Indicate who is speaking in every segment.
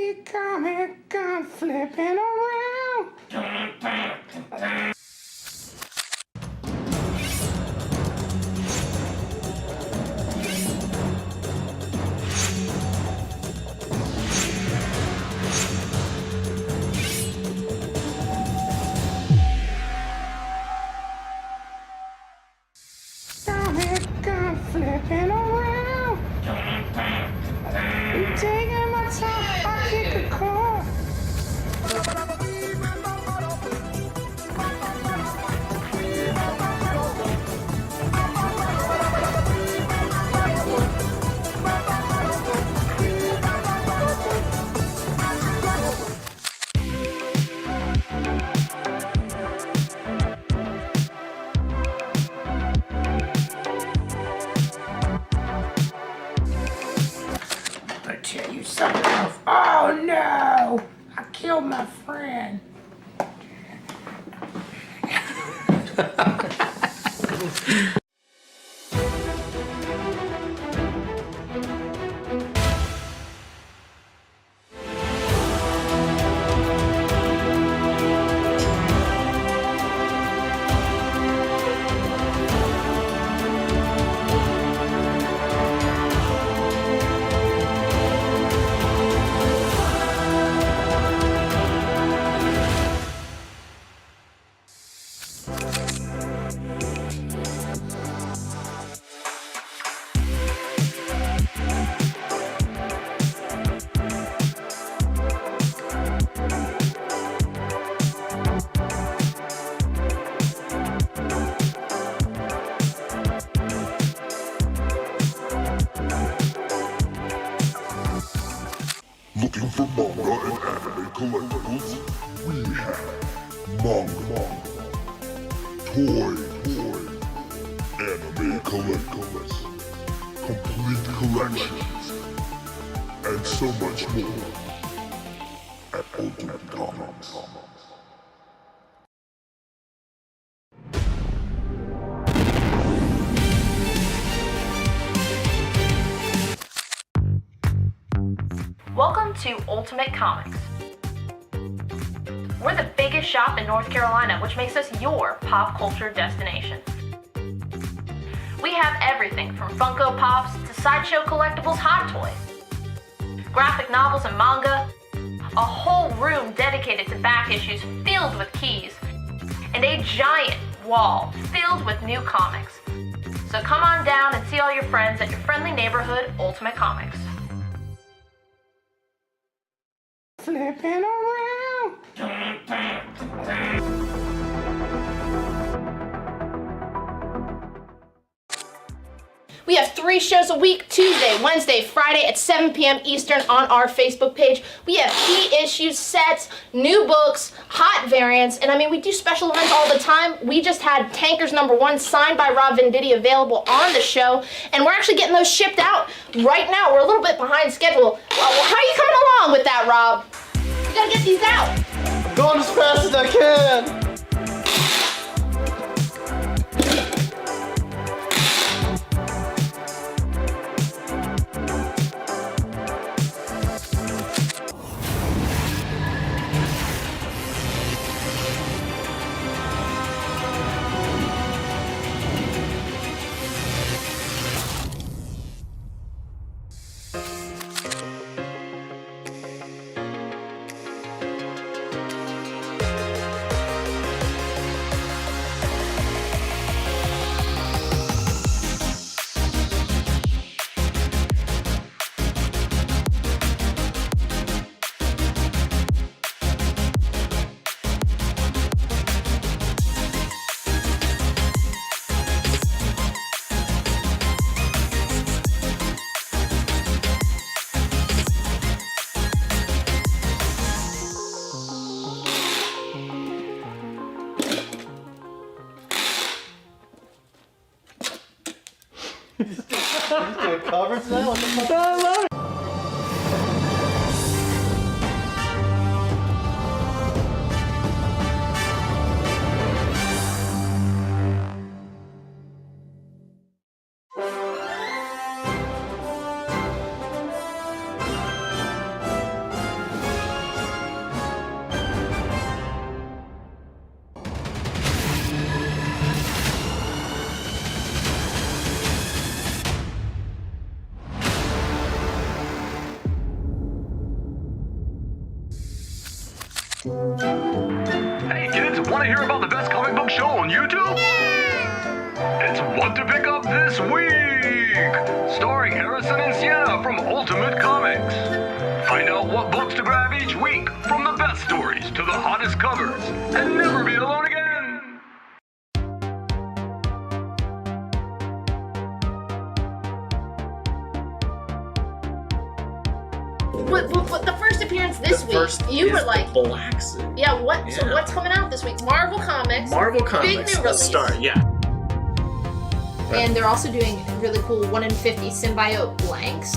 Speaker 1: Big comic gun flipping around. Comic gun flipping around. I'm taking my time, I kick a car. I tell you something else. Oh no! I killed my friend.
Speaker 2: Looking for manga and anime collectibles? We have manga, toy, anime collectibles, complete collections, and so much more at Ultimate Comics.
Speaker 3: Welcome to Ultimate Comics. We're the biggest shop in North Carolina, which makes us your pop culture destination. We have everything from Funko Pops to sideshow collectibles, hot toys, graphic novels and manga, a whole room dedicated to back issues filled with keys, and a giant wall filled with new comics. So come on down and see all your friends at your friendly neighborhood Ultimate Comics.
Speaker 1: Flipping around.
Speaker 3: We have 3 shows a week, Tuesday, Wednesday, Friday at 7 p.m. Eastern on our Facebook page. We have key issues, sets, new books, hot variants, and I mean, we do special events all the time. We just had Tankers #1 signed by Rob Venditti available on the show, and we're actually getting those shipped out right now. We're a little bit behind schedule. Well, how are you coming along with that, Rob? You gotta get these out.
Speaker 4: I'm going as fast as I can. He's doing covers now? What the fuck? I love it.
Speaker 5: Hey kids, want to hear about the best comic book show on YouTube? It's What to Pick Up This Week! Starring Harrison and Sienna from Ultimate Comics. Find out what books to grab each week, from the best stories to the hottest covers, and never be alone again!
Speaker 3: What the first appearance this week? You were like,
Speaker 6: black suit.
Speaker 3: yeah. What? So
Speaker 6: Yeah.
Speaker 3: what's coming out this week? Marvel Comics.
Speaker 6: Marvel
Speaker 3: Big
Speaker 6: Comics.
Speaker 3: new
Speaker 6: Let's
Speaker 3: release.
Speaker 6: start. Yeah.
Speaker 3: And they're also doing really cool 1 in 50 symbiote blanks.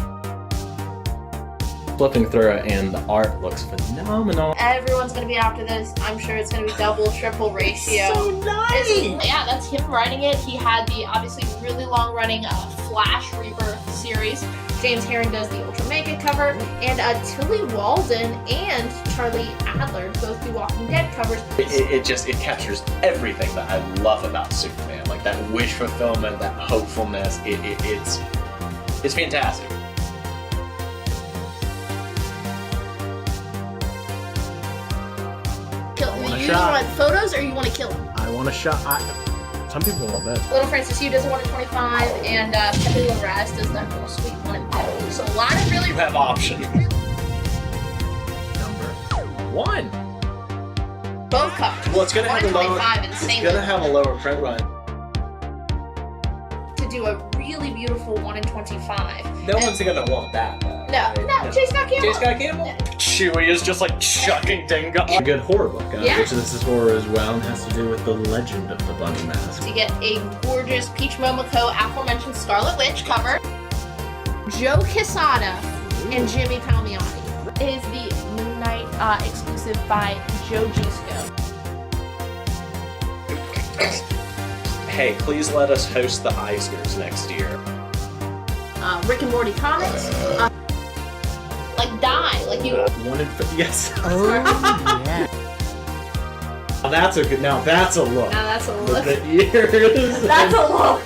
Speaker 6: Flipping through it, and the art looks phenomenal.
Speaker 3: Everyone's gonna be after this. I'm sure it's gonna be double, triple ratio.
Speaker 6: So nice.
Speaker 3: Yeah, that's him writing it. He had the obviously really long-running Flash Rebirth series. James Herron does the Ultra Mega cover, and Tilly Walden and Charlie Adler both do Walking Dead covers.
Speaker 6: It captures everything that I love about Superman, like that wish fulfillment, that hopefulness. It's fantastic.
Speaker 3: You want photos or you want to kill him?
Speaker 6: I want a shot. Some people want that.
Speaker 3: Little Francis Yu does a 1 in 25, and Pepe Larraz does that little sweet 1 in 50. So a lot of really.
Speaker 6: You have options. Number 1.
Speaker 3: Both covers.
Speaker 6: Well, it's gonna
Speaker 3: 1
Speaker 6: have
Speaker 3: in
Speaker 6: a lower.
Speaker 3: 25 and
Speaker 6: It's
Speaker 3: same
Speaker 6: gonna have a lower print run.
Speaker 3: to do a really beautiful 1 in 25.
Speaker 6: No one's gonna want that though.
Speaker 3: No, Chase Scott Campbell.
Speaker 6: Chase Scott Campbell?
Speaker 3: Yeah.
Speaker 6: Chewie is just like chucking Dingo. A good horror book,
Speaker 3: Yeah.
Speaker 6: which this is horror as well, and has to do with the legend of the Bunny Mask.
Speaker 3: To get a gorgeous Peach Momoko aforementioned Scarlet Witch cover. Joe Quesada and Jimmy Palmiotti. It is the Moon Knight exclusive by Joe Gisco.
Speaker 6: Hey, please let us host the Eisners next year.
Speaker 3: Rick and Morty comics. Like Die, like you.
Speaker 6: 1 in 50. Yes.
Speaker 1: Oh, yeah.
Speaker 6: That's a good. Now that's a look.
Speaker 3: Now that's a look.
Speaker 6: The ears.
Speaker 3: That's a look.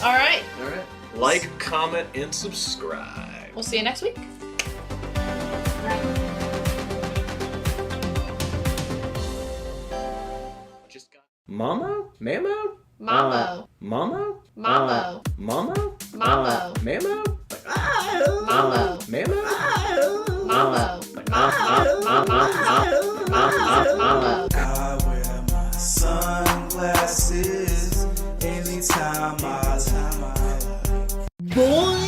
Speaker 3: All right.
Speaker 6: All right. Like, comment, and subscribe.
Speaker 3: We'll see you next week.
Speaker 6: Just got Mamo? Mamo?
Speaker 3: Mamo.
Speaker 6: Mamo?
Speaker 3: Mamo.
Speaker 6: Mamo?
Speaker 3: Mamo.
Speaker 6: Mamo?
Speaker 3: Mamo.
Speaker 6: Mamo?
Speaker 3: Mamo. Mamo.
Speaker 7: I wear my sunglasses anytime I
Speaker 3: Boy.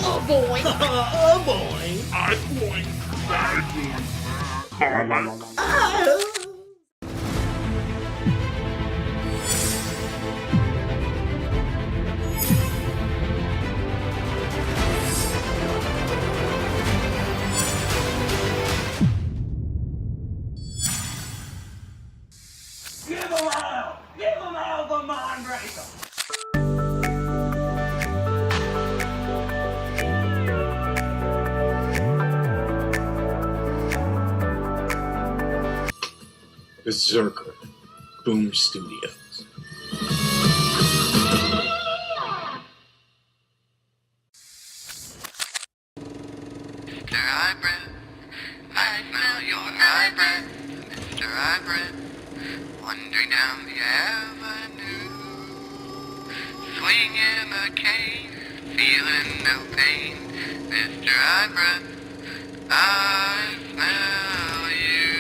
Speaker 7: Give them all the mind breaker.
Speaker 8: Berserker, Boom Studios.
Speaker 9: Mr. Hybrid, I smell your hybrid. Mr. Hybrid, wandering down the avenue. Swinging a cane, feeling no pain. Mr. Hybrid, I smell you.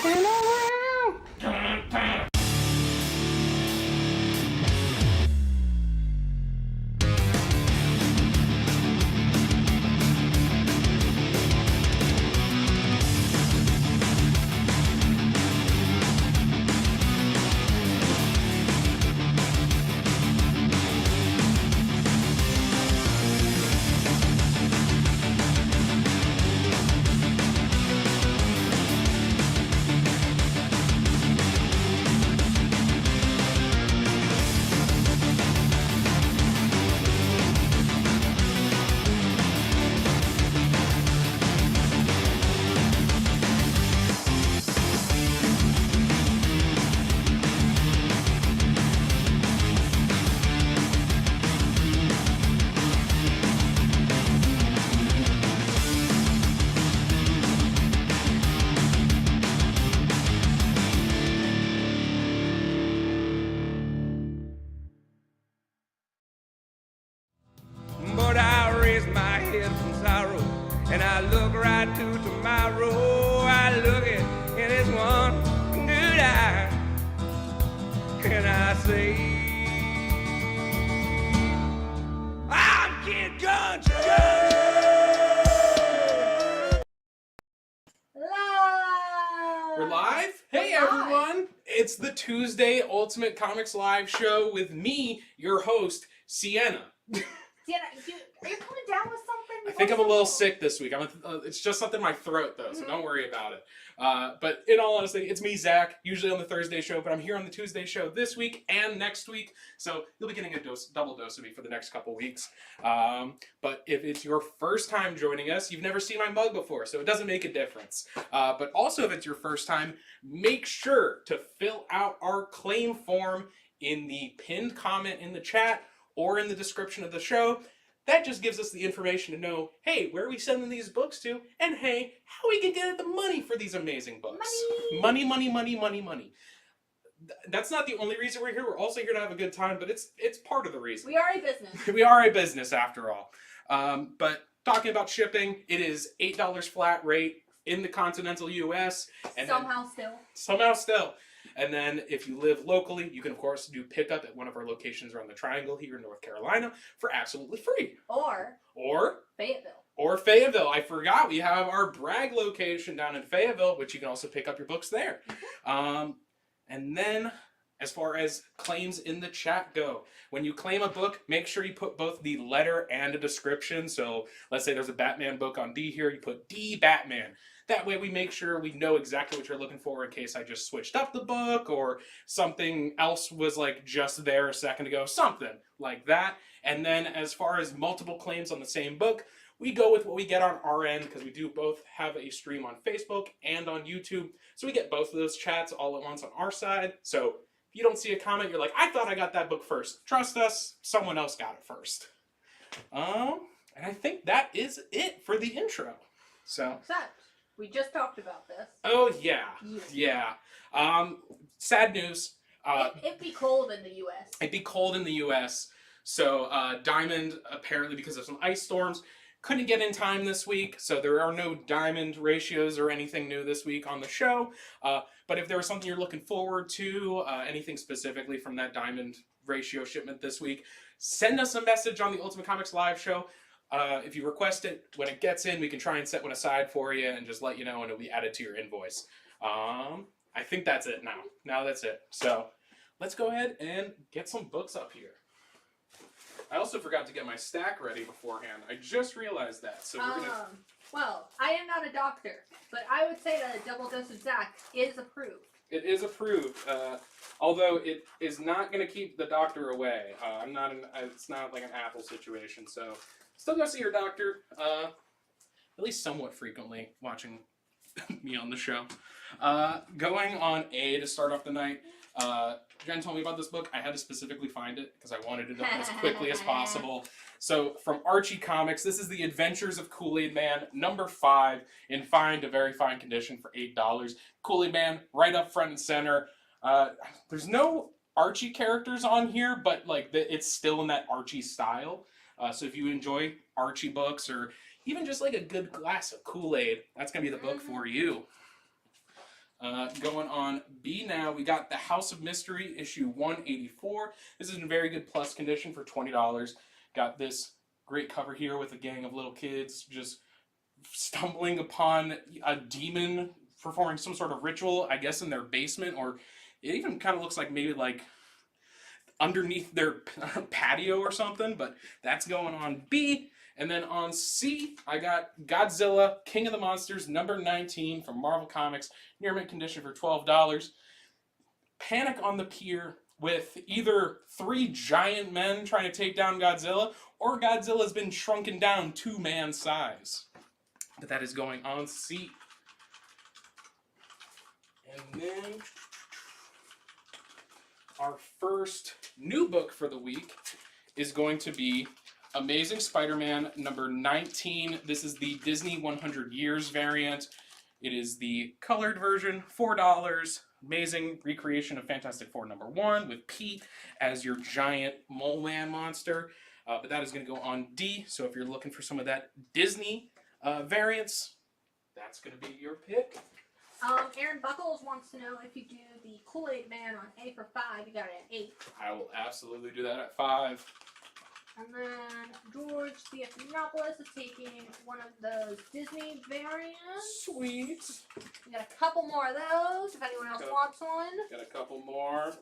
Speaker 1: and around. Dun, dun.
Speaker 7: But I raise my head from sorrow, and I look right to tomorrow. I look it in its one good eye, and I say, I'm Kid Country.
Speaker 10: We're live? Hey everyone! It's the Tuesday Ultimate Comics Live show with me, your host, Sienna.
Speaker 11: Sienna, are you coming down with something?
Speaker 10: I think I'm a little sick this week. It's just something in my throat though, so don't worry about it. But in all honesty, it's me, Zach, usually on the Thursday show, but I'm here on the Tuesday show this week and next week, so you'll be getting a double dose of me for the next couple weeks. But if it's your first time joining us, you've never seen my mug before, so it doesn't make a difference. But also if it's your first time, make sure to fill out our claim form in the pinned comment in the chat or in the description of the show. That just gives us the information to know, hey, where are we sending these books to? And hey, how we can get the money for these amazing books. Money, money, money, money, money. That's not the only reason we're here. We're also here to have a good time, but it's part of the reason.
Speaker 11: We are a business.
Speaker 10: We are a business after all. But talking about shipping, it is $8 flat rate in the continental US. And somehow still. And then if you live locally, you can of course do pickup at one of our locations around the Triangle here in North Carolina for absolutely free. Or Fayetteville. I forgot we have our Bragg location down in Fayetteville, which you can also pick up your books there. And then as far as claims in the chat go, when you claim a book, make sure you put both the letter and a description. So let's say there's a Batman book on D here, you put D Batman. That way we make sure we know exactly what you're looking for in case I just switched up the book or something else was like just there a second ago, something like that. And then as far as multiple claims on the same book, we go with what we get on our end because we do both have a stream on Facebook and on YouTube. So we get both of those chats all at once on our side. So if you don't see a comment, you're like, I thought I got that book first. Trust us, someone else got it first. And I think that is it for the intro. So.
Speaker 11: We just talked about this.
Speaker 10: Oh, yeah. Sad news.
Speaker 11: It'd be cold in the U.S.
Speaker 10: It'd be cold in the U.S. So Diamond, apparently because of some ice storms, couldn't get in time this week. So there are no Diamond ratios or anything new this week on the show. But if there was something you're looking forward to, anything specifically from that Diamond ratio shipment this week, send us a message on the Ultimate Comics Live show. If you request it, when it gets in, we can try and set one aside for you and just let you know, and it'll be added to your invoice. I think that's it now. Now that's it. So let's go ahead and get some books up here. I also forgot to get my stack ready beforehand. I just realized that. So we're gonna...
Speaker 11: Well, I am not a doctor, but I would say that a double dose of Zach is approved.
Speaker 10: It is approved, although it is not going to keep the doctor away. It's not like an Apple situation, so still go see your doctor, at least somewhat frequently, watching me on the show. Going on A to start off the night, Jen told me about this book. I had to specifically find it because I wanted it up as quickly as possible. So from Archie Comics, this is The Adventures of Kool-Aid Man, number 5, in fine to very fine condition for $8. Kool-Aid Man, right up front and center. There's no Archie characters on here, but like it's still in that Archie style. So if you enjoy Archie books or even just like a good glass of Kool-Aid, that's going to be the book for you. Going on B now, we got The House of Mystery, issue 184. This is in very good plus condition for $20. Got this great cover here with a gang of little kids just stumbling upon a demon performing some sort of ritual, I guess in their basement, or it even kind of looks like maybe like underneath their patio or something, but that's going on B. And then on C, I got Godzilla, King of the Monsters, number 19 from Marvel Comics, near mint condition for $12. Panic on the Pier with either 3 giant men trying to take down Godzilla, or Godzilla's been shrunken down to man size. But that is going on C. And then our first new book for the week is going to be Amazing Spider-Man number 19. This is the Disney 100 Years variant. It is the colored version, $4. Amazing recreation of Fantastic Four number 1 with Pete as your giant mole man monster. But that is going to go on D. So if you're looking for some of that Disney variants, that's going to be your pick.
Speaker 11: Aaron Buckles wants to know if you do the Kool-Aid Man on A for 5, you got it at 8.
Speaker 10: I will absolutely do that at 5.
Speaker 11: And then George Theophanopoulos is taking one of those Disney variants.
Speaker 10: Sweet.
Speaker 11: We got a couple more of those if anyone else wants one.
Speaker 10: Got a couple more.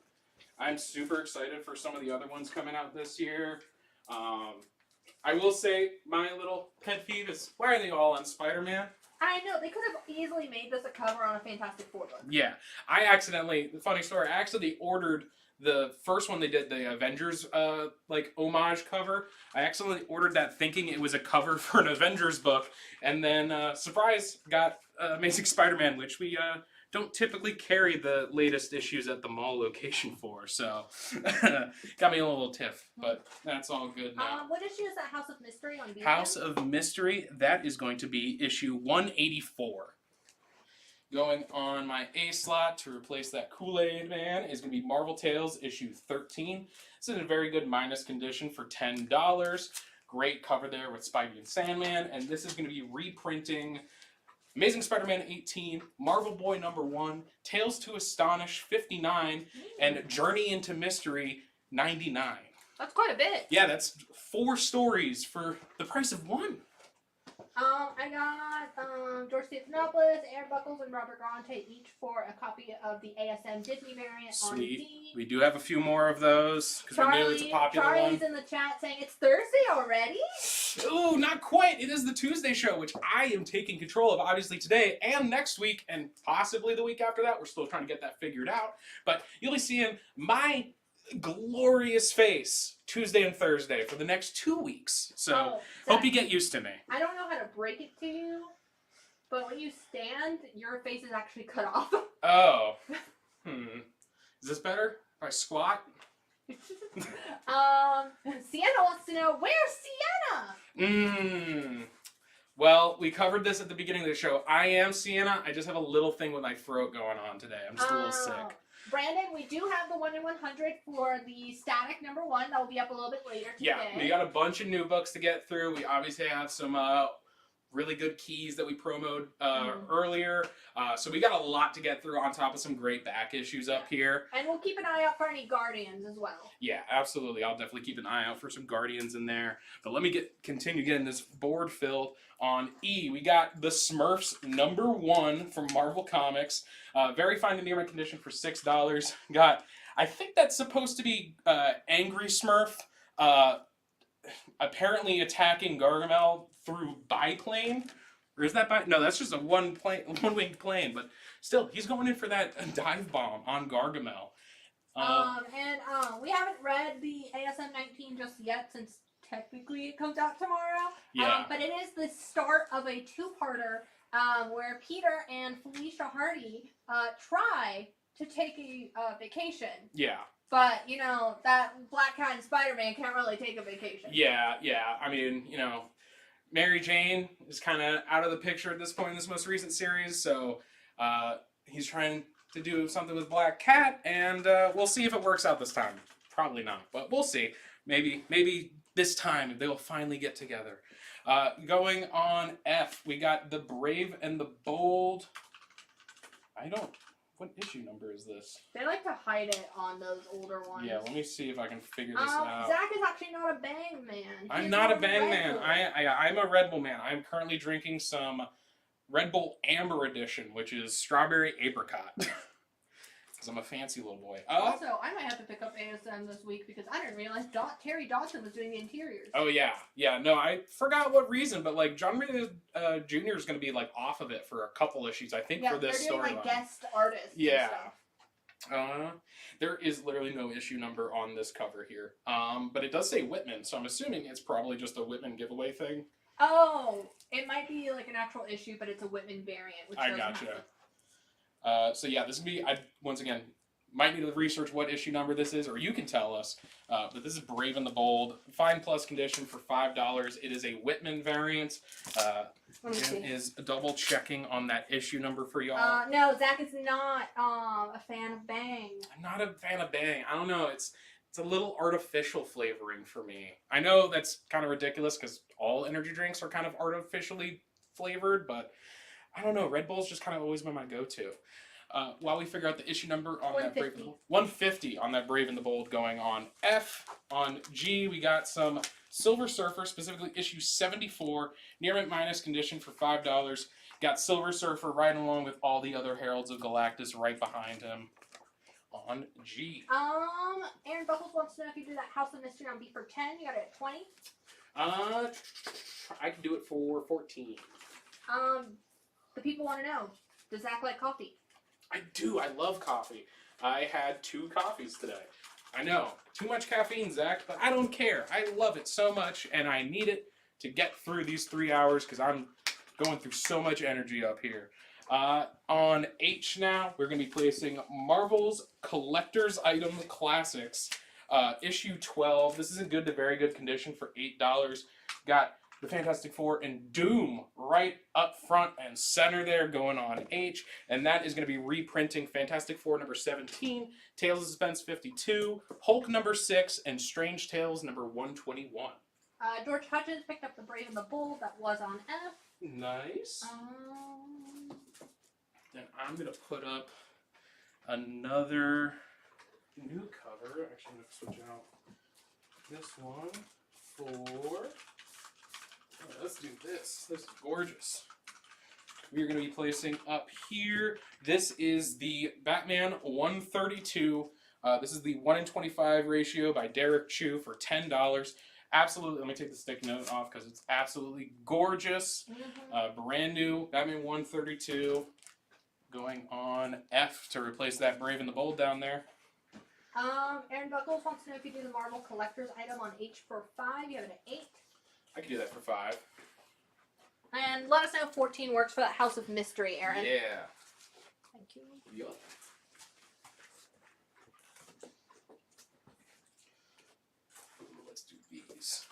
Speaker 10: I'm super excited for some of the other ones coming out this year. I will say my little pet peeve is, why are they all on Spider-Man?
Speaker 11: I know, they could have easily made this a cover on a Fantastic Four book.
Speaker 10: Yeah. I accidentally, the funny story, I actually ordered the first one they did, the Avengers like homage cover. I accidentally ordered that thinking it was a cover for an Avengers book, and then surprise, got Amazing Spider-Man, which we don't typically carry the latest issues at the mall location for, so got me a little tiff, but that's all good now.
Speaker 11: What issue is that House of Mystery on B?
Speaker 10: House of Mystery, that is going to be issue 184. Going on my A slot to replace that Kool-Aid Man is going to be Marvel Tales issue 13. It's in a very good minus condition for $10. Great cover there with Spidey and Sandman. And this is going to be reprinting Amazing Spider-Man 18, Marvel Boy number 1, Tales to Astonish 59, and Journey into Mystery 99.
Speaker 11: That's quite a bit.
Speaker 10: Yeah, that's 4 stories for the price of 1.
Speaker 11: I got George Stephanopoulos, Aaron Buckles, and Robert Grante each for a copy of the ASM Disney variant on D.
Speaker 10: We do have a few more of those because we knew it's a popular
Speaker 11: Charlie's
Speaker 10: one.
Speaker 11: in the chat saying it's Thursday already.
Speaker 10: Ooh, not quite. It is the Tuesday show, which I am taking control of, obviously today and next week, and possibly the week after that. We're still trying to get that figured out, but you'll be seeing my glorious face Tuesday and Thursday for the next 2 weeks. So hope you get used to me.
Speaker 11: I don't know how to break it to you, but when you stand, your face is actually cut off.
Speaker 10: Oh. Is this better if I squat?
Speaker 11: Sienna wants to know, where's Sienna?
Speaker 10: Well, we covered this at the beginning of the show. I am Sienna. I just have a little thing with my throat going on today. I'm just a little sick.
Speaker 11: Brandon, we do have the 1 in 100 for the Static number 1. That will be up a little bit later today.
Speaker 10: Yeah, we got a bunch of new books to get through. We obviously have some really good keys that we promoted earlier. So we got a lot to get through on top of some great back issues up here.
Speaker 11: And we'll keep an eye out for any Guardians as well.
Speaker 10: Yeah, absolutely. I'll definitely keep an eye out for some Guardians in there. But let me continue getting this board filled. On E, we got the Smurfs number 1 from Marvel Comics. Very fine to near my condition for $6. Got, I think that's supposed to be Angry Smurf apparently attacking Gargamel through biplane. Or is that no, that's just a one-winged plane. But still, he's going in for that dive bomb on Gargamel.
Speaker 11: We haven't read the ASM 19 just yet since technically it comes out tomorrow.
Speaker 10: Yeah.
Speaker 11: But it is the start of a 2-parter where Peter and Felicia Hardy try to take a vacation.
Speaker 10: Yeah.
Speaker 11: But, you know, that Black Cat and Spider-Man can't really take a vacation.
Speaker 10: Yeah. I mean, you know, Mary Jane is kind of out of the picture at this point in this most recent series, so he's trying to do something with Black Cat, and we'll see if it works out this time. Probably not, but we'll see. Maybe this time they'll finally get together. Going on F, we got The Brave and the Bold. I don't. What issue number is this?
Speaker 11: They like to hide it on those older ones.
Speaker 10: Yeah, let me see if I can figure this out.
Speaker 11: Zach is actually not a Bang man.
Speaker 10: I'm not a Bang man. I'm a Red Bull man. I'm currently drinking some Red Bull Amber Edition, which is strawberry apricot. Because I'm a fancy little boy.
Speaker 11: Also, I might have to pick up ASM this week because I didn't realize Terry Dodson was doing the interiors.
Speaker 10: Oh yeah, yeah. No, I forgot what reason, but like John Ray Jr. is going to be like off of it for a couple issues, I think, for this storyline. Yeah, they're doing like guest artists.
Speaker 11: Yeah.
Speaker 10: There is literally no issue number on this cover here, but it does say Whitman, so I'm assuming it's probably just a Whitman giveaway thing.
Speaker 11: Oh, it might be like an actual issue, but it's a Whitman variant. Which
Speaker 10: I gotcha. So yeah, this would be, once again, might need to research what issue number this is, or you can tell us. But this is Brave and the Bold, fine plus condition for $5. It is a Whitman variant. Jen is double checking on that issue number for y'all.
Speaker 11: No, Zach is not a fan of Bang.
Speaker 10: I'm not a fan of Bang. I don't know. It's a little artificial flavoring for me. I know that's kind of ridiculous because all energy drinks are kind of artificially flavored, but I don't know. Red Bull's just kind of always been my go-to. While we figure out the issue number on that Brave and the Bold. 150 on that Brave and the Bold going on F. On G, we got some Silver Surfer, specifically issue 74, near mint minus condition for $5. Got Silver Surfer right along with all the other Heralds of Galactus right behind him on G.
Speaker 11: Aaron Buckles wants to know if you do that House of Mystery on B for 10. You got it at 20.
Speaker 10: I can do it for 14.
Speaker 11: The people want to know, does Zach like coffee?
Speaker 10: I do. I love coffee. I had 2 coffees today. I know, too much caffeine, Zach, but I don't care. I love it so much, and I need it to get through these 3 hours because I'm going through so much energy up here. On H now, we're going to be placing Marvel's Collector's Item Classics, issue 12. This is in good to very good condition for $8. Got the Fantastic Four and Doom right up front and center there going on H. And that is going to be reprinting Fantastic Four number 17, Tales of Suspense 52, Hulk number 6, and Strange Tales number 121.
Speaker 11: George Hutchins picked up the Brave and the Bold that was on F.
Speaker 10: Nice. Then I'm going to put up another new cover. Actually, I'm going to switch out this one for... let's do this. This is gorgeous. We're going to be placing up here. This is the Batman 132. This is the 1:25 ratio by Derek Chu for $10. Absolutely, let me take the stick note off because it's absolutely gorgeous. Brand new Batman 132 going on F to replace that Brave and the Bold down there.
Speaker 11: Aaron Buckles wants to know if you do the Marvel Collector's Item on H for 5. You have it at 8.
Speaker 10: I can do that for 5.
Speaker 11: And let us know if 14 works for that House of Mystery, Aaron.
Speaker 10: Yeah.
Speaker 11: Thank you.
Speaker 10: Yup. Let's do these.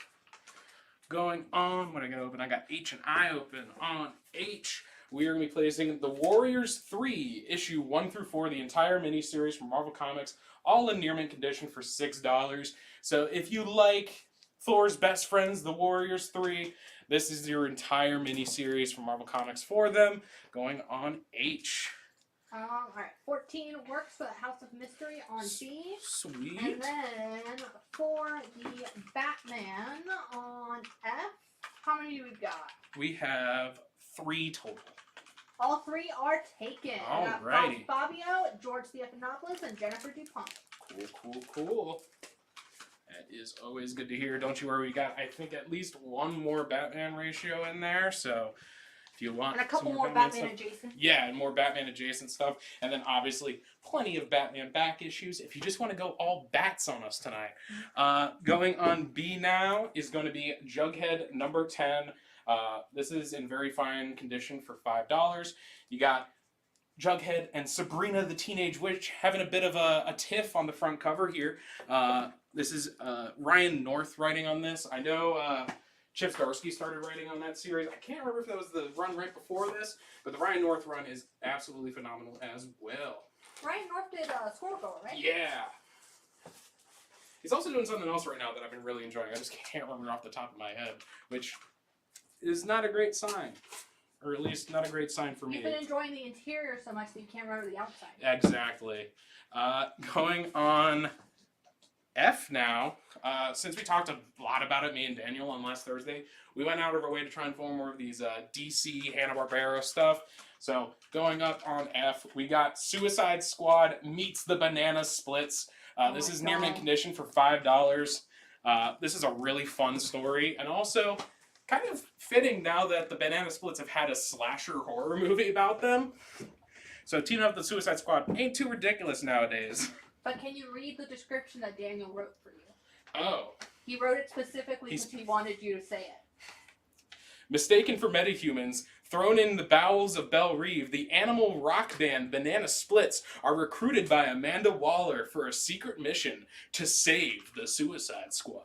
Speaker 10: Going on, what I got open? I got H and I open. On H, we are going to be placing The Warriors 3, issue 1 through 4, the entire miniseries from Marvel Comics, all in near mint condition for $6. So if you like Thor's best friends, The Warriors 3, this is your entire miniseries from Marvel Comics for them, going on H.
Speaker 11: Alright, 14 works for the House of Mystery on B.
Speaker 10: Sweet.
Speaker 11: And then for the Batman on F, how many do we got?
Speaker 10: We have 3 total.
Speaker 11: All 3 are taken.
Speaker 10: Alrighty.
Speaker 11: Fabio, George Stephanopoulos, and Jennifer DuPont.
Speaker 10: Cool. That is always good to hear. Don't you worry, we got, I think, at least 1 more Batman ratio in there, so if you want...
Speaker 11: And a couple more Batman adjacent.
Speaker 10: Yeah, and more Batman adjacent stuff. And then, obviously, plenty of Batman back issues if you just want to go all bats on us tonight. Going on B now is going to be Jughead number 10. This is in very fine condition for $5. You got Jughead and Sabrina the Teenage Witch having a bit of a tiff on the front cover here. This is Ryan North writing on this. I know Chip Zdarsky started writing on that series. I can't remember if that was the run right before this, but the Ryan North run is absolutely phenomenal as well.
Speaker 11: Ryan North did Squirrel, right?
Speaker 10: Yeah. He's also doing something else right now that I've been really enjoying. I just can't remember off the top of my head, which is not a great sign. or at least not a great sign for me.
Speaker 11: You've been enjoying the interior so much that you can't remember the outside.
Speaker 10: Exactly. Going on F now. Since we talked a lot about it, me and Daniel, on last Thursday, we went out of our way to try and find more of these DC Hanna-Barbera stuff. So going up on F, we got Suicide Squad meets the Banana Splits. This is near mint condition for $5. This is a really fun story, and also kind of fitting now that the Banana Splits have had a slasher horror movie about them. So teaming up with the Suicide Squad ain't too ridiculous nowadays.
Speaker 11: But can you read the description that Daniel wrote for you?
Speaker 10: Oh.
Speaker 11: He wrote it specifically because he wanted you to say it.
Speaker 10: Mistaken for metahumans, thrown in the bowels of Belle Reve, the animal rock band Banana Splits are recruited by Amanda Waller for a secret mission to save the Suicide Squad.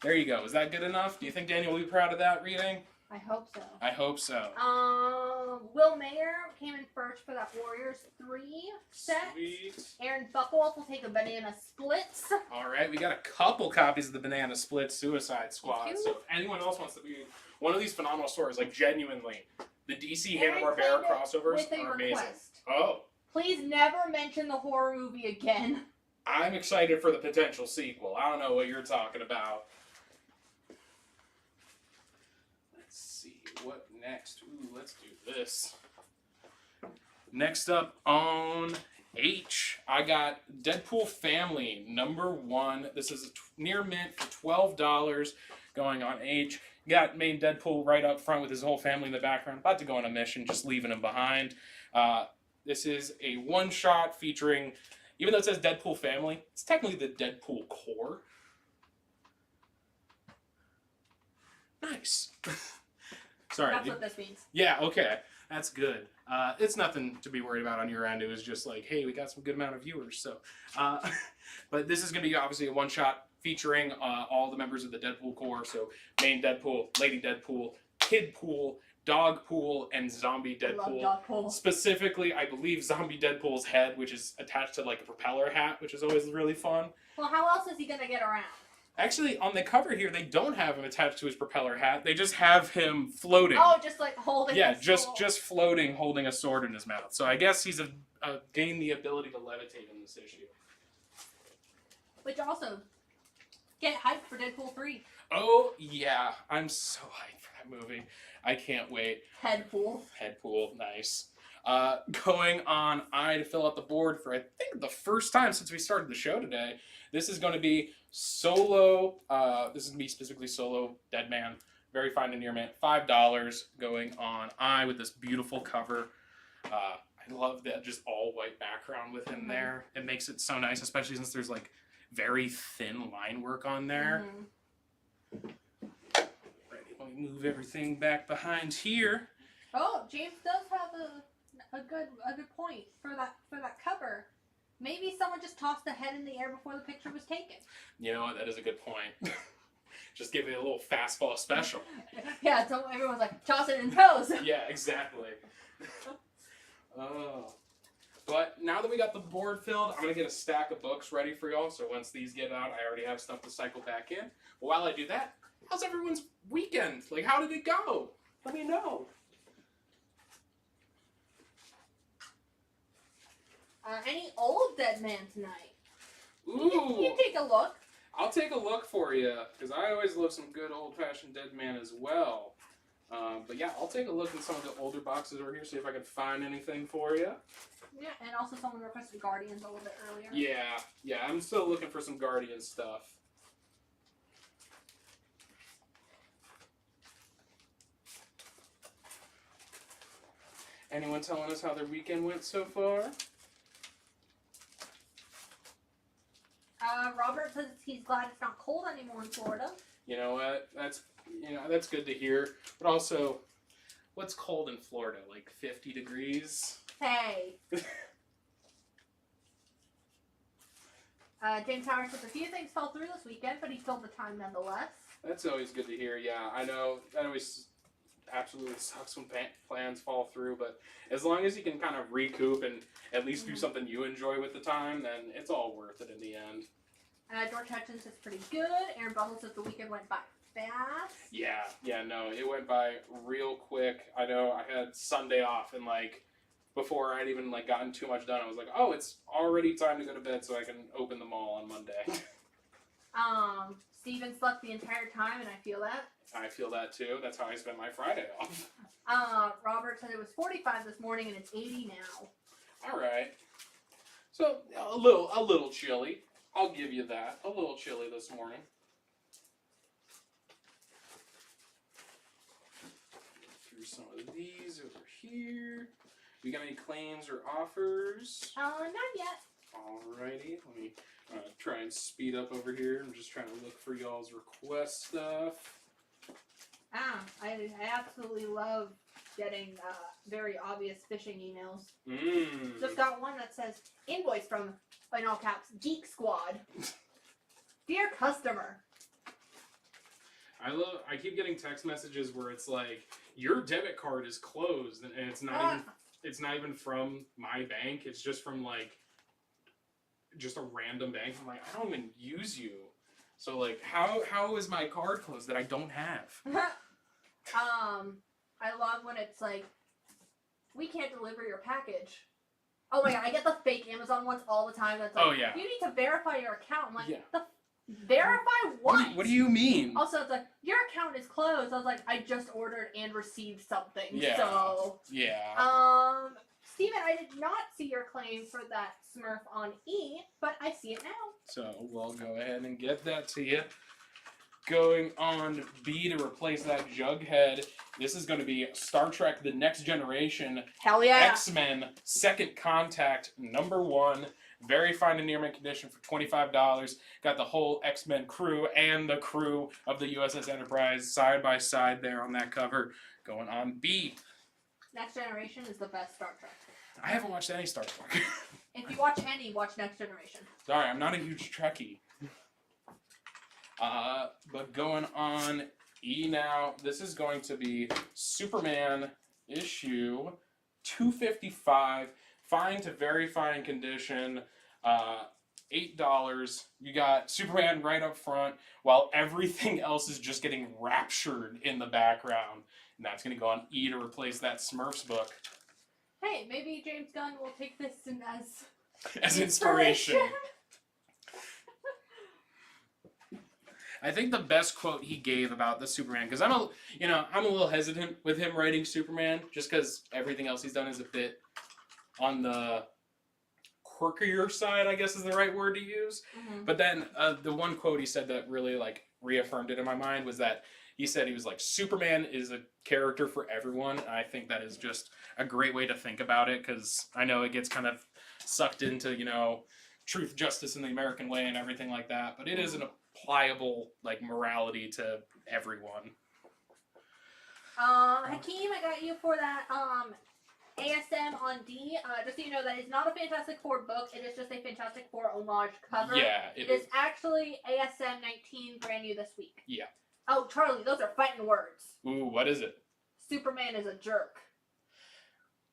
Speaker 10: There you go. Is that good enough? Do you think Daniel will be proud of that reading?
Speaker 11: I hope so.
Speaker 10: I hope so.
Speaker 11: Will Mayer came in first for that Warriors 3 set.
Speaker 10: Sweet.
Speaker 11: Aaron Buckles will take a Banana Splits.
Speaker 10: All right, we got a couple copies of the Banana Split Suicide Squad. So if anyone else wants to be one of these phenomenal stories, like genuinely, the DC Hanna-Barbera crossovers are amazing. Oh.
Speaker 11: Please never mention the horror movie again.
Speaker 10: I'm excited for the potential sequel. I don't know what you're talking about. Let's see, what next? Ooh, let's do this. Next up on H, I got Deadpool Family #1. This is near mint for $12 going on H. Got main Deadpool right up front with his whole family in the background, about to go on a mission, just leaving him behind. This is a one-shot featuring, even though it says Deadpool Family, it's technically the Deadpool Corps. Nice. Sorry.
Speaker 11: That's what this means.
Speaker 10: Yeah, okay. That's good. It's nothing to be worried about on your end. It was just like, hey, we got some good amount of viewers. So, but this is going to be obviously a one-shot featuring all the members of the Deadpool Corps. So main Deadpool, Lady Deadpool, Kid Pool, Dog Pool, and Zombie Deadpool.
Speaker 11: Love Dogpool.
Speaker 10: Specifically, I believe Zombie Deadpool's head, which is attached to like a propeller hat, which is always really fun.
Speaker 11: Well, how else is he going to get around?
Speaker 10: Actually, on the cover here, they don't have him attached to his propeller hat. They just have him floating.
Speaker 11: Oh, just like holding.
Speaker 10: Yeah, just floating, holding a sword in his mouth. So I guess he's gained the ability to levitate in this issue.
Speaker 11: Which also, get hyped for Deadpool 3.
Speaker 10: Oh yeah, I'm so hyped for that movie. I can't wait.
Speaker 11: Headpool.
Speaker 10: Headpool, nice. Going on I to fill out the board for I think the first time since we started the show today. This is going to be solo. This is going to be specifically solo Deadman. Very fine and near mint. $5 going on I with this beautiful cover. I love that just all white background with him there. It makes it so nice, especially since there's like very thin line work on there. Right, let me move everything back behind here.
Speaker 11: Oh, James does have a good point for that cover. Maybe someone just tossed the head in the air before the picture was taken.
Speaker 10: You know what? That is a good point. Just give it a little fastball special.
Speaker 11: Yeah, so everyone's like, toss it in pose.
Speaker 10: Yeah, exactly. But now that we got the board filled, I'm going to get a stack of books ready for y'all. So once these get out, I already have stuff to cycle back in. But while I do that, how's everyone's weekend? Like, how did it go? Let me know.
Speaker 11: Any old Deadman tonight?
Speaker 10: Ooh.
Speaker 11: You take a look.
Speaker 10: I'll take a look for you, because I always love some good old-fashioned Deadman as well. But yeah, I'll take a look in some of the older boxes over here, see if I can find anything for you.
Speaker 11: Yeah, and also someone requested Guardians a little bit earlier.
Speaker 10: Yeah, I'm still looking for some Guardian stuff. Anyone telling us how their weekend went so far?
Speaker 11: Robert says he's glad it's not cold anymore in Florida.
Speaker 10: You know what? That's good to hear. But also, what's cold in Florida? Like 50 degrees?
Speaker 11: Hey. James Howard says a few things fell through this weekend, but he filled the time nonetheless.
Speaker 10: That's always good to hear. Yeah, I know that always absolutely sucks when plans fall through, but as long as you can kind of recoup and at least do something you enjoy with the time, then it's all worth it in the end.
Speaker 11: George Hutchins says pretty good. Aaron Butler says the weekend went by fast.
Speaker 10: Yeah, no, it went by real quick. I know I had Sunday off, and like before I'd even like gotten too much done, I was like, oh, it's already time to go to bed so I can open the mall on Monday.
Speaker 11: Steven slept the entire time, and I feel that.
Speaker 10: I feel that too. That's how I spent my Friday off.
Speaker 11: Robert said it was 45 this morning, and it's 80 now.
Speaker 10: All right. So a little chilly. I'll give you that. A little chilly this morning. Through some of these over here. You got any claims or offers?
Speaker 11: Not yet.
Speaker 10: Alrighty. Let me try and speed up over here. I'm just trying to look for y'all's request stuff.
Speaker 11: I absolutely love getting very obvious phishing emails. Just got one that says, invoice from, in all caps, Geek Squad. Dear customer.
Speaker 10: I keep getting text messages where it's like, your debit card is closed, and it's not even from my bank. It's just from like just a random bank. I'm like, I don't even use you. So like, how is my card closed that I don't have?
Speaker 11: I love when it's like, we can't deliver your package. Oh my god, I get the fake Amazon ones all the time. That's like,
Speaker 10: oh yeah,
Speaker 11: you need to verify your account. I'm like,
Speaker 10: yeah.
Speaker 11: Verify what?
Speaker 10: What do you mean?
Speaker 11: Also, it's like, your account is closed. I was like, I just ordered and received something.
Speaker 10: Yeah.
Speaker 11: So.
Speaker 10: Yeah.
Speaker 11: Steven, I did not see your claim for that Smurf on E, but I see it now.
Speaker 10: So we'll go ahead and get that to you. Going on B to replace that Jughead. This is going to be Star Trek The Next Generation.
Speaker 11: Hell yeah.
Speaker 10: X-Men Second Contact #1. Very fine and near mint condition for $25. Got the whole X-Men crew and the crew of the USS Enterprise side by side there on that cover. Going on B.
Speaker 11: Next Generation is the best Star Trek.
Speaker 10: I haven't watched any Star Trek.
Speaker 11: If you watch any, watch Next Generation.
Speaker 10: Sorry, I'm not a huge Trekkie. But going on E now, this is going to be Superman issue 255, fine to very fine condition, $8. You got Superman right up front, while everything else is just getting raptured in the background. And that's going to go on E to replace that Smurfs book.
Speaker 11: Hey, maybe James Gunn will take this
Speaker 10: as inspiration. I think the best quote he gave about the Superman, because I'm a little hesitant with him writing Superman, just because everything else he's done is a bit on the quirkier side, I guess is the right word to use. Mm-hmm. But then the one quote he said that really like reaffirmed it in my mind was that he said he was like, Superman is a character for everyone. And I think that is just a great way to think about it, because I know it gets kind of sucked into, truth, justice, and the American way and everything like that. But it is an pliable like morality to everyone.
Speaker 11: Hakeem, I got you for that ASM on D. Just so you know, that is not a Fantastic Four book. It is just a Fantastic Four homage cover.
Speaker 10: Yeah,
Speaker 11: it is actually ASM 19, brand new this week.
Speaker 10: Yeah.
Speaker 11: Oh, Charlie, those are fighting words.
Speaker 10: Ooh, what is it?
Speaker 11: Superman is a jerk.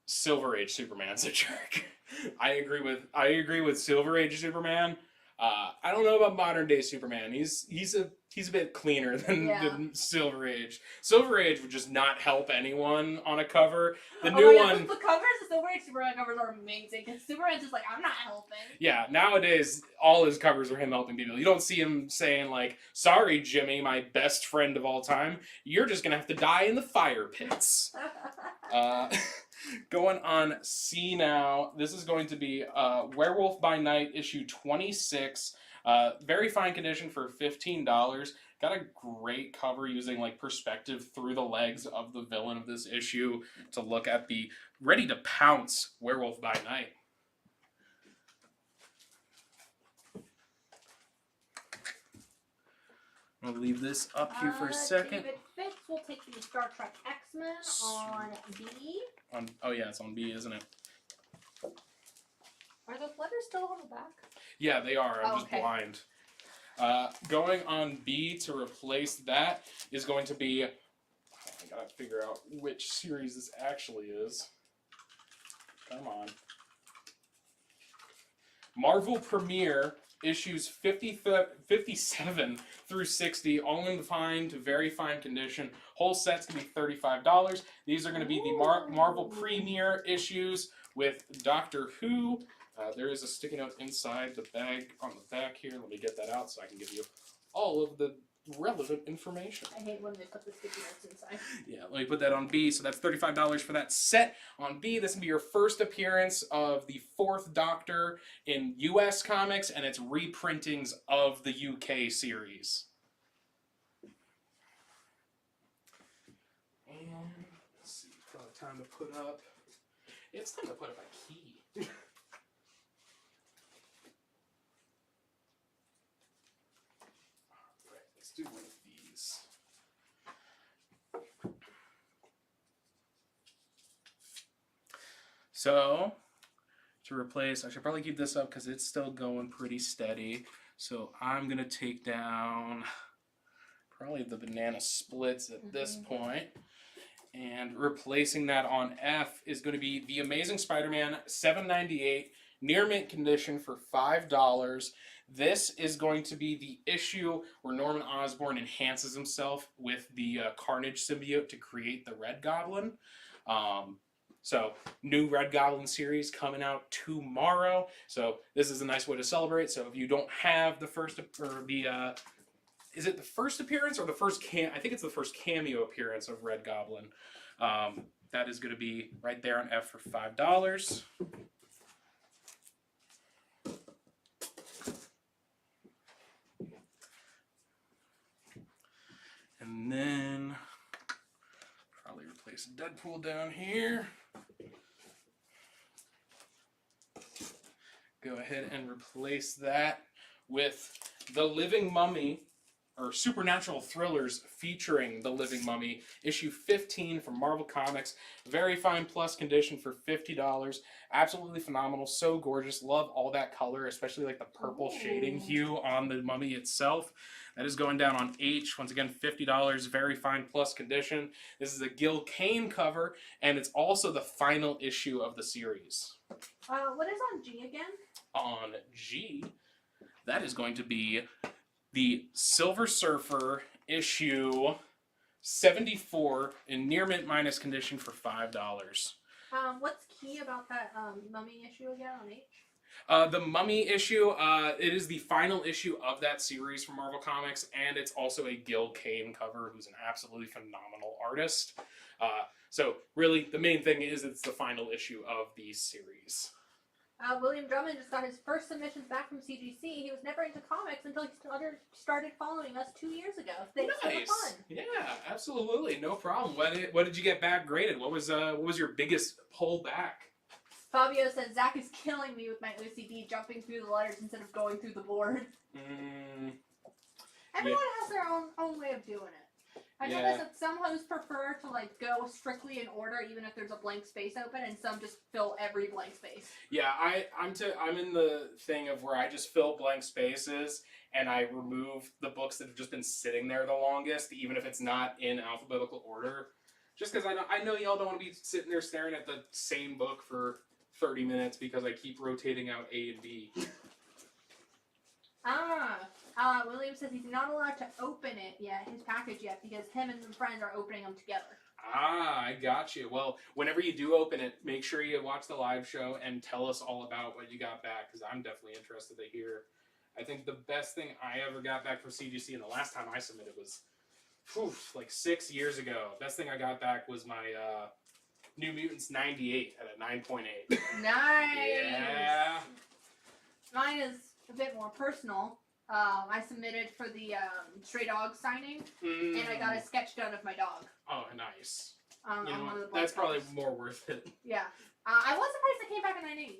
Speaker 10: Silver Age Superman's a jerk. I agree with Silver Age Superman. I don't know about modern day Superman. He's a bit cleaner than Silver Age. Silver Age would just not help anyone on a cover. The new one.
Speaker 11: The covers, the Silver Age Superman covers are amazing, because Superman's just like, I'm not helping.
Speaker 10: Yeah, nowadays all his covers are him helping people. You don't see him saying like, "Sorry, Jimmy, my best friend of all time. You're just gonna have to die in the fire pits." Going on C now. This is going to be Werewolf by Night issue 26. Very fine condition for $15. Got a great cover using like perspective through the legs of the villain of this issue to look at the ready to pounce Werewolf by Night. I'll leave this up here for a second.
Speaker 11: David Fitz will take the Star Trek X-Men on B.
Speaker 10: Oh yeah, it's on B, isn't it?
Speaker 11: Are those letters still on the back?
Speaker 10: Yeah, they are. I'm just blind. Going on B to replace that is going to be... I gotta figure out which series this actually is. Come on. Marvel Premiere issues 57 through 60, all in fine to very fine condition. Whole set's going to be $35. These are going to be the Marvel Premiere issues with Doctor Who. There is a sticky note inside the bag on the back here. Let me get that out so I can give you all of the relevant information.
Speaker 11: I hate when they put the sticky notes inside.
Speaker 10: Yeah, let me put that on B. So that's $35 for that set. On B, this will be your first appearance of the 4th Doctor in US comics, and it's reprintings of the UK series. And let's see, probably time to put up. It's time to put up a key. Let's do one of these. So, to replace, I should probably keep this up because it's still going pretty steady. So I'm going to take down probably the banana splits at this point. And replacing that on F is going to be The Amazing Spider-Man $7.98, near mint condition for $5. This is going to be the issue where Norman Osborn enhances himself with the Carnage symbiote to create the Red Goblin. So, new Red Goblin series coming out tomorrow. So, this is a nice way to celebrate. So, if you don't have the first, or the, is it the first appearance or the first I think it's the first cameo appearance of Red Goblin. That is going to be right there on F for $5. And then probably replace Deadpool down here. Go ahead and replace that with The Living Mummy, or Supernatural Thrillers featuring The Living Mummy, issue 15 from Marvel Comics. Very fine plus condition for $50. Absolutely phenomenal, so gorgeous. Love all that color, especially like the purple shading hue on the mummy itself. That is going down on H. Once again, $50, very fine plus condition. This is a Gil Kane cover, and it's also the final issue of the series.
Speaker 11: What is on G again?
Speaker 10: On G, that is going to be the Silver Surfer issue 74 in near mint minus condition for $5.
Speaker 11: What's key about that mummy issue again on H?
Speaker 10: The Mummy issue, it is the final issue of that series from Marvel Comics, and it's also a Gil Kane cover, who's an absolutely phenomenal artist. So really, the main thing is it's the final issue of the series.
Speaker 11: William Drummond just got his first submissions back from CGC. He was never into comics until he started following us 2 years ago. Thanks for the fun.
Speaker 10: Yeah, absolutely, no problem. What did you get back graded? What was your biggest pull back?
Speaker 11: Fabio says, Zach is killing me with my OCD, jumping through the letters instead of going through the board. Everyone has their own way of doing it. I noticed that some hosts prefer to like go strictly in order, even if there's a blank space open, and some just fill every blank space. Yeah, I'm in the thing of where I just fill blank spaces and I remove the books that have just been sitting there the longest, even if it's not in alphabetical order. Just because I know y'all don't want to be sitting there staring at the same book for 30 minutes because I keep rotating out A and B. William says he's not allowed to open it yet, his package yet, because him and some friends are opening them together. I got you. Well, whenever you do open it, make sure you watch the live show and tell us all about what you got back, because I'm definitely interested to hear. I think the best thing I ever got back from CGC, and the last time I submitted was like 6 years ago. Best thing I got back was my New Mutants 98 at a 9.8. Nice! Yeah! Mine is a bit more personal. I submitted for the Stray Dog signing, and I got a sketch done of my dog. Oh, nice. You know what? That's probably more worth it. Yeah. I was surprised it came back in 9.8.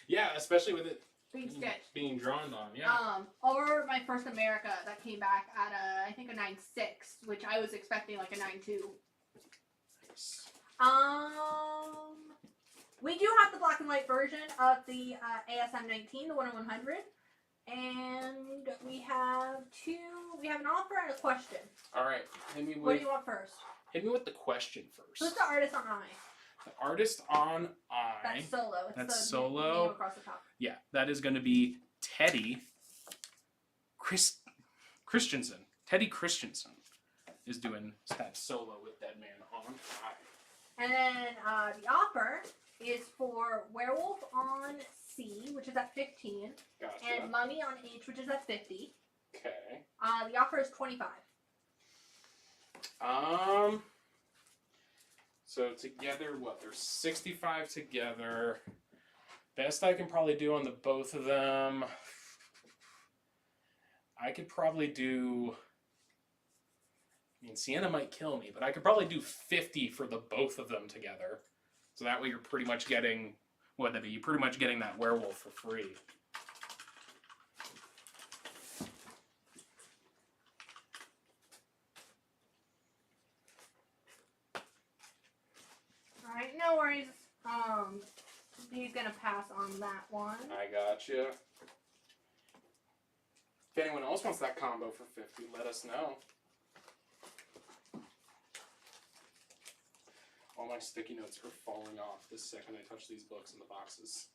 Speaker 11: Yeah, especially with it being drawn on, yeah. Or my first America that came back at I think a 9.6, which I was expecting like a 9.2. Nice. We do have the black and white version of the ASM 19, the 1-in-100. And we have an offer and a question. Alright, what do you want first? Hit me with the question first. Who's the artist on I? The artist on I. That's Solo. That's Solo. Name across the top. Yeah, that is going to be
Speaker 10: Teddy Christensen. Teddy Christensen is doing that solo with Dead Man on Fire.
Speaker 11: And then the offer is for Werewolf on C, which is at 15,
Speaker 10: Gotcha.
Speaker 11: and Mummy on H, which is at 50.
Speaker 10: Okay.
Speaker 11: The offer is 25.
Speaker 10: So together, what? There's 65 together. Best I can probably do on the both of them. I could probably do. I mean, Sienna might kill me, but I could probably do 50 for the both of them together. So that way you're pretty much getting, what would that be? You're pretty much getting that werewolf for free.
Speaker 11: Alright, no worries. He's gonna pass on that one.
Speaker 10: I gotcha. If anyone else wants that combo for 50, let us know. All my sticky notes are falling off the second I touch these books in the boxes.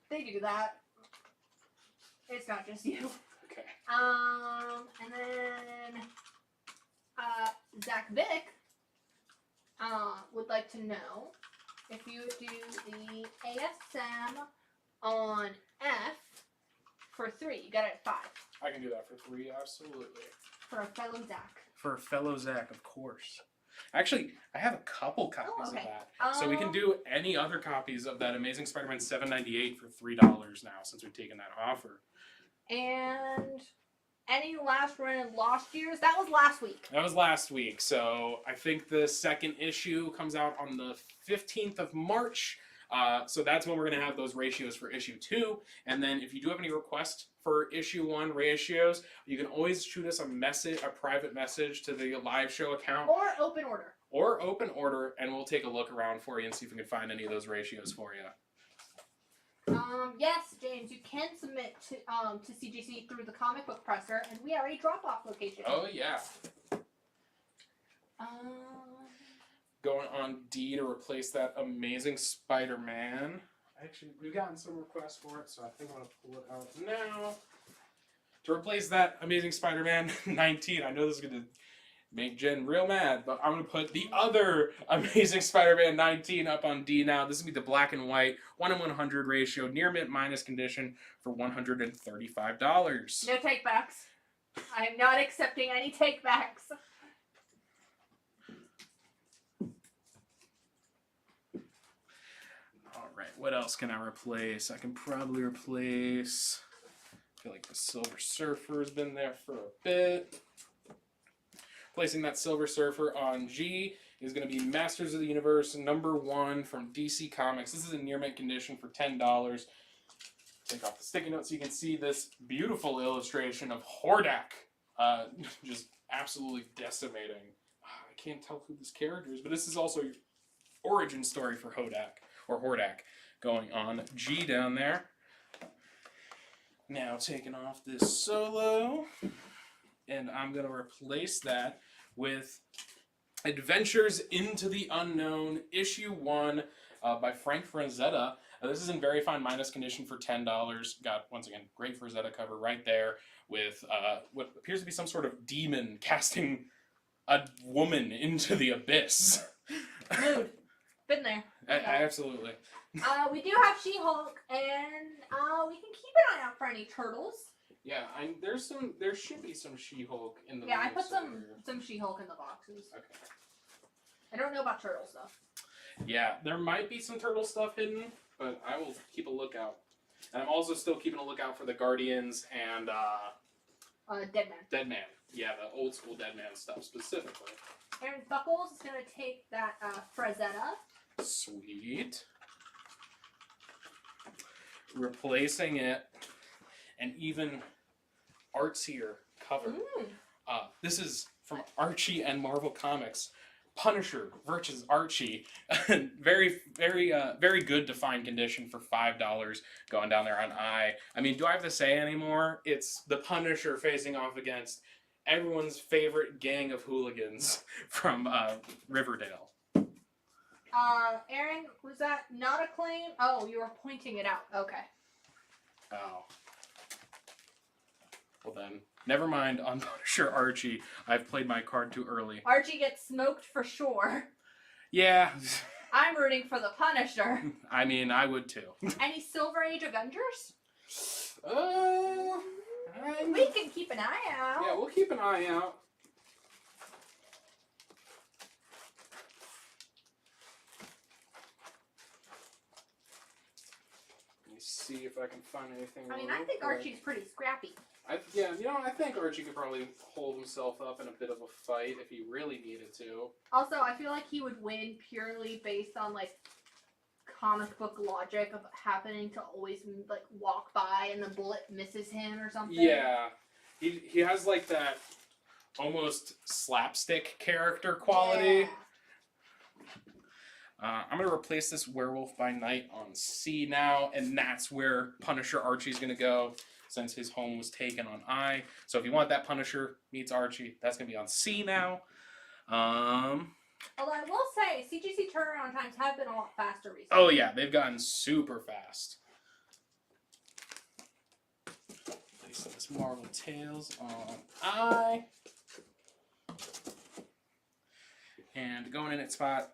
Speaker 11: They do that. It's not just you.
Speaker 10: Okay.
Speaker 11: And then Zach Vick would like to know if you would do the ASM on F for 3. You got it at 5.
Speaker 10: I can do that for 3, absolutely.
Speaker 11: For a fellow Zach.
Speaker 10: For a fellow Zach, of course. Actually, I have a couple copies of that. So we can do any other copies of that Amazing Spider-Man 798 for $3 now, since we've taken that offer.
Speaker 11: And any last run in Lost Years? That was last week.
Speaker 10: That was last week. So I think the second issue comes out on the 15th of March. So that's when we're going to have those ratios for issue 2. And then if you do have any requests for issue 1 ratios, you can always shoot us a private message to the live show account.
Speaker 11: Or open order.
Speaker 10: And we'll take a look around for you and see if we can find any of those ratios for you.
Speaker 11: Yes, James, you can submit to CGC through the comic book presser, and we are a drop-off location.
Speaker 10: Oh, yeah. Going on D to replace that Amazing Spider-Man. Actually, we've gotten some requests for it, so I think I'm going to pull it out now. To replace that Amazing Spider-Man 19. I know this is going to make Jen real mad, but I'm going to put the other Amazing Spider-Man 19 up on D now. This is going to be the black and white 1:100 ratio, near mint minus condition for $135.
Speaker 11: No take-backs. I am not accepting any take-backs.
Speaker 10: Alright, what else can I replace? I can probably replace... I feel like the Silver Surfer's been there for a bit. Placing that Silver Surfer on G is going to be Masters of the Universe #1 from DC Comics. This is in near mint condition for $10. Take off the sticky note so you can see this beautiful illustration of Hordak. Just absolutely decimating. I can't tell who this character is, but this is also your origin story for Hordak going on G down there. Now taking off this solo. And I'm going to replace that with Adventures into the Unknown, issue 1 by Frank Frazetta. This is in very fine minus condition for $10. Got, once again, great Frazetta cover right there with what appears to be some sort of demon casting a woman into the abyss.
Speaker 11: Mood. Been there.
Speaker 10: Absolutely.
Speaker 11: We do have She-Hulk, and we can keep an eye out for any turtles.
Speaker 10: Yeah, there should be some She-Hulk in the
Speaker 11: I put some She-Hulk in the boxes.
Speaker 10: Okay.
Speaker 11: I don't know about turtle stuff.
Speaker 10: Yeah, there might be some turtle stuff hidden, but I will keep a lookout. And I'm also still keeping a lookout for the Guardians and
Speaker 11: Dead Man.
Speaker 10: Dead Man. Yeah, the old school Dead Man stuff specifically.
Speaker 11: Aaron Buckles is gonna take that Frazetta.
Speaker 10: Sweet. Replacing it. An even artsier cover. This is from Archie and Marvel Comics. Punisher versus Archie. Very, very, very good defined condition for $5 going down there on I. I mean, do I have to say anymore? It's the Punisher facing off against everyone's favorite gang of hooligans from Riverdale.
Speaker 11: Aaron, was that not a claim? Oh, you were pointing it out. Okay.
Speaker 10: Oh. Well then, never mind on Punisher Archie. I've played my card too early.
Speaker 11: Archie gets smoked for sure.
Speaker 10: Yeah.
Speaker 11: I'm rooting for the Punisher.
Speaker 10: I mean, I would too.
Speaker 11: Any Silver Age Avengers?
Speaker 10: We
Speaker 11: can keep an eye out.
Speaker 10: Yeah, we'll keep an eye out. Let me see if I can find anything.
Speaker 11: I mean, I think Archie's pretty scrappy.
Speaker 10: I think Archie could probably hold himself up in a bit of a fight if he really needed to.
Speaker 11: Also, I feel like he would win purely based on, like, comic book logic of happening to always, like, walk by and the bullet misses him or something.
Speaker 10: Yeah. He has, like, that almost slapstick character quality.
Speaker 11: Yeah.
Speaker 10: I'm going to replace this Werewolf by Night on C now, and that's where Punisher Archie's going to go, since his home was taken on I. So if you want that Punisher meets Archie, that's going to be on C now.
Speaker 11: Although I will say, CGC turnaround times have been a lot faster recently.
Speaker 10: Oh yeah, they've gotten super fast. Place this Marvel Tales on I. And going in at spot,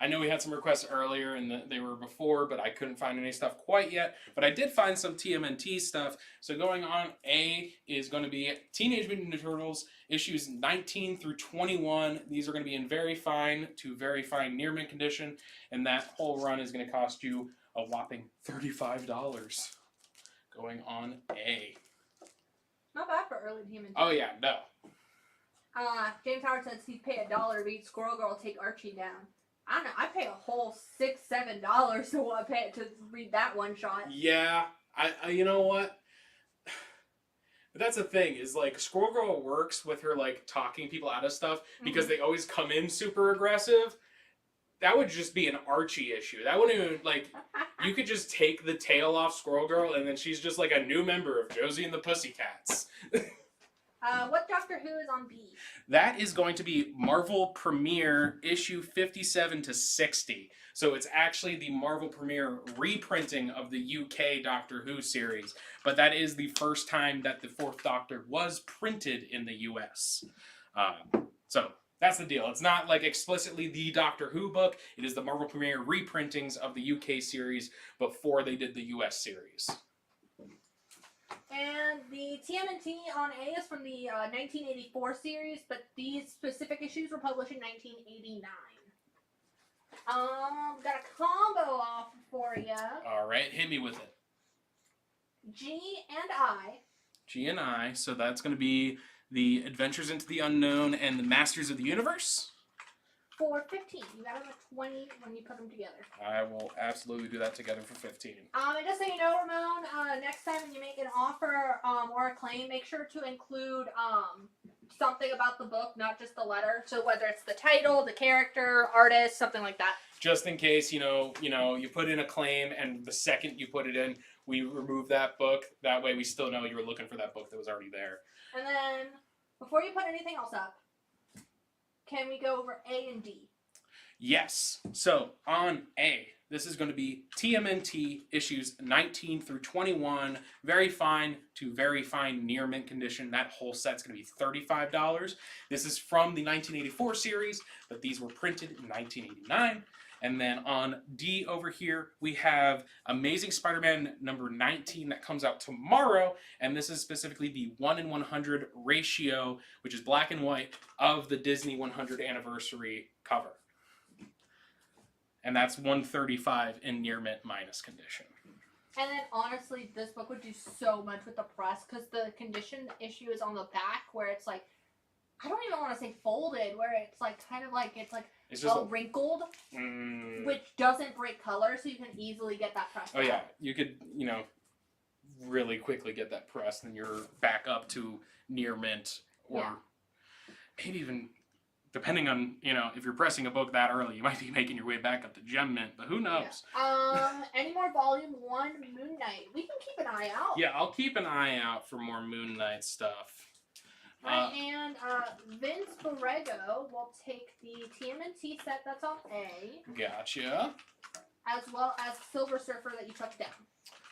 Speaker 10: I know we had some requests earlier and they were before, but I couldn't find any stuff quite yet. But I did find some TMNT stuff. So going on A is going to be Teenage Mutant Ninja Turtles issues 19 through 21. These are going to be in very fine to very fine near mint condition. And that whole run is going to cost you a whopping $35 going on A.
Speaker 11: Not bad for early TMNT.
Speaker 10: Oh yeah, no.
Speaker 11: James Howard says he'd pay $1 to beat Squirrel Girl take Archie down. I don't know. I pay a whole $6-7 to read that one shot.
Speaker 10: Yeah, I you know what? But that's the thing is like Squirrel Girl works with her like talking people out of stuff because they always come in super aggressive. That would just be an Archie issue. That wouldn't even like you could just take the tail off Squirrel Girl and then she's just like a new member of Josie and the Pussycats.
Speaker 11: What Doctor Who is on B?
Speaker 10: That is going to be Marvel Premiere issue 57 to 60. So it's actually the Marvel Premiere reprinting of the UK Doctor Who series. But that is the first time that the Fourth Doctor was printed in the US. So that's the deal. It's not like explicitly the Doctor Who book. It is the Marvel Premiere reprintings of the UK series before they did the US series.
Speaker 11: And the TMNT on A is from the 1984 series, but these specific issues were published in 1989. Got a combo offer for you.
Speaker 10: All right, hit me with it.
Speaker 11: G and I.
Speaker 10: G and I, so that's going to be the Adventures into the Unknown and the Masters of the Universe.
Speaker 11: For 15. You got them at 20 when you put them together.
Speaker 10: I will absolutely do that together for 15.
Speaker 11: And just so you know, Ramon, next time when you make an offer or a claim, make sure to include something about the book, not just the letter. So whether it's the title, the character, artist, something like that.
Speaker 10: Just in case, you put in a claim and the second you put it in, we remove that book. That way we still know you were looking for that book that was already there.
Speaker 11: And then, before you put anything else up, can we go over A and D?
Speaker 10: Yes. So, on A, this is going to be TMNT issues 19 through 21. Very fine to very fine near mint condition. That whole set's going to be $35. This is from the 1984 series, but these were printed in 1989. And then on D over here, we have Amazing Spider-Man number 19 that comes out tomorrow. And this is specifically the 1 in 100 ratio, which is black and white, of the Disney 100 anniversary cover. And that's 135 in near mint minus condition.
Speaker 11: And then honestly, this book would do so much with the press because the condition issue is on the back where it's like, I don't even want to say folded, where it's like kind of like it's just wrinkled, which doesn't break color, so you can easily get that pressed.
Speaker 10: Oh yeah, you could really quickly get that pressed, and you're back up to near mint, or maybe even depending on if you're pressing a book that early, you might be making your way back up to gem mint, but who knows?
Speaker 11: Yeah. Any more Volume 1 Moon Knight? We can keep an eye out.
Speaker 10: Yeah, I'll keep an eye out for more Moon Knight stuff.
Speaker 11: Right, and Vince Borrego will take the TMNT set that's on A.
Speaker 10: Gotcha.
Speaker 11: As well as Silver Surfer that you took down.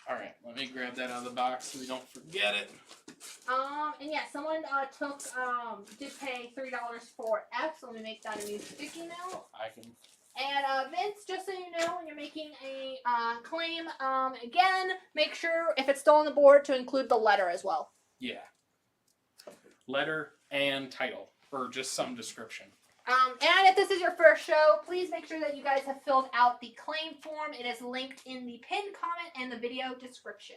Speaker 10: Alright, let me grab that out of the box so we don't forget it.
Speaker 11: And yeah, someone did pay $3 for F, so let me make that a new sticky note.
Speaker 10: I can.
Speaker 11: And Vince, just so you know, when you're making a claim, again, make sure if it's still on the board to include the letter as well.
Speaker 10: Yeah. Letter and title, or just some description.
Speaker 11: And if this is your first show, please make sure that you guys have filled out the claim form. It is linked in the pinned comment and the video description.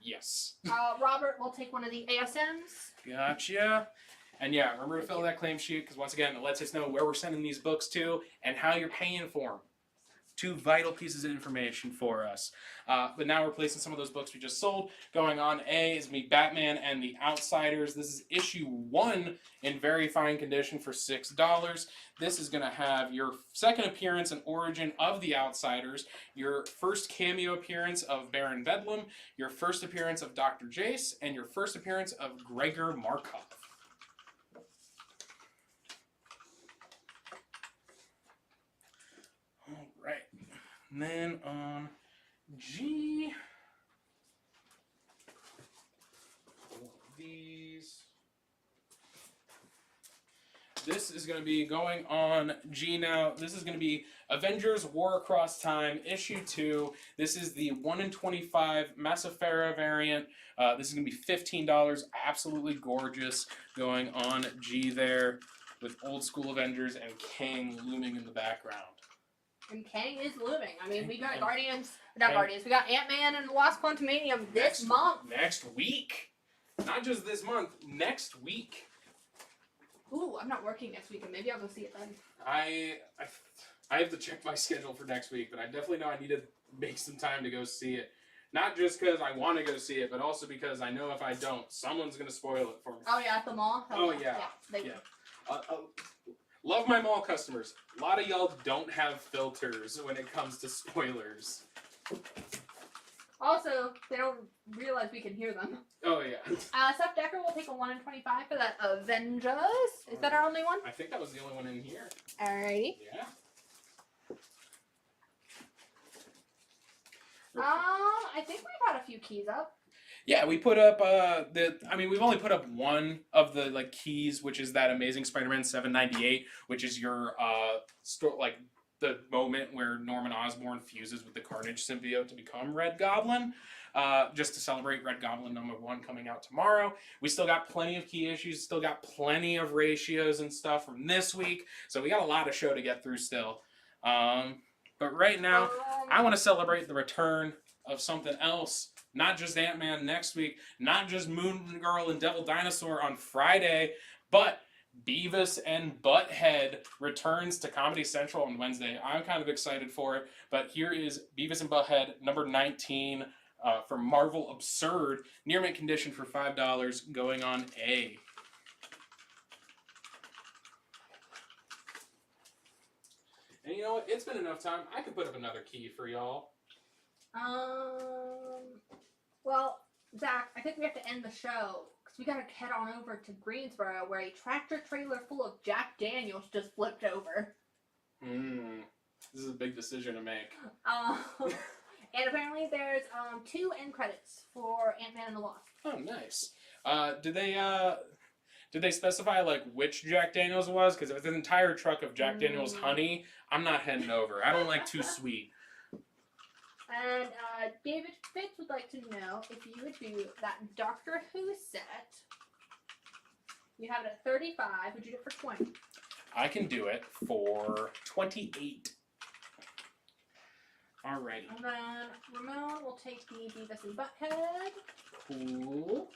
Speaker 10: Yes.
Speaker 11: Robert will take one of the ASMs.
Speaker 10: Gotcha. And yeah, remember to fill that claim sheet, because once again, it lets us know where we're sending these books to and how you're paying for them. 2 vital pieces of information for us. But now we're placing some of those books we just sold. Going on A is me, Batman and the Outsiders. This is issue 1 in very fine condition for $6. This is going to have your second appearance and origin of the Outsiders, your first cameo appearance of Baron Bedlam, your first appearance of Dr. Jace, and your first appearance of Gregor Markov. Right, and then on G, these. This is going to be going on G now. This is going to be Avengers War Across Time, issue 2. This is the 1 in 25 Massafera variant. This is going to be $15. Absolutely gorgeous. Going on G there with old school Avengers and Kang looming in the background.
Speaker 11: And Kang is looming. I mean, we got we got Ant-Man and the Wasp: Quantumanium this month.
Speaker 10: Next week. Not just this month, next week.
Speaker 11: Ooh, I'm not working next week, and maybe I'll go see it then.
Speaker 10: I have to check my schedule for next week, but I definitely know I need to make some time to go see it. Not just because I want to go see it, but also because I know if I don't, someone's going to spoil it for me.
Speaker 11: Oh, yeah, at the mall?
Speaker 10: Oh, yeah. Love my mall customers. A lot of y'all don't have filters when it comes to spoilers.
Speaker 11: Also, they don't realize we can hear them.
Speaker 10: Oh, yeah.
Speaker 11: Seth Decker will take a 1 in 25 for that Avengers. Is that our only one?
Speaker 10: I think that was the only one in here.
Speaker 11: Alrighty.
Speaker 10: Yeah.
Speaker 11: I think we've had a few keys up.
Speaker 10: Yeah, we put up we've only put up one of the keys, which is that Amazing Spider-Man 798, which is your the moment where Norman Osborn fuses with the Carnage symbiote to become Red Goblin. Just to celebrate Red Goblin #1 coming out tomorrow. We still got plenty of key issues, still got plenty of ratios and stuff from this week, so we got a lot of show to get through still. But right now, I want to celebrate the return of something else. Not just Ant-Man next week, not just Moon Girl and Devil Dinosaur on Friday, but Beavis and Butthead returns to Comedy Central on Wednesday. I'm kind of excited for it, but here is Beavis and Butthead number 19 from Marvel Absurd, near mint condition for $5, going on A. And you know what? It's been enough time. I can put up another key for y'all.
Speaker 11: Well, Zach, I think we have to end the show because we gotta head on over to Greensboro where a tractor trailer full of Jack Daniels just flipped over.
Speaker 10: This is a big decision to make.
Speaker 11: And apparently there's 2 end credits for Ant-Man and the Wasp.
Speaker 10: Oh, nice. Did they specify which Jack Daniels it was? Because if it's an entire truck of Jack Daniels honey, I'm not heading over. I don't like too sweet.
Speaker 11: And David Fitz would like to know if you would do that Doctor Who set. You have it at 35. Would you do it for 20?
Speaker 10: I can do it for 28. Alrighty.
Speaker 11: And then Ramon will take the Beavis and Butthead.
Speaker 10: Cool.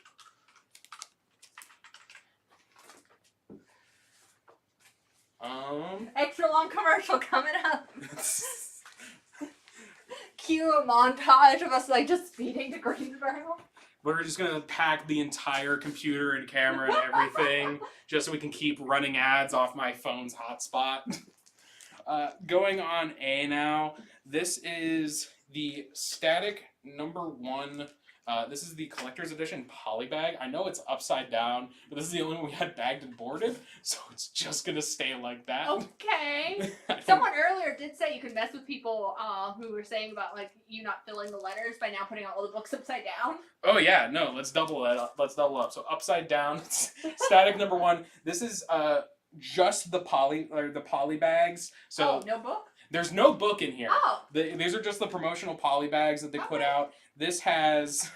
Speaker 11: Extra long commercial coming up. Cue a montage of us just speeding to Greensboro.
Speaker 10: We're just gonna pack the entire computer and camera and everything just so we can keep running ads off my phone's hotspot. Going on A now. This is the Static #1 This is the collector's edition polybag. I know it's upside down, but this is the only one we had bagged and boarded, so it's just gonna stay like that.
Speaker 11: Okay. Someone earlier did say you could mess with people who were saying about like you not filling the letters by now putting all the books upside down.
Speaker 10: Oh yeah, no, let's double that up. Let's double up. So upside down, static number 1. This is just the poly bags. So
Speaker 11: no book?
Speaker 10: There's no book in here.
Speaker 11: Oh.
Speaker 10: These are just the promotional poly bags that they put out. This has,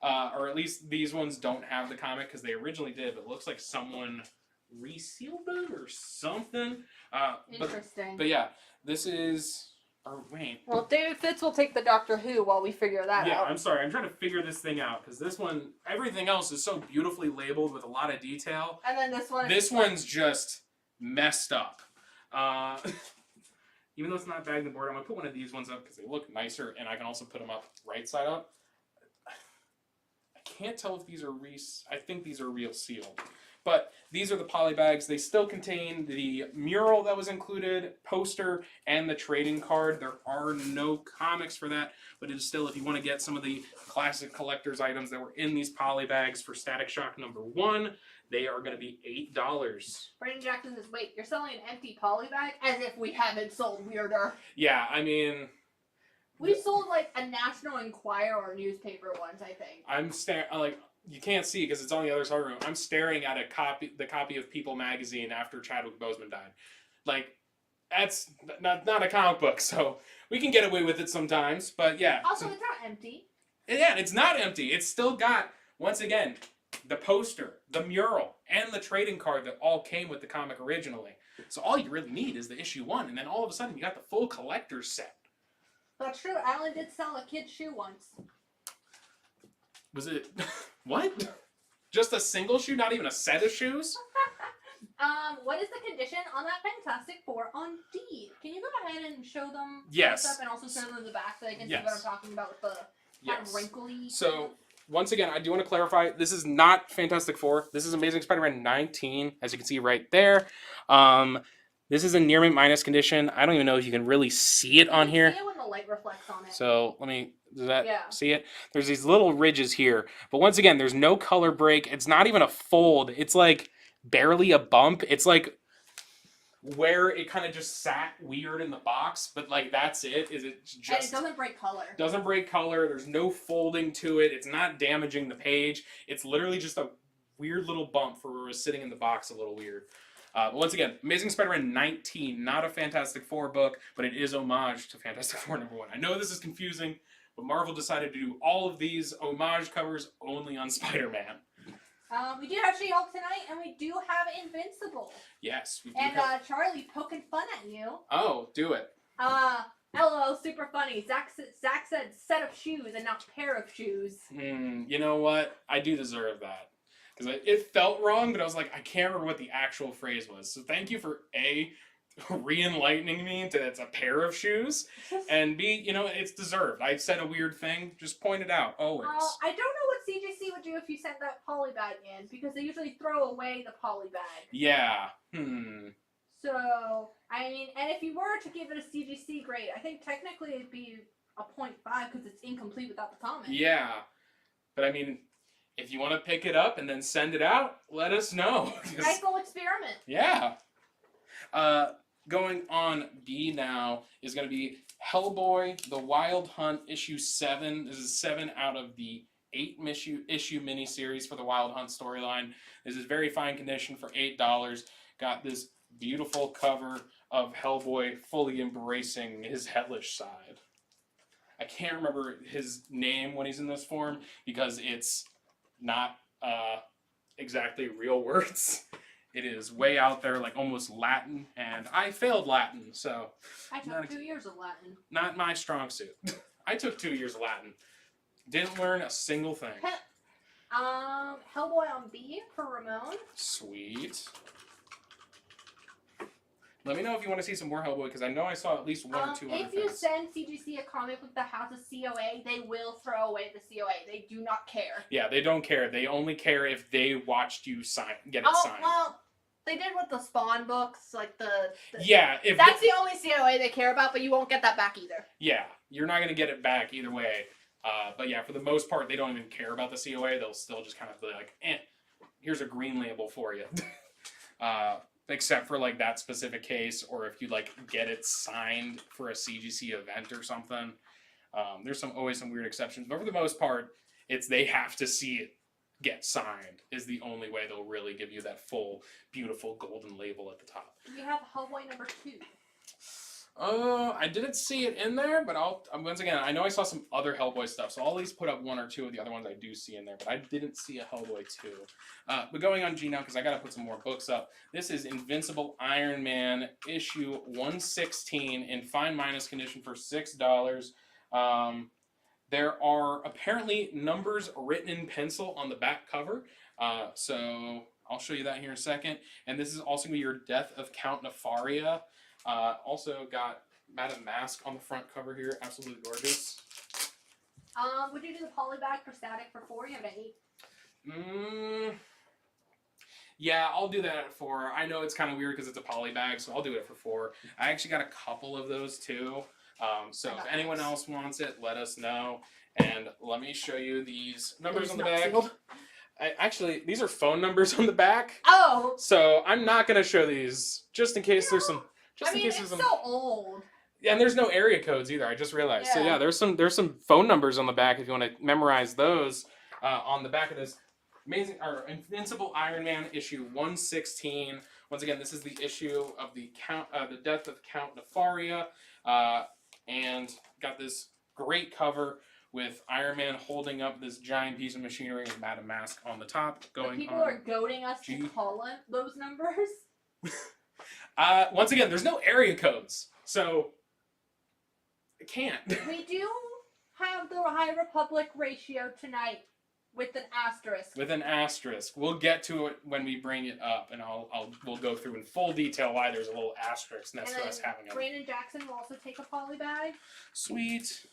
Speaker 10: or at least these ones don't have the comic because they originally did, but it looks like someone resealed them or something.
Speaker 11: Interesting.
Speaker 10: But yeah, this is. Oh wait.
Speaker 11: Well, David Fitz will take the Doctor Who while we figure that out.
Speaker 10: Yeah, I'm sorry. I'm trying to figure this thing out because this one, everything else is so beautifully labeled with a lot of detail.
Speaker 11: And then this one.
Speaker 10: This one's just messed up. Even though it's not bagged and board, I'm gonna put one of these ones up because they look nicer, and I can also put them up right side up. I can't tell if these are I think these are real sealed. But these are the poly bags. They still contain the mural that was included, poster, and the trading card. There are no comics for that, but it is still, if you want to get some of the classic collector's items that were in these poly bags for Static Shock number 1, they are going to be $8.
Speaker 11: Brandon Jackson says, wait, you're selling an empty poly bag? As if we haven't sold weirder.
Speaker 10: Yeah, I mean...
Speaker 11: We sold like a National Enquirer or newspaper once, I think.
Speaker 10: I'm staring, like... You can't see because it's on the other side of the room. I'm staring at the copy of People magazine after Chadwick Boseman died. Like, that's not a comic book, so we can get away with it sometimes. But yeah.
Speaker 11: Also, it's not empty.
Speaker 10: Yeah, it's not empty. It's still got, once again, the poster, the mural, and the trading card that all came with the comic originally. So all you really need is the issue 1, and then all of a sudden you got the full collector's set.
Speaker 11: That's true. Alan did sell a kid's shoe once.
Speaker 10: Was it... What? Just a single shoe? Not even a set of shoes?
Speaker 11: What is the condition on that Fantastic Four on D? Can you go ahead and show them
Speaker 10: Yes.
Speaker 11: stuff and also show them the back so they can
Speaker 10: Yes.
Speaker 11: see what I'm talking about with the kind of wrinkly...
Speaker 10: So, once again, I do want to clarify, this is not Fantastic Four. This is Amazing Spider-Man 19, as you can see right there. This is a near mint minus condition. I don't even know if you can really see it on here.
Speaker 11: See it when the light reflects on it.
Speaker 10: So, let me... Does that see it? There's these little ridges here. But once again, there's no color break. It's not even a fold. It's like barely a bump. It's like where it kind of just sat weird in the box. But like that's it. Is it just...
Speaker 11: And it doesn't break color.
Speaker 10: Doesn't break color. There's no folding to it. It's not damaging the page. It's literally just a weird little bump for where it was sitting in the box a little weird. But once again, Amazing Spider-Man 19, not a Fantastic Four book, but it is homage to Fantastic Four number 1. I know this is confusing, but Marvel decided to do all of these homage covers only on Spider-Man.
Speaker 11: We do have She-Hulk tonight, and we do have Invincible.
Speaker 10: Yes, we do
Speaker 11: And
Speaker 10: have...
Speaker 11: Charlie poking fun at you.
Speaker 10: Oh, do it.
Speaker 11: LOL, super funny. Zach said set of shoes and not pair of shoes.
Speaker 10: You know what? I do deserve that. Because it felt wrong, but I was like, I can't remember what the actual phrase was. So thank you for A, re-enlightening me to it's a pair of shoes, and B, you know, it's deserved. I said a weird thing, just point it out, always.
Speaker 11: I don't know what CGC would do if you sent that poly bag in, because they usually throw away the poly bag.
Speaker 10: Yeah,
Speaker 11: So, I mean, and if you were to give it a CGC grade, I think technically it'd be a 0.5 because it's incomplete without the comment.
Speaker 10: Yeah, but I mean, if you want to pick it up and then send it out, let us know.
Speaker 11: Nice little experiment.
Speaker 10: Yeah. Going on B now is going to be Hellboy, The Wild Hunt, issue 7. This is 7 out of the 8-issue miniseries for the Wild Hunt storyline. This is very fine condition for $8. Got this beautiful cover of Hellboy fully embracing his hellish side. I can't remember his name when he's in this form because it's not exactly real words. It is way out there, like almost Latin, and I failed Latin, so...
Speaker 11: I took 2 years of Latin.
Speaker 10: Not my strong suit. I took 2 years of Latin. Didn't learn a single thing.
Speaker 11: Hellboy on B for Ramon.
Speaker 10: Sweet. Let me know if you want to see some more Hellboy, because I know I saw at least 1 or 2 other
Speaker 11: If you
Speaker 10: things.
Speaker 11: send CGC a comic with the House of COA, they will throw away the COA. They do not care.
Speaker 10: Yeah, they don't care. They only care if they watched you get it signed.
Speaker 11: Well, they did with the Spawn books, like the
Speaker 10: yeah, if
Speaker 11: that's the only COA they care about, but you won't get that back either.
Speaker 10: Yeah, you're not going to get it back either way. But yeah, for the most part, they don't even care about the COA. They'll still just kind of be like, here's a green label for you. Except for like that specific case, or if you like get it signed for a CGC event or something. There's always some weird exceptions, but for the most part, they have to see it get signed is the only way they'll really give you that full, beautiful golden label at the top.
Speaker 11: We have Hellboy number 2.
Speaker 10: I didn't see it in there, but once again, I know I saw some other Hellboy stuff, so I'll at least put up 1 or 2 of the other ones I do see in there, but I didn't see a Hellboy 2. But going on G now, because I got to put some more books up. This is Invincible Iron Man, issue 116 in fine minus condition for $6. There are apparently numbers written in pencil on the back cover, so I'll show you that here in a second. And this is also going to be your Death of Count Nefaria. Also got Madame Mask on the front cover here, absolutely gorgeous.
Speaker 11: Would you do the polybag for Static for 4? You have an 8.
Speaker 10: Yeah, I'll do that at 4. I know it's kind of weird because it's a polybag, so I'll do it for 4. I actually got a couple of those too. So if anyone else wants it, let us know. And let me show you these numbers on the back. Actually, these are phone numbers on the back.
Speaker 11: Oh.
Speaker 10: So I'm not gonna show these just in case there's some.
Speaker 11: It's so old.
Speaker 10: Yeah, and there's no area codes either. I just realized. Yeah. So yeah, there's some phone numbers on the back if you want to memorize those on the back of this amazing or Invincible Iron Man issue 116. Once again, this is the issue of the Death of Count Nefaria. And got this great cover with Iron Man holding up this giant piece of machinery with Madame Mask on the top.
Speaker 11: People are goading us to call it those numbers.
Speaker 10: Once again, there's no area codes, so I can't.
Speaker 11: We do have the High Republic ratio tonight with an asterisk.
Speaker 10: With an asterisk. We'll get to it when we bring it up, and we'll go through in full detail why there's a little asterisk next to us having a.
Speaker 11: Brandon Jackson will also take a poly bag.
Speaker 10: Sweet.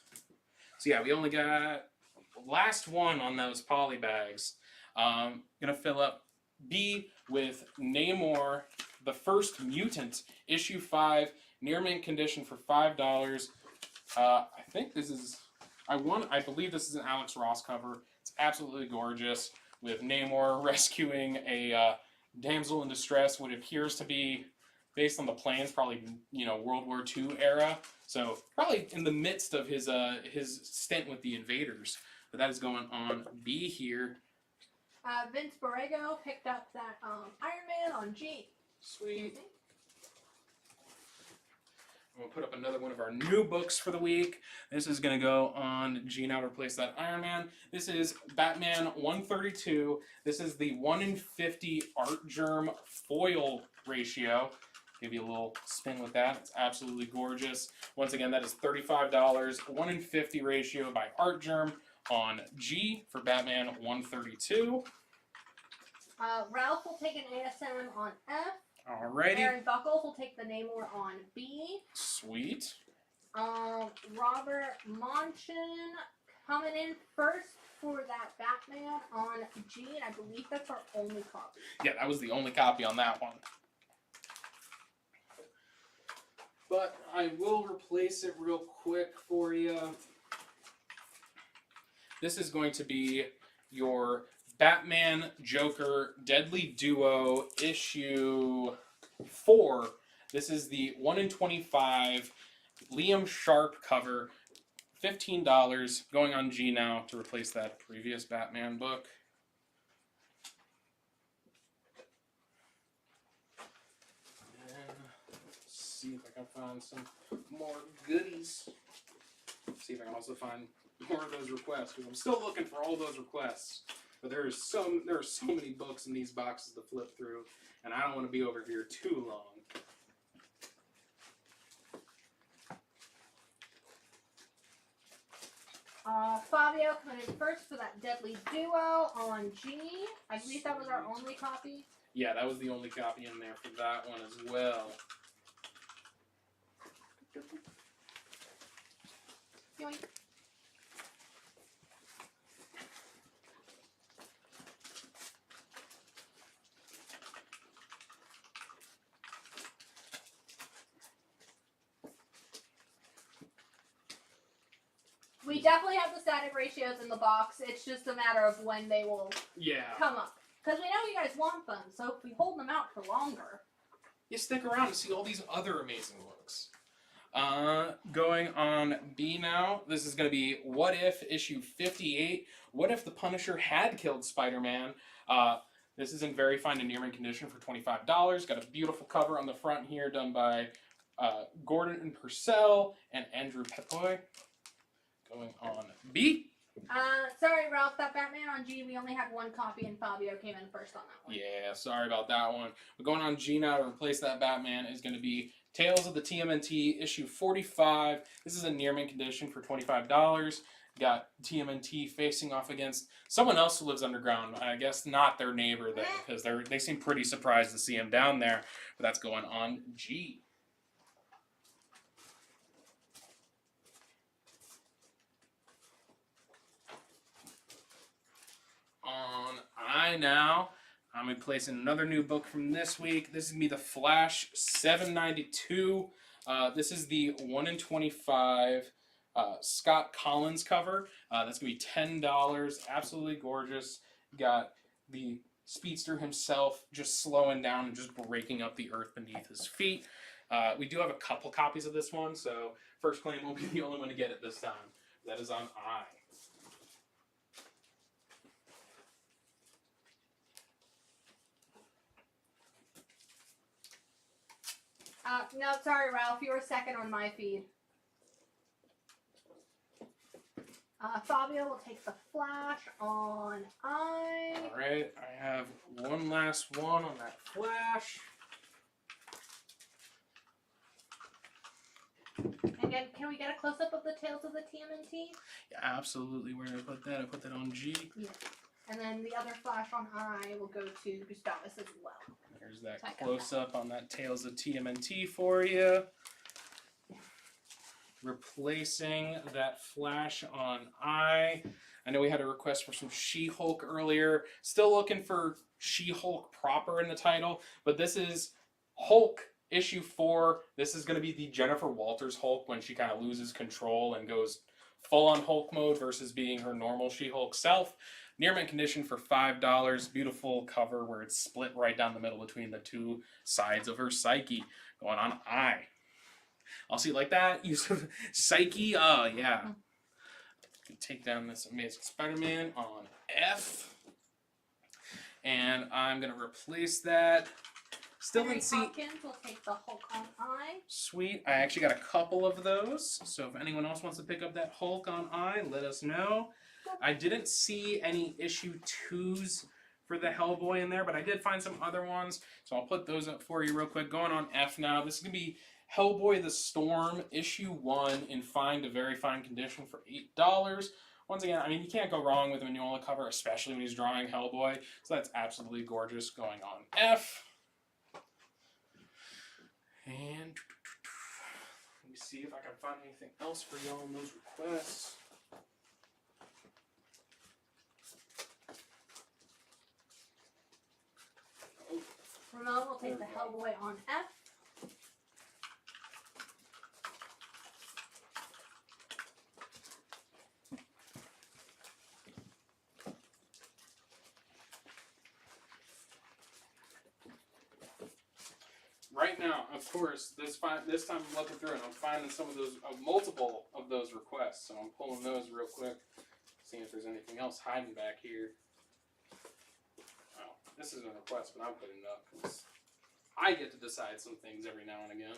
Speaker 10: So yeah, we only got last one on those poly bags. Gonna fill up B with Namor, the First Mutant, issue 5, near mint condition for $5. I think this is. I believe this is an Alex Ross cover. It's absolutely gorgeous with Namor rescuing a damsel in distress, what appears to be based on the plans, probably World War II era. So probably in the midst of his stint with the invaders. But that is going on B here.
Speaker 11: Vince Borrego picked up that Iron Man on G.
Speaker 10: Sweet. We'll put up another one of our new books for the week. This is going to go on G now to replace that Iron Man. This is Batman 132. This is the 1 in 50 art germ foil ratio. Give you a little spin with that. It's absolutely gorgeous. Once again, that is $35. 1 in 50 ratio by art germ on G for Batman 132.
Speaker 11: Ralph will take an ASM on F.
Speaker 10: Alrighty.
Speaker 11: Aaron Buckles will take the Namor on B.
Speaker 10: Sweet.
Speaker 11: Robert Monchin coming in first for that Batman on G, and I believe that's our only copy.
Speaker 10: Yeah, that was the only copy on that one. But I will replace it real quick for you. This is going to be your Batman Joker Deadly Duo issue 4. This is the 1 in 25 Liam Sharp cover. $15 going on G now to replace that previous Batman book. And let's see if I can find some more goodies. See if I can also find more of those requests, because I'm still looking for all those requests. But there are so many books in these boxes to flip through, and I don't want to be over here too long.
Speaker 11: Fabio coming in first for that Deadly Duo on G. I believe that was our only copy.
Speaker 10: Yeah, that was the only copy in there for that one as well.
Speaker 11: Yoink. We We definitely have the static ratios in the box. It's just a matter of when they will come up. Because we know you guys want them, so if we hold them out for longer...
Speaker 10: You stick around to see all these other amazing looks. Going on B now. This is going to be What If issue 58. What if the Punisher had killed Spider-Man? This is in very fine and near mint condition for $25. Got a beautiful cover on the front here done by Gordon and Purcell and Andrew Pepoy. Going on B.
Speaker 11: Sorry, Ralph, that Batman on G, we only had one copy and Fabio came in first on that one.
Speaker 10: Yeah, sorry about that one. But going on G now to replace that Batman is going to be Tales of the TMNT issue 45. This is a near mint condition for $25. Got TMNT facing off against someone else who lives underground. I guess not their neighbor though, because they seem pretty surprised to see him down there. But that's going on G. On I now, I'm replacing another new book from this week. This is going to be The Flash 792. This is the 1 in 25 Scott Collins cover. That's going to be $10. Absolutely gorgeous. Got the speedster himself just slowing down and just breaking up the earth beneath his feet. We do have a couple copies of this one, so First Claim will be the only one to get it this time. That is on I.
Speaker 11: No, sorry, Ralph. You were second on my feed. Fabio will take the Flash on I.
Speaker 10: Alright, I have one last one on that Flash.
Speaker 11: Again, can we get a close-up of the Tales of the TMNT?
Speaker 10: Yeah, absolutely. Where did I put that? I put that on G.
Speaker 11: Yeah. And then the other Flash on I will go to Gustavus as well.
Speaker 10: There's that close-up on that Tales of TMNT for you. Replacing that Flash on I. I know we had a request for some She-Hulk earlier. Still looking for She-Hulk proper in the title, but this is Hulk issue 4. This is going to be the Jennifer Walters Hulk when she kind of loses control and goes full-on Hulk mode versus being her normal She-Hulk self. Near mint condition for $5. Beautiful cover where it's split right down the middle between the two sides of her psyche. Going on I. I'll see it like that. Use psyche. Oh, yeah. Take down this Amazing Spider-Man on F. And I'm going to replace that. Still didn't see.
Speaker 11: Hopkins will take the Hulk on I.
Speaker 10: Sweet. I actually got a couple of those. So if anyone else wants to pick up that Hulk on I, let us know. I didn't see any issue 2s for the Hellboy in there, but I did find some other ones. So I'll put those up for you real quick. Going on F now. This is going to be Hellboy the Storm, issue 1 in fine to very fine condition for $8. Once again, I mean, you can't go wrong with a Mignola cover, especially when he's drawing Hellboy. So that's absolutely gorgeous. Going on F. And let me see if I can find anything else for y'all in those requests.
Speaker 11: Ramon will take the Hellboy on F.
Speaker 10: Right now, of course, this time I'm looking through and I'm finding some of those, multiple of those requests. So I'm pulling those real quick, seeing if there's anything else hiding back here. Oh, this isn't a request, but I'm putting it up because I get to decide some things every now and again.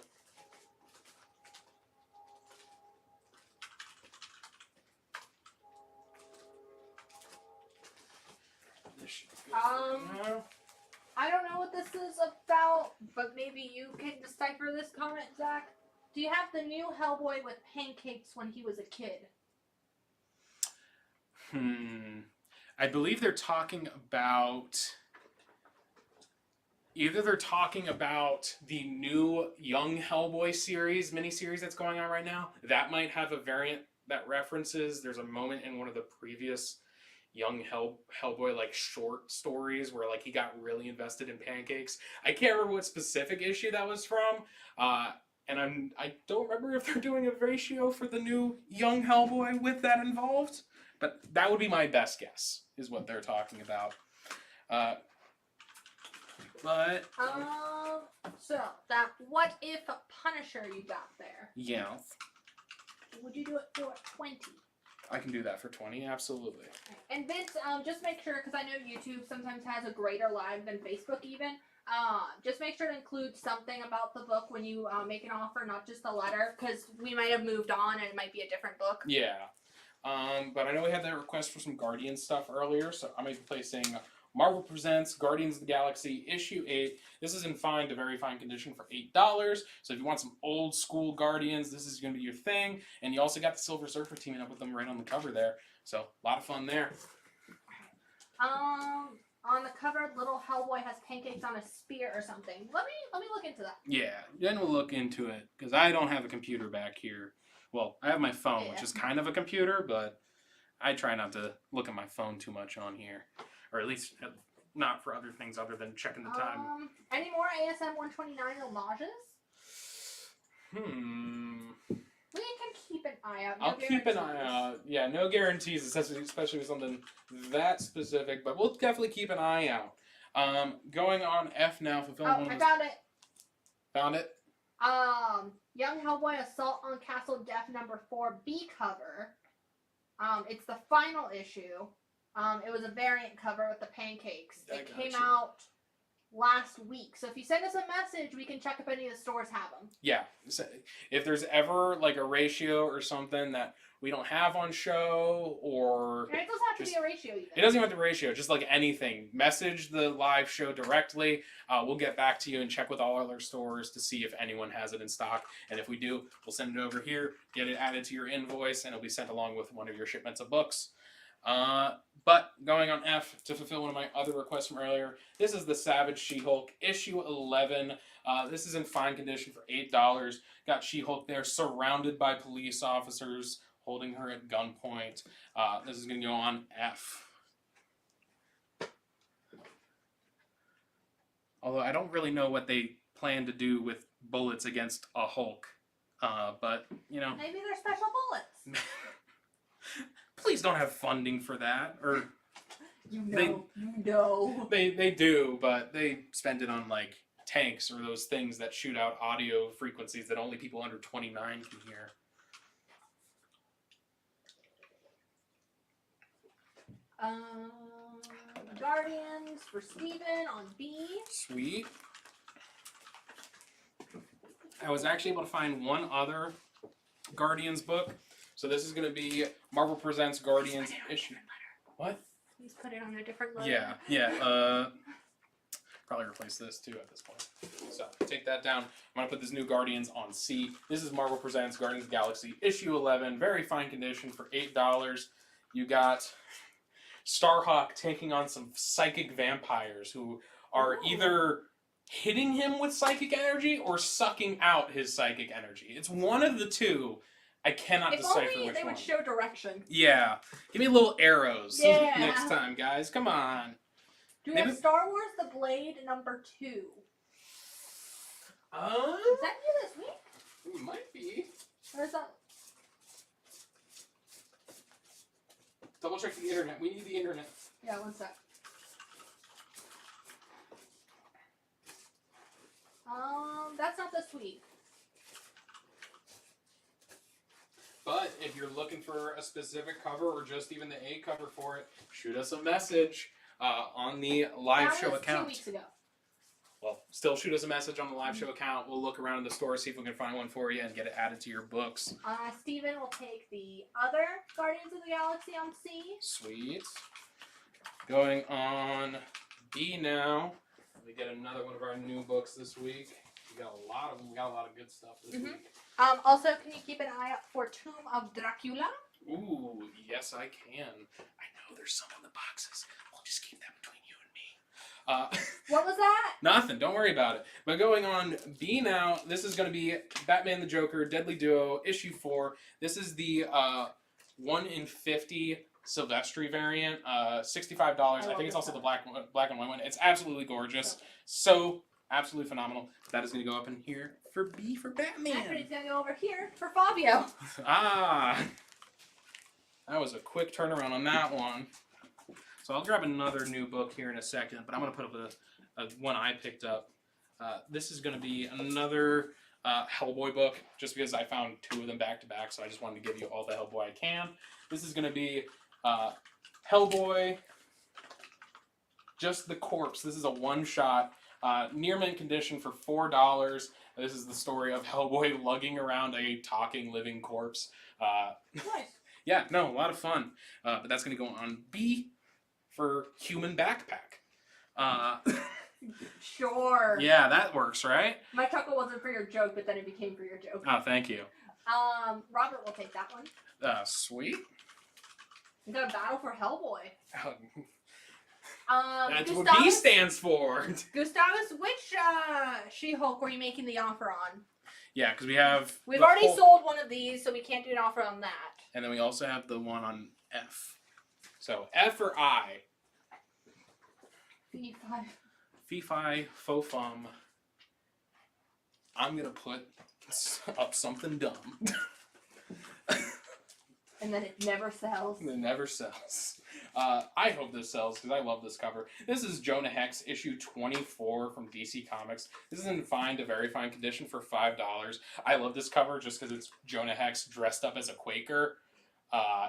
Speaker 10: This should be good for now.
Speaker 11: I don't know what this is about, but maybe you can decipher this comment, Zach. Do you have the new Hellboy with pancakes when he was a kid?
Speaker 10: I believe they're talking about... Either they're talking about the new Young Hellboy series, miniseries that's going on right now. That might have a variant that references. There's a moment in one of the previous Young Hellboy like short stories where like he got really invested in pancakes. I can't remember what specific issue that was from. And I don't remember if they're doing a ratio for the new young Hellboy with that involved, but that would be my best guess, is what they're talking about. But
Speaker 11: so that What If Punisher you got there?
Speaker 10: yeah,
Speaker 11: Would you do it for 20?
Speaker 10: I can do that for 20, absolutely.
Speaker 11: And Vince, just make sure, because I know YouTube sometimes has a greater lag than Facebook even. Just make sure to include something about the book when you make an offer, not just a letter, because we might have moved on and it might be a different book.
Speaker 10: Yeah. But I know we had that request for some Guardians stuff earlier, so I'm going to be placing Marvel Presents Guardians of the Galaxy issue 8. This is in fine to very fine condition for $8. So if you want some old school Guardians, this is going to be your thing. And you also got the Silver Surfer teaming up with them right on the cover there. So a lot of fun there.
Speaker 11: On the cover, little Hellboy has pancakes on a spear or something. Let me look into that.
Speaker 10: Yeah, then we'll look into it, because I don't have a computer back here. Well, I have my phone, which is kind of a computer, but I try not to look at my phone too much on here. Or at least not for other things other than checking the time.
Speaker 11: Any more ASM 129 homages? We can keep an eye out.
Speaker 10: I'll keep an eye out. Yeah, no guarantees, especially with something that specific, but we'll definitely keep an eye out. Going on F now, fulfilling one
Speaker 11: I
Speaker 10: of
Speaker 11: found it.
Speaker 10: Found it?
Speaker 11: Young Hellboy Assault on Castle Death #4 B cover. It's the final issue. It was a variant cover with the pancakes. It came out last week. So if you send us a message, we can check if any of the stores have them.
Speaker 10: Yeah. So if there's ever like a ratio or something that we don't have on show, or
Speaker 11: And it doesn't have to be a ratio either.
Speaker 10: It doesn't even have to be a ratio, just like anything. Message the live show directly. We'll get back to you and check with all our stores to see if anyone has it in stock. And if we do, we'll send it over here, get it added to your invoice, and it'll be sent along with one of your shipments of books. But going on F, to fulfill one of my other requests from earlier, this is the Savage She-Hulk, issue 11. This is in fine condition for $8. Got She-Hulk there surrounded by police officers holding her at gunpoint. This is going to go on F. Although I don't really know what they plan to do with bullets against a Hulk. But, you know.
Speaker 11: Maybe they're special bullets.
Speaker 10: Please don't have funding for that. Or
Speaker 11: you know.
Speaker 10: They do, but they spend it on like tanks or those things that shoot out audio frequencies that only people under 29 can hear.
Speaker 11: Guardians for Steven on B.
Speaker 10: Sweet. I was actually able to find one other Guardians book. So this is going to be Marvel Presents Guardians issue. What?
Speaker 11: Please put it on a different letter.
Speaker 10: Yeah. Probably replace this too at this point. So take that down. I'm going to put this new Guardians on C. This is Marvel Presents Guardians of the Galaxy issue 11. Very fine condition for $8. You got Starhawk taking on some psychic vampires who are either hitting him with psychic energy or sucking out his psychic energy. It's one of the two. I cannot decipher which one.
Speaker 11: If only they would show direction.
Speaker 10: Yeah. Give me little arrows next time, guys. Come on.
Speaker 11: Do we have Star Wars The Blade #2? Is that new this week?
Speaker 10: It might be.
Speaker 11: Or is that...
Speaker 10: Double check the internet. We need the internet.
Speaker 11: Yeah, one sec. That's not this week.
Speaker 10: But if you're looking for a specific cover or just even the A cover for it, shoot us a message on the live show account.
Speaker 11: 2 weeks ago.
Speaker 10: Well, still shoot us a message on the live show account. We'll look around in the store, see if we can find one for you and get it added to your books.
Speaker 11: Steven will take the other Guardians of the Galaxy on C.
Speaker 10: Sweet. Going on B now. We get another one of our new books this week. We got a lot of them. We got a lot of good stuff this week.
Speaker 11: Also, can you keep an eye out for Tomb of Dracula?
Speaker 10: Ooh, yes I can. I know there's some in the boxes. We'll just keep that between you and me.
Speaker 11: What was that?
Speaker 10: Nothing. Don't worry about it. But going on B now, this is going to be Batman the Joker, Deadly Duo, issue 4. This is the 1 in 50 Silvestri variant. $65. I think it's also the black and white one. It's absolutely gorgeous. So Absolutely phenomenal. That is going to go up in here for B for Batman.
Speaker 11: Actually, it's gonna go over here for Fabio.
Speaker 10: Ah, that was a quick turnaround on that one. So I'll grab another new book here in a second, but I'm going to put up a one I picked up. This is going to be another Hellboy book, just because I found 2 of them back to back, so I just wanted to give you all the Hellboy I can. This is going to be Hellboy, Just the Corpse. This is a one-shot, near mint condition for $4. This is the story of Hellboy lugging around a talking, living corpse.
Speaker 11: Nice.
Speaker 10: Yeah, no, a lot of fun. But that's going to go on B for Human Backpack.
Speaker 11: Sure.
Speaker 10: Yeah, that works, right?
Speaker 11: My chuckle wasn't for your joke, but then it became for your joke.
Speaker 10: Oh, thank you.
Speaker 11: Robert will take that one.
Speaker 10: Sweet.
Speaker 11: We got a battle for Hellboy.
Speaker 10: That's what B
Speaker 11: Gustavus,
Speaker 10: stands for.
Speaker 11: Gustavus, which She-Hulk were you making the offer on?
Speaker 10: Yeah, because we have...
Speaker 11: We've
Speaker 10: the
Speaker 11: already
Speaker 10: whole-
Speaker 11: sold one of these, so we can't do an offer on that.
Speaker 10: And then we also have the one on F. So, F or I?
Speaker 11: Fee-fi.
Speaker 10: Fee-fi, fo-fum. I'm going to put up something dumb.
Speaker 11: And then it never sells.
Speaker 10: It never sells. I hope this sells because I love this cover. This is Jonah Hex, issue 24 from DC Comics. This is in fine to very fine condition for $5. I love this cover just because it's Jonah Hex dressed up as a Quaker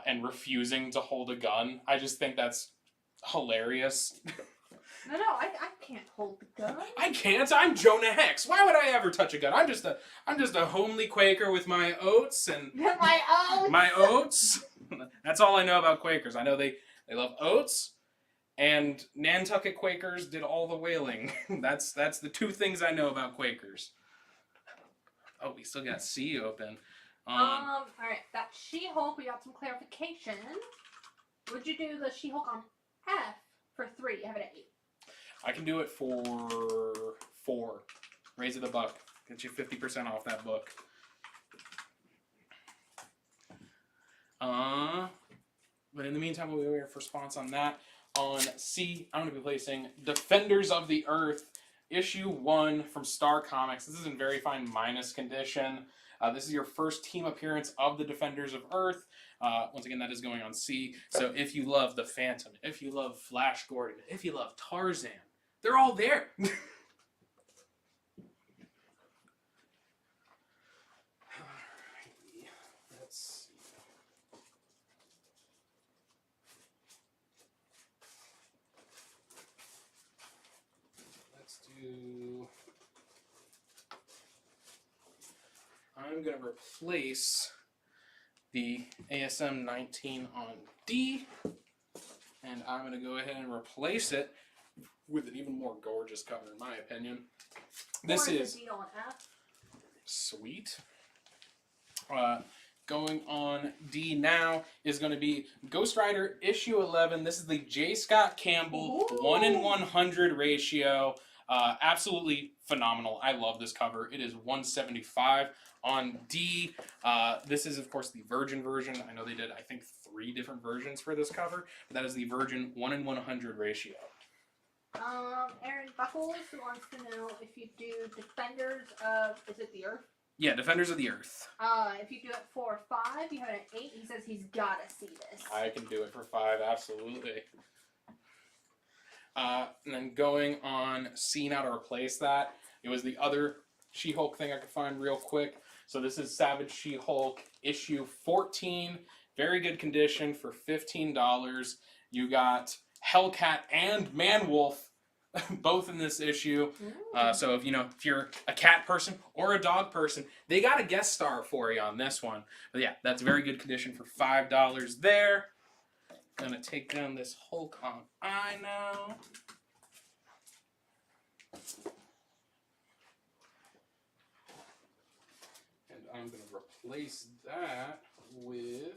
Speaker 10: and refusing to hold a gun. I just think that's hilarious.
Speaker 11: No, I can't hold the gun.
Speaker 10: I can't. I'm Jonah Hex. Why would I ever touch a gun? I'm just a homely Quaker with my oats and
Speaker 11: My oats.
Speaker 10: my oats. That's all I know about Quakers. I know they love oats, and Nantucket Quakers did all the whaling. That's the 2 things I know about Quakers. Oh, we still got C open.
Speaker 11: All right, that She-Hulk, we got some clarification. Would you do the She-Hulk on F for 3? You have it at 8.
Speaker 10: I can do it for 4. Raise it a buck. Get you 50% off that book. But in the meantime, we'll be waiting for response on that. On C, I'm going to be placing Defenders of the Earth, issue 1 from Star Comics. This is in very fine minus condition. This is your first team appearance of the Defenders of Earth. Once again, that is going on C. So if you love the Phantom, if you love Flash Gordon, if you love Tarzan, they're all there. Let's see. Let's do... I'm going to replace the ASM 19 on D, and I'm going to go ahead and replace it with an even more gorgeous cover, in my opinion. This is
Speaker 11: on F.
Speaker 10: sweet. Going on D now is going to be Ghost Rider issue 11. This is the J. Scott Campbell 1:100 ratio. Absolutely phenomenal. I love this cover. It is 175 on D. This is, of course, the Virgin version. I know they did, I think, 3 different versions for this cover, but that is the Virgin 1:100 ratio.
Speaker 11: Aaron Buckles wants to know if you do Defenders of, is it the Earth?
Speaker 10: Yeah, Defenders of the Earth.
Speaker 11: If you do it for 5, you have it at 8. He says he's gotta see this.
Speaker 10: I can do it for 5, absolutely. And then going on C now to replace that, it was the other She-Hulk thing I could find real quick. So this is Savage She-Hulk issue 14. Very good condition for $15. You got Hellcat and Man-Wolf both in this issue. So if you're a cat person or a dog person, they got a guest star for you on this one. But yeah, that's very good condition for $5 there. Gonna take down this Hulk on I now. And I'm gonna replace that with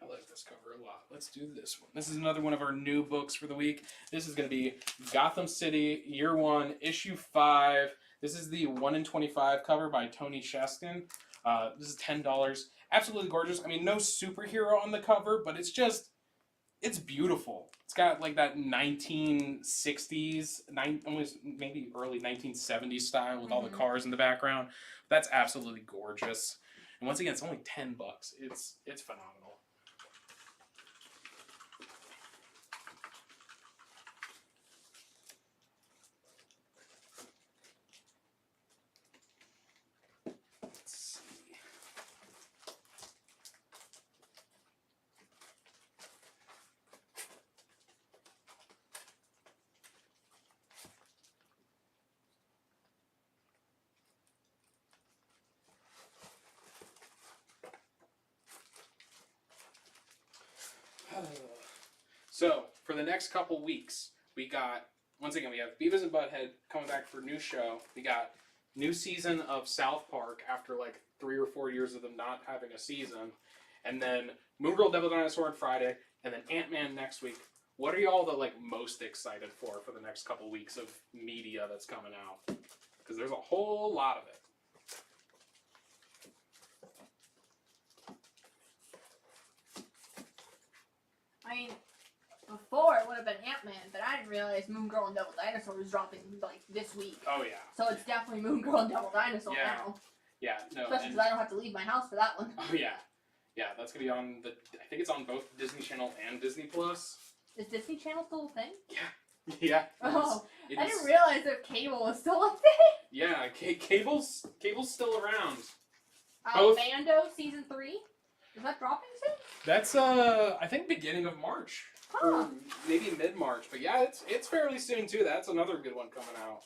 Speaker 10: I like this cover a lot. Let's do this one. This is another one of our new books for the week. This is going to be Gotham City, Year 1, Issue 5. This is the 1/25 cover by Tony Sheskin. This is $10. Absolutely gorgeous. I mean, no superhero on the cover, but it's It's beautiful. It's got like that 1960s, almost maybe early 1970s style with all the cars in the background. That's absolutely gorgeous. And once again, it's only $10. It's phenomenal. Let's see. So, for the next couple weeks, we got, once again, we have Beavis and Butthead coming back for a new show. We got new season of South Park after like 3 or 4 years of them not having a season. And then Moon Girl Devil Dinosaur on Friday, and then Ant-Man next week. What are y'all the most excited for the next couple weeks of media that's coming out? Because there's a whole lot of it.
Speaker 11: I mean, before it would have been Ant-Man, but I didn't realize Moon Girl and Devil Dinosaur was dropping this week.
Speaker 10: Oh yeah.
Speaker 11: So it's definitely Moon Girl and Devil Dinosaur now.
Speaker 10: Yeah, no.
Speaker 11: Especially because I don't have to leave my house for that one.
Speaker 10: Oh yeah. Yeah, that's gonna be on I think it's on both Disney Channel and Disney Plus.
Speaker 11: Is Disney Channel still a thing?
Speaker 10: Yeah. Yeah.
Speaker 11: Oh, I didn't realize that cable was still a thing.
Speaker 10: Yeah, cable's still around.
Speaker 11: Mando season 3. Is that dropping soon?
Speaker 10: That's I think beginning of March.
Speaker 11: Huh.
Speaker 10: Or maybe mid-March. But yeah, it's fairly soon too. That's another good one coming out.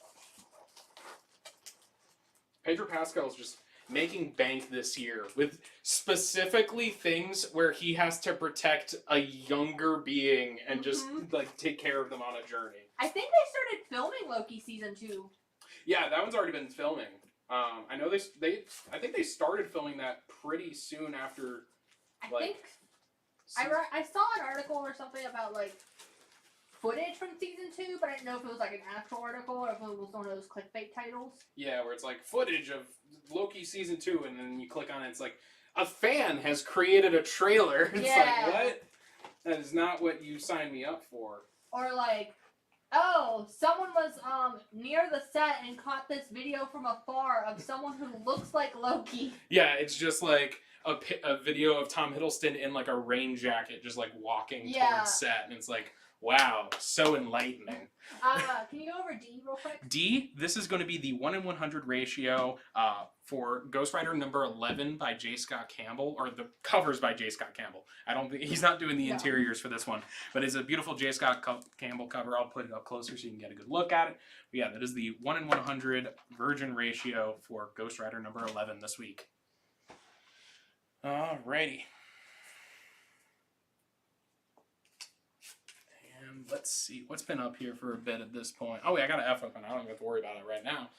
Speaker 10: Pedro Pascal's just making bank this year with specifically things where he has to protect a younger being and just take care of them on a journey.
Speaker 11: I think they started filming Loki season 2.
Speaker 10: Yeah, that one's already been filming. I know I think they started filming that pretty soon after.
Speaker 11: I saw an article or something about footage from season 2, but I didn't know if it was an actual article or if it was one of those clickbait titles.
Speaker 10: Yeah, where it's footage of Loki season 2, and then you click on it, it's a fan has created a trailer. It's what? That is not what you signed me up for.
Speaker 11: Or oh, someone was near the set and caught this video from afar of someone who looks like Loki.
Speaker 10: Yeah, it's just a video of Tom Hiddleston in a rain jacket, just walking towards set, and it's wow, so enlightening.
Speaker 11: Can you go over D real quick?
Speaker 10: D, this is going to be the 1 in 100 ratio for Ghost Rider number 11 by J. Scott Campbell, or the covers by J. Scott Campbell. I don't think he's not doing the interiors for this one, but it's a beautiful J. Scott Campbell cover. I'll put it up closer so you can get a good look at it. But yeah, that is the 1 in 100 virgin ratio for Ghost Rider number 11 this week. Alrighty. And let's see, what's been up here for a bit at this point? Oh, wait, I got an F open. I don't have to worry about it right now.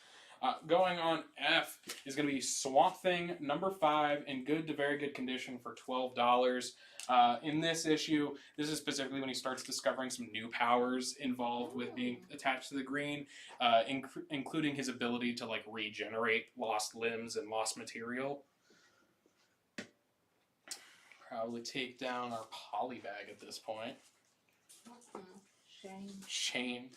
Speaker 10: Going on F is going to be Swamp Thing number 5 in good to very good condition for $12. In this issue, this is specifically when he starts discovering some new powers involved with being attached to the green, including his ability to regenerate lost limbs and lost material. Probably take down our polybag at this point. Shame.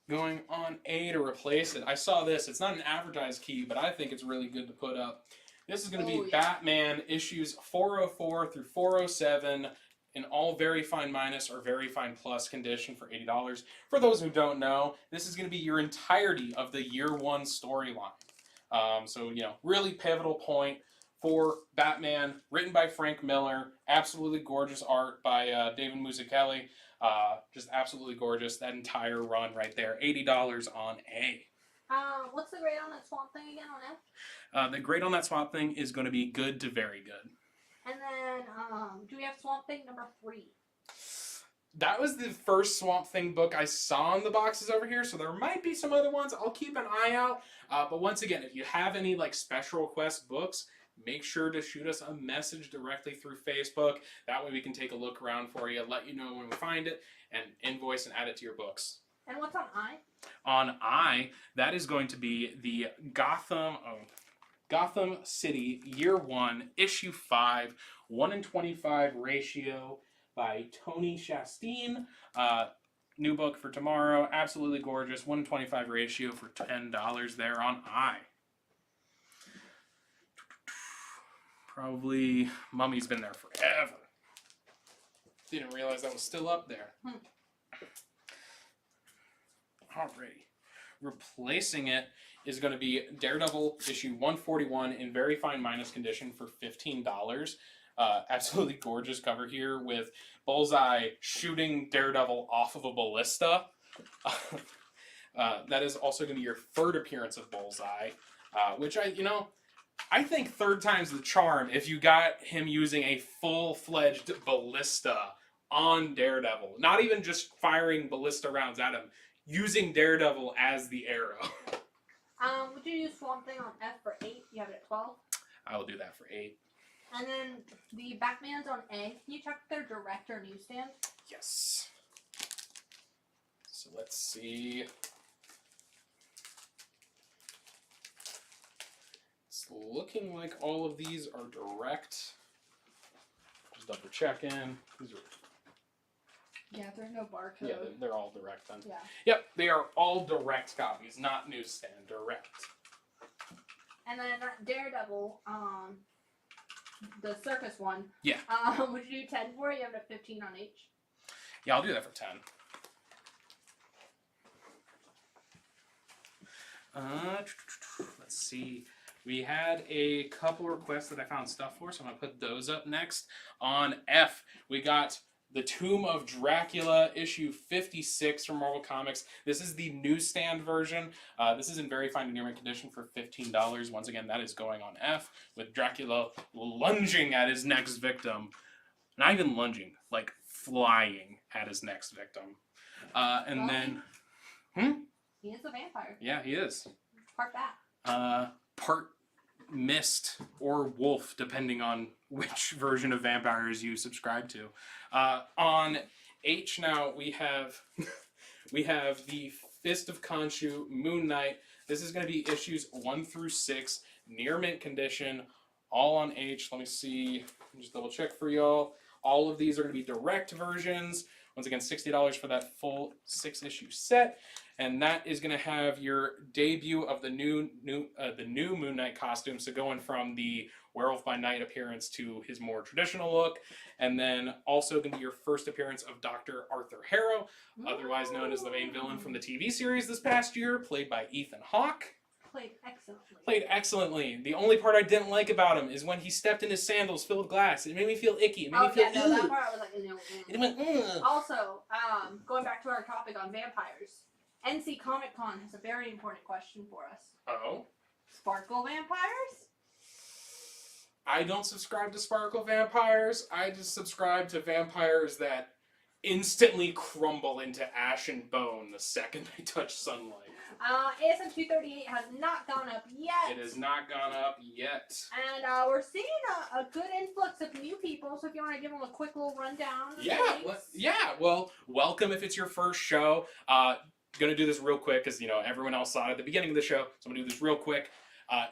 Speaker 10: Going on A to replace it. I saw this. It's not an advertised key, but I think it's really good to put up. This is going to be Batman issues 404 through 407 in all very fine minus or very fine plus condition for $80. For those who don't know, this is going to be your entirety of the year 1 storyline. So, really pivotal point for Batman, written by Frank Miller, absolutely gorgeous art by David Mazzucchelli, just absolutely gorgeous, that entire run right there, $80 on A.
Speaker 11: What's the grade on that Swamp Thing again on F?
Speaker 10: The grade on that Swamp Thing is going to be good to very good.
Speaker 11: And then, do we have Swamp Thing number 3?
Speaker 10: That was the first Swamp Thing book I saw in the boxes over here, so there might be some other ones. I'll keep an eye out. But once again, if you have any special request books, make sure to shoot us a message directly through Facebook. That way we can take a look around for you, let you know when we find it, and invoice and add it to your books.
Speaker 11: And what's on I?
Speaker 10: On I, that is going to be the Gotham... Oh, Gotham City, Year 1, Issue 5, 1:25 ratio by Tony Chastain. New book for tomorrow. Absolutely gorgeous. 1:25 ratio for $10 there on I. Probably Mummy's been there forever. Didn't realize that was still up there. Alrighty. Replacing it is going to be Daredevil issue 141 in very fine minus condition for $15. Absolutely gorgeous cover here with Bullseye shooting Daredevil off of a ballista. That is also going to be your third appearance of Bullseye, which I think third time's the charm if you got him using a full-fledged ballista on Daredevil. Not even just firing ballista rounds at him, using Daredevil as the arrow.
Speaker 11: Would you use Swamp Thing on F for 8? You have it at 12.
Speaker 10: I will do that for 8.
Speaker 11: And then the Batman's on A. Can you check their direct or newsstand?
Speaker 10: Yes. So let's see. It's looking like all of these are direct. Just double checking. These are.
Speaker 11: Yeah, there's no barcode.
Speaker 10: Yeah, they're all direct then.
Speaker 11: Yeah.
Speaker 10: Yep, they are all direct copies, not newsstand, direct.
Speaker 11: And then Daredevil, the circus one.
Speaker 10: Yeah.
Speaker 11: Would you do 10 for it? You have it at 15 on H.
Speaker 10: Yeah, I'll do that for 10. Let's see. We had a couple requests that I found stuff for, so I'm going to put those up next. On F, we got The Tomb of Dracula, issue 56 from Marvel Comics. This is the newsstand version. This is in very fine and near mint condition for $15. Once again, that is going on F, with Dracula lunging at his next victim. Not even lunging, like flying at his next victim. And then...
Speaker 11: He is a vampire.
Speaker 10: Yeah, he is.
Speaker 11: Part bat.
Speaker 10: Part mist or wolf, depending on which version of vampires you subscribe to. On H now we have the Fist of Khonshu, Moon Knight. This is going to be issues 1 through 6, near mint condition, all on H. Let me see. Just double check for y'all. All of these are going to be direct versions. Once again, $60 for that full 6-issue set. And that is going to have your debut of the new Moon Knight costume. So going from the Werewolf by Night appearance to his more traditional look. And then also going to be your first appearance of Dr. Arthur Harrow, otherwise known as the main villain from the TV series this past year, played by Ethan Hawke.
Speaker 11: Played excellently.
Speaker 10: Played excellently. The only part I didn't like about him is when he stepped in his sandals filled with glass. It made me feel icky. It made me feel
Speaker 11: no, that part I was like,
Speaker 10: It went, ugh.
Speaker 11: Also, going back to our topic on vampires, NC Comic Con has a very important question for us.
Speaker 10: Oh?
Speaker 11: Sparkle vampires?
Speaker 10: I don't subscribe to sparkle vampires. I just subscribe to vampires that instantly crumble into ash and bone the second they touch sunlight.
Speaker 11: ASM 238 has not gone up yet.
Speaker 10: It has not gone up yet.
Speaker 11: And we're seeing a good influx of new people, so if you want to give them a quick little rundown.
Speaker 10: Well, welcome if it's your first show. Gonna do this real quick because, everyone else saw it at the beginning of the show, so I'm gonna do this real quick.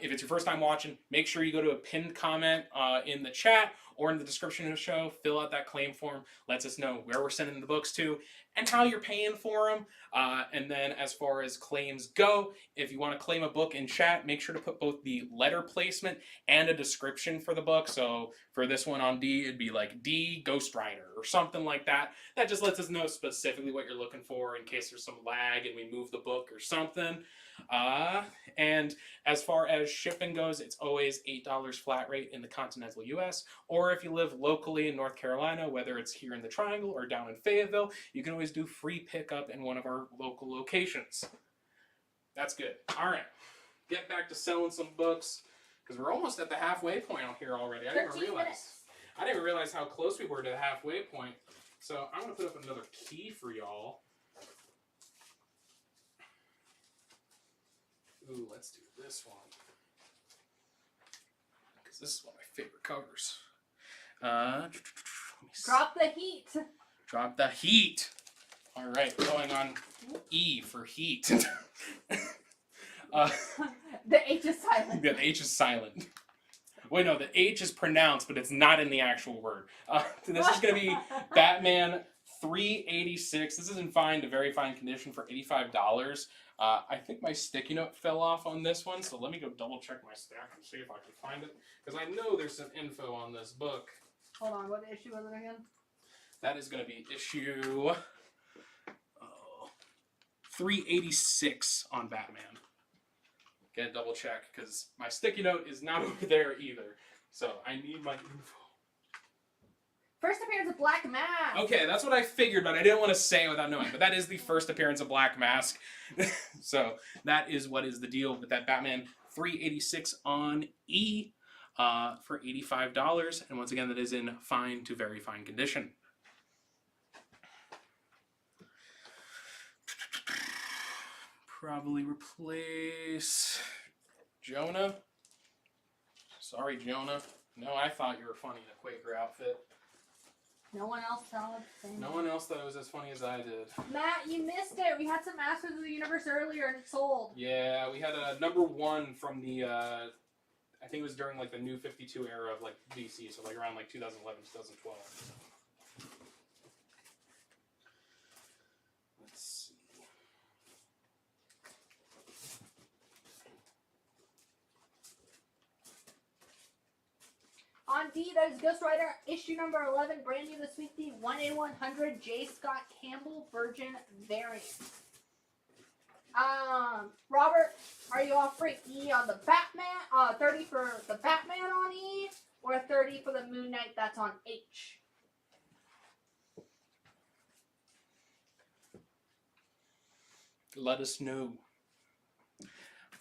Speaker 10: If it's your first time watching, make sure you go to a pinned comment in the chat or in the description of the show. Fill out that claim form. Lets us know where we're sending the books to and how you're paying for them. And then as far as claims go, if you want to claim a book in chat, make sure to put both the letter placement and a description for the book. So for this one on D, it'd be like D Ghost Rider or something like that. That just lets us know specifically what you're looking for in case there's some lag and we move the book or something. And as far as shipping goes, it's always $8 flat rate in the continental US, or if you live locally in North Carolina, whether it's here in the Triangle or down in Fayetteville, you can always do free pickup in one of our local locations. That's good. All right, get back to selling some books because we're almost at the halfway point on here already. I didn't even realize how close we were to the halfway point. So I'm gonna put up another key for y'all. Ooh, let's do this one. Because this is one of my favorite covers.
Speaker 11: Drop the heat.
Speaker 10: Drop the heat. All right, going on E for heat.
Speaker 11: The H is silent.
Speaker 10: The H is silent. Wait, no, the H is pronounced, but it's not in the actual word. This is going to be Batman 386. This is in fine to very fine condition for $85. I think my sticky note fell off on this one, so let me go double check my stack and see if I can find it. Because I know there's some info on this book.
Speaker 11: Hold on, what issue was it again?
Speaker 10: That is going to be issue 386 on Batman. Gotta double check, because my sticky note is not over there either. So I need my info.
Speaker 11: First appearance of Black Mask.
Speaker 10: Okay, that's what I figured, but I didn't want to say it without knowing. But that is the first appearance of Black Mask. So that is what is the deal with that Batman 386 on E for $85. And once again, that is in fine to very fine condition. Probably replace Jonah. Sorry, Jonah. No, I thought you were funny in a Quaker outfit.
Speaker 11: No one else thought the same.
Speaker 10: No one else thought it was as funny as I did.
Speaker 11: Matt, you missed it. We had some Masters of the Universe earlier and it sold.
Speaker 10: Yeah, we had a #1 from the, I think it was during like the New 52 era of like DC, so like around like 2011, 2012. Let's see.
Speaker 11: On D, that is Ghost Rider issue number 11, brand new this week, the 1/100 J. Scott Campbell Virgin variant. Robert, are you offering E on the Batman? 30 for the Batman on E, or 30 for the Moon Knight that's on H?
Speaker 10: Let us know.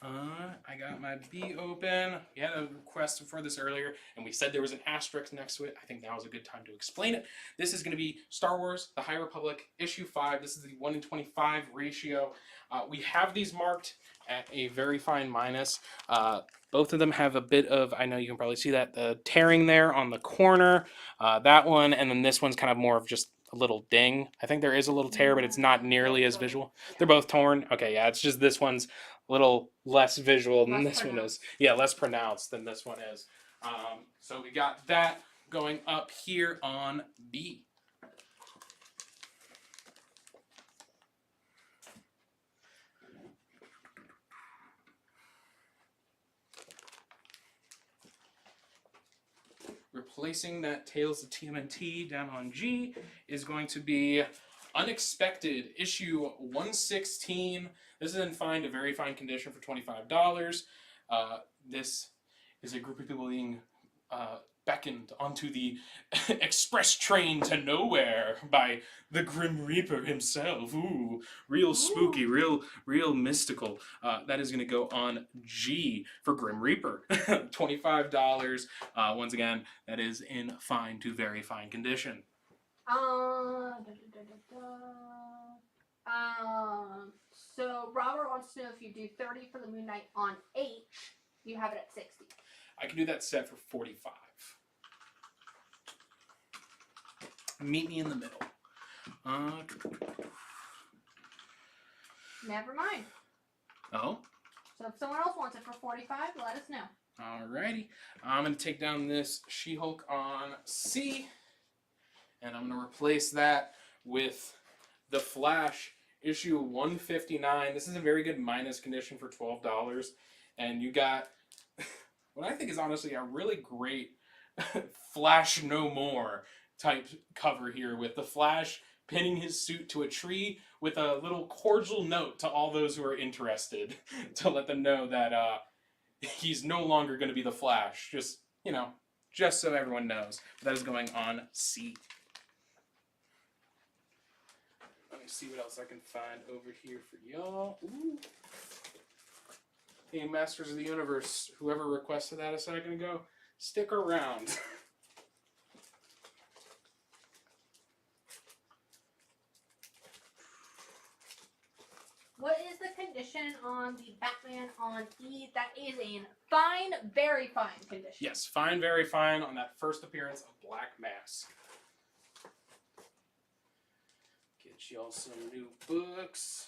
Speaker 10: I got my B open. We had a request for this earlier, and we said there was an asterisk next to it. I think now is a good time to explain it. This is going to be Star Wars, The High Republic, issue 5. This is the 1:25 ratio. We have these marked at a very fine minus. Both of them have a bit of, I know you can probably see that, the tearing there on the corner. That one, and then this one's kind of more of just a little ding. I think there is a little tear, but it's not nearly as visual. They're both torn. Okay, yeah, it's just this one's a little less visual than this one is. Yeah, less pronounced than this one is. So we got that going up here on B. Replacing that Tales of TMNT down on G is going to be Unexpected, issue 116. This is in fine to very fine condition for $25. This is a group of people being beckoned onto the express train to nowhere by the Grim Reaper himself. Ooh, real spooky, real mystical. That is going to go on G for Grim Reaper. $25. Once again, that is in fine to very fine condition.
Speaker 11: So Robert wants to know if you do 30 for the Moon Knight on H, you have it at 60.
Speaker 10: I can do that set for 45. Meet me in the middle.
Speaker 11: Never mind.
Speaker 10: Oh?
Speaker 11: So if someone else wants it for 45, let us know.
Speaker 10: Alrighty. I'm going to take down this She-Hulk on C, and I'm going to replace that with The Flash, issue 159. This is in very good minus condition for $12. And you got what I think is honestly a really great Flash No More type cover here, with the Flash pinning his suit to a tree with a little cordial note to all those who are interested to let them know that he's no longer going to be the Flash. Just, you know, just so everyone knows. That is going on C. Let me see what else I can find over here for y'all. Ooh. Hey, Masters of the Universe, whoever requested that a second ago, stick around.
Speaker 11: What is the condition on the Batman on E? That is in fine, very fine condition.
Speaker 10: Yes, fine, very fine on that first appearance of Black Mask. Get y'all some new books.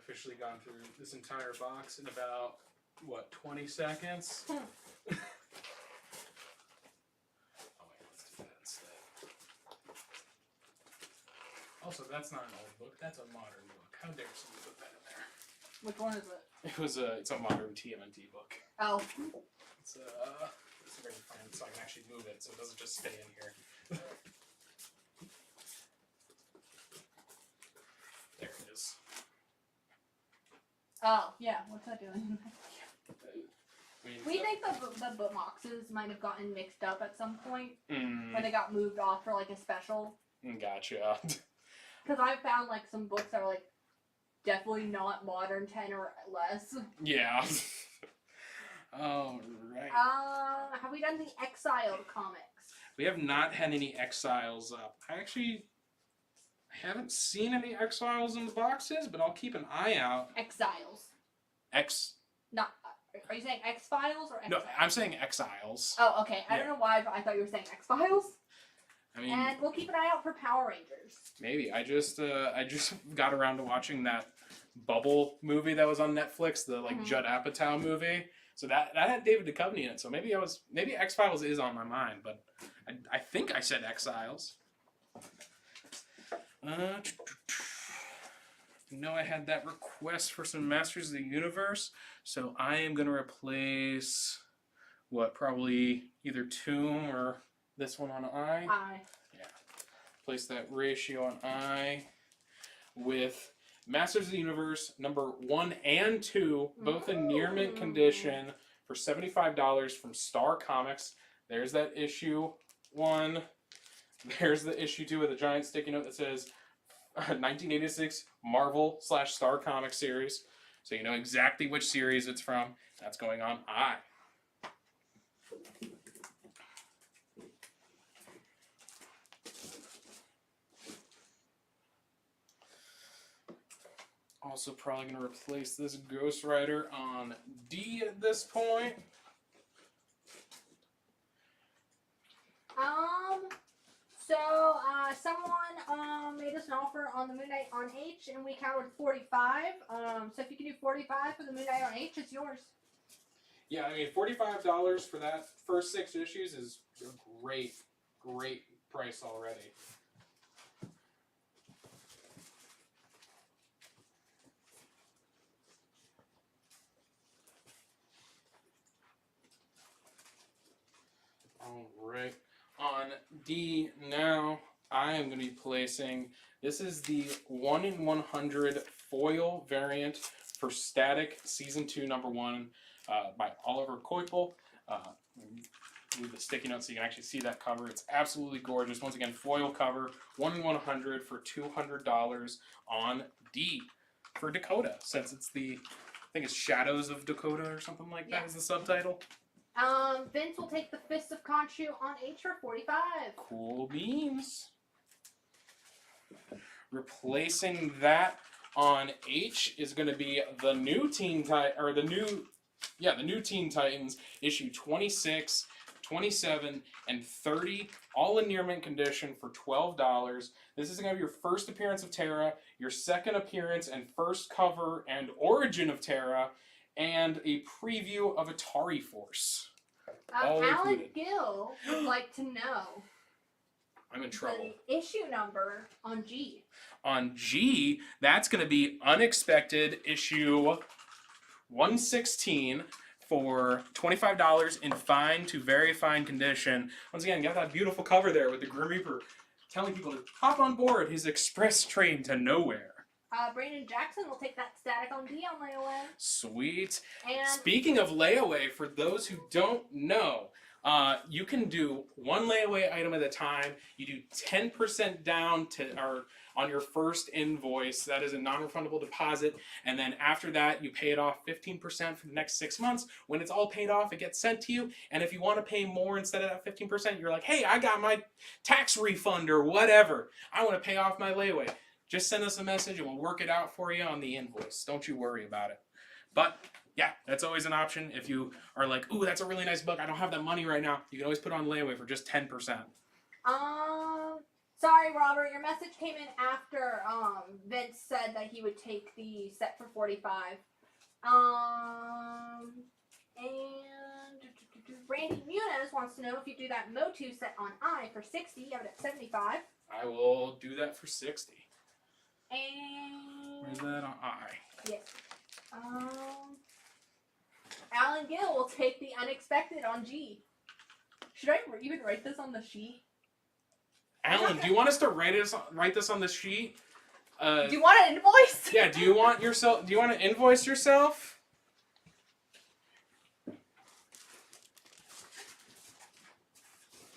Speaker 10: officially gone through this entire box in about, what, 20 seconds? Oh, wait, let's do that instead. Also, that's not an old book. That's a modern book. How dare somebody put that in there?
Speaker 11: Which one is it?
Speaker 10: It's a modern TMNT book.
Speaker 11: Oh.
Speaker 10: It's let's see if I can find it so I can actually move it so it doesn't just stay in here. There it is.
Speaker 11: Oh, yeah. What's that doing?
Speaker 10: I mean,
Speaker 11: We think the bookboxes might have gotten mixed up at some point,
Speaker 10: Mm.
Speaker 11: where they got moved off for like a special.
Speaker 10: Gotcha.
Speaker 11: Because I found like some books that were like definitely not modern 10 or less.
Speaker 10: Yeah. All right.
Speaker 11: Have we done the Exiled comics?
Speaker 10: We have not had any Exiles up. I haven't seen any Exiles in the boxes, but I'll keep an eye out.
Speaker 11: Exiles. Not. Are you saying X-Files or Exiles?
Speaker 10: No, I'm saying Exiles.
Speaker 11: Oh, okay. I don't know why, but I thought you were saying X-Files.
Speaker 10: I mean,
Speaker 11: And we'll keep an eye out for Power Rangers.
Speaker 10: maybe. I just got around to watching that Bubble movie that was on Netflix, the Judd Apatow movie. So that had David Duchovny in it. So maybe X-Files is on my mind, but I think I said Exiles. No, I had that request for some Masters of the Universe, so I am going to replace, probably either Tomb or this one on I?
Speaker 11: I.
Speaker 10: Yeah. Place that ratio on I with Masters of the Universe number 1 and 2, both in near mint condition for $75 from Star Comics. There's that issue 1. There's the issue 2 with a giant sticky note that says 1986 Marvel/Star Comics series. So you know exactly which series it's from. That's going on I. Also probably going to replace this Ghost Rider on D at this point.
Speaker 11: Someone made us an offer on the Moon Knight on H, and we counted 45. So if you can do 45 for the Moon Knight on H, it's yours.
Speaker 10: Yeah, I mean, $45 for that first 6 issues is a great price already. All right. On D now, I am going to be placing, this is the 1 in 100 foil variant for Static Season 2 number 1 by Oliver Coipel. Move the sticky note so you can actually see that cover. It's absolutely gorgeous. Once again, foil cover, 1 in 100 for $200 on D for Dakota, since it's I think it's Shadows of Dakota or something like that is the subtitle.
Speaker 11: Vince will take the Fist of Khonshu on H for 45.
Speaker 10: Cool beans. Replacing that on H is going to be the new Teen Titans issue 26, 27, and 30, all in near mint condition for $12. This is going to be your first appearance of Terra, your second appearance and first cover and origin of Terra, and a preview of Atari Force.
Speaker 11: Alan Gill would like to know
Speaker 10: I'm in trouble.
Speaker 11: the issue number on G.
Speaker 10: On G, that's going to be Unexpected issue 116 for $25 in fine to very fine condition. Once again, got that beautiful cover there with the Grim Reaper telling people to hop on board his express train to nowhere.
Speaker 11: Brandon Jackson will take that Static on D on layaway.
Speaker 10: Sweet.
Speaker 11: And
Speaker 10: speaking of layaway, for those who don't know, you can do one layaway item at a time. You do 10% down on your first invoice. That is a non-refundable deposit. And then after that, you pay it off 15% for the next 6 months. When it's all paid off, it gets sent to you. And if you want to pay more instead of that 15%, you're like, hey, I got my tax refund or whatever. I want to pay off my layaway. Just send us a message and we'll work it out for you on the invoice. Don't you worry about it. But yeah, that's always an option. If you are like, ooh, that's a really nice book. I don't have that money right now. You can always put it on layaway for just 10%.
Speaker 11: Sorry, Robert, your message came in after Vince said that he would take the set for 45. And Randy Muniz wants to know if you do that Motu set on I for 60, you have it at 75.
Speaker 10: I will do that for 60.
Speaker 11: And
Speaker 10: Where's that on I?
Speaker 11: yes. Alan Gill will take the unexpected on G. Should I even write this on the sheet?
Speaker 10: Alan, do you want us to write this on the sheet?
Speaker 11: Do you want an invoice?
Speaker 10: Yeah. Do you want to invoice yourself?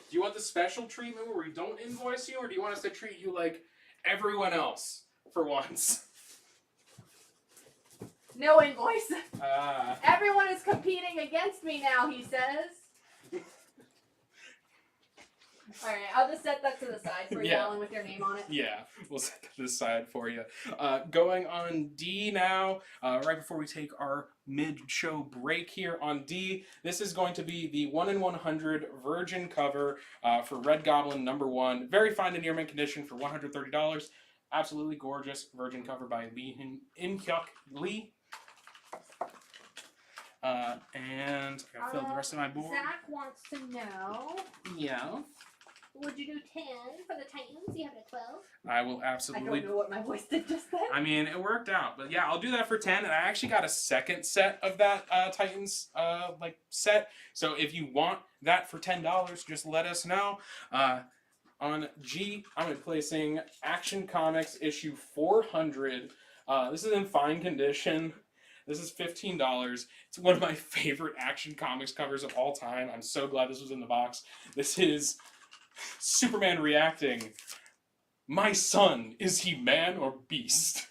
Speaker 10: Do you want the special treatment where we don't invoice you, or do you want us to treat you like everyone else for once?
Speaker 11: No invoice.
Speaker 10: Ah.
Speaker 11: Everyone is competing against me now, he says. Alright, I'll just set that to the side for you, Alan, with your name on it.
Speaker 10: Yeah, we'll set that to the side for you. Going on D now, right before we take our mid-show break here on D, this is going to be the 1 in 100 Virgin cover for Red Goblin #1. Very fine and near mint condition for $130. Absolutely gorgeous Virgin cover by In-Hyuk Lee. And I gotta fill the rest of my board.
Speaker 11: Zach wants to know.
Speaker 10: Yeah.
Speaker 11: Would you do 10 for the Titans? You have it at 12.
Speaker 10: I will absolutely.
Speaker 11: I don't know what my voice did just then.
Speaker 10: I mean, it worked out, but yeah, I'll do that for 10. And I actually got a second set of that Titans set. So if you want that for $10, just let us know. On G, I'm placing Action Comics issue 400. This is in fine condition. This is $15. It's one of my favorite Action Comics covers of all time. I'm so glad this was in the box. This is Superman reacting, "My son, is he man or beast?"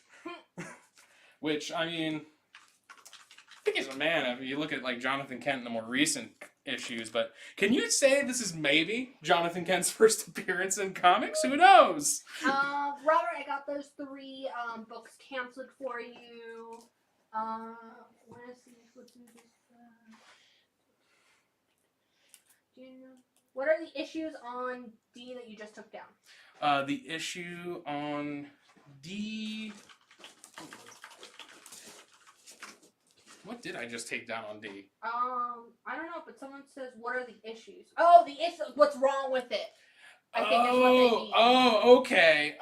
Speaker 10: Which, I mean, I think he's a man if you look at like Jonathan Kent in the more recent issues, but can you say this is maybe Jonathan Kent's first appearance in comics? Who knows?
Speaker 11: Robert, I got those 3 books canceled for you. What are the issues on D that you just took down?
Speaker 10: The issue on D. What did I just take down on D?
Speaker 11: I don't know, but someone says, what are the issues? Oh, the issue. What's wrong with it? I think that's what they mean.
Speaker 10: Oh, okay.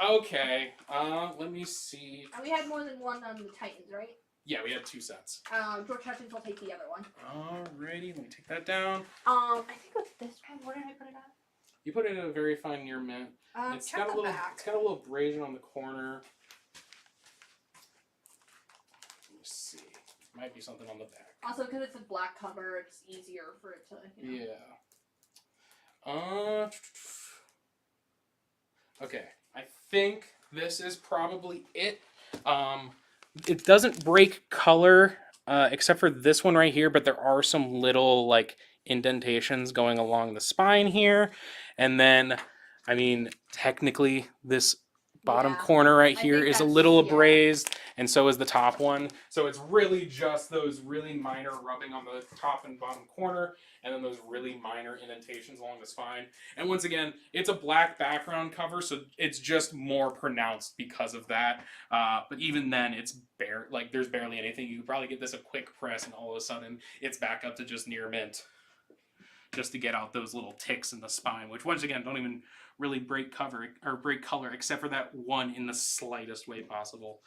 Speaker 10: Let me see.
Speaker 11: And we had more than one on the Titans, right?
Speaker 10: Yeah, we had 2 sets.
Speaker 11: George Hutchins will take the other one.
Speaker 10: Alrighty, let me take that down.
Speaker 11: I think with this one, where did I put it at?
Speaker 10: You put it in a very fine near mint. It's got a little abrasion on the corner. Let me see. Might be something on the back.
Speaker 11: Also, because it's a black cover, it's easier for it to. You know.
Speaker 10: Yeah. Okay, I think this is probably it. It doesn't break color, except for this one right here, but there are some little like indentations going along the spine here. And then, I mean, technically this bottom corner right here is a little abrased, and so is the top one. So it's really just those really minor rubbing on the top and bottom corner, and then those really minor indentations along the spine. And once again, it's a black background cover, so it's just more pronounced because of that. But even then, it's there's barely anything. You could probably get this a quick press, and all of a sudden, it's back up to just near mint, just to get out those little ticks in the spine, which once again don't even really break color, except for that one in the slightest way possible.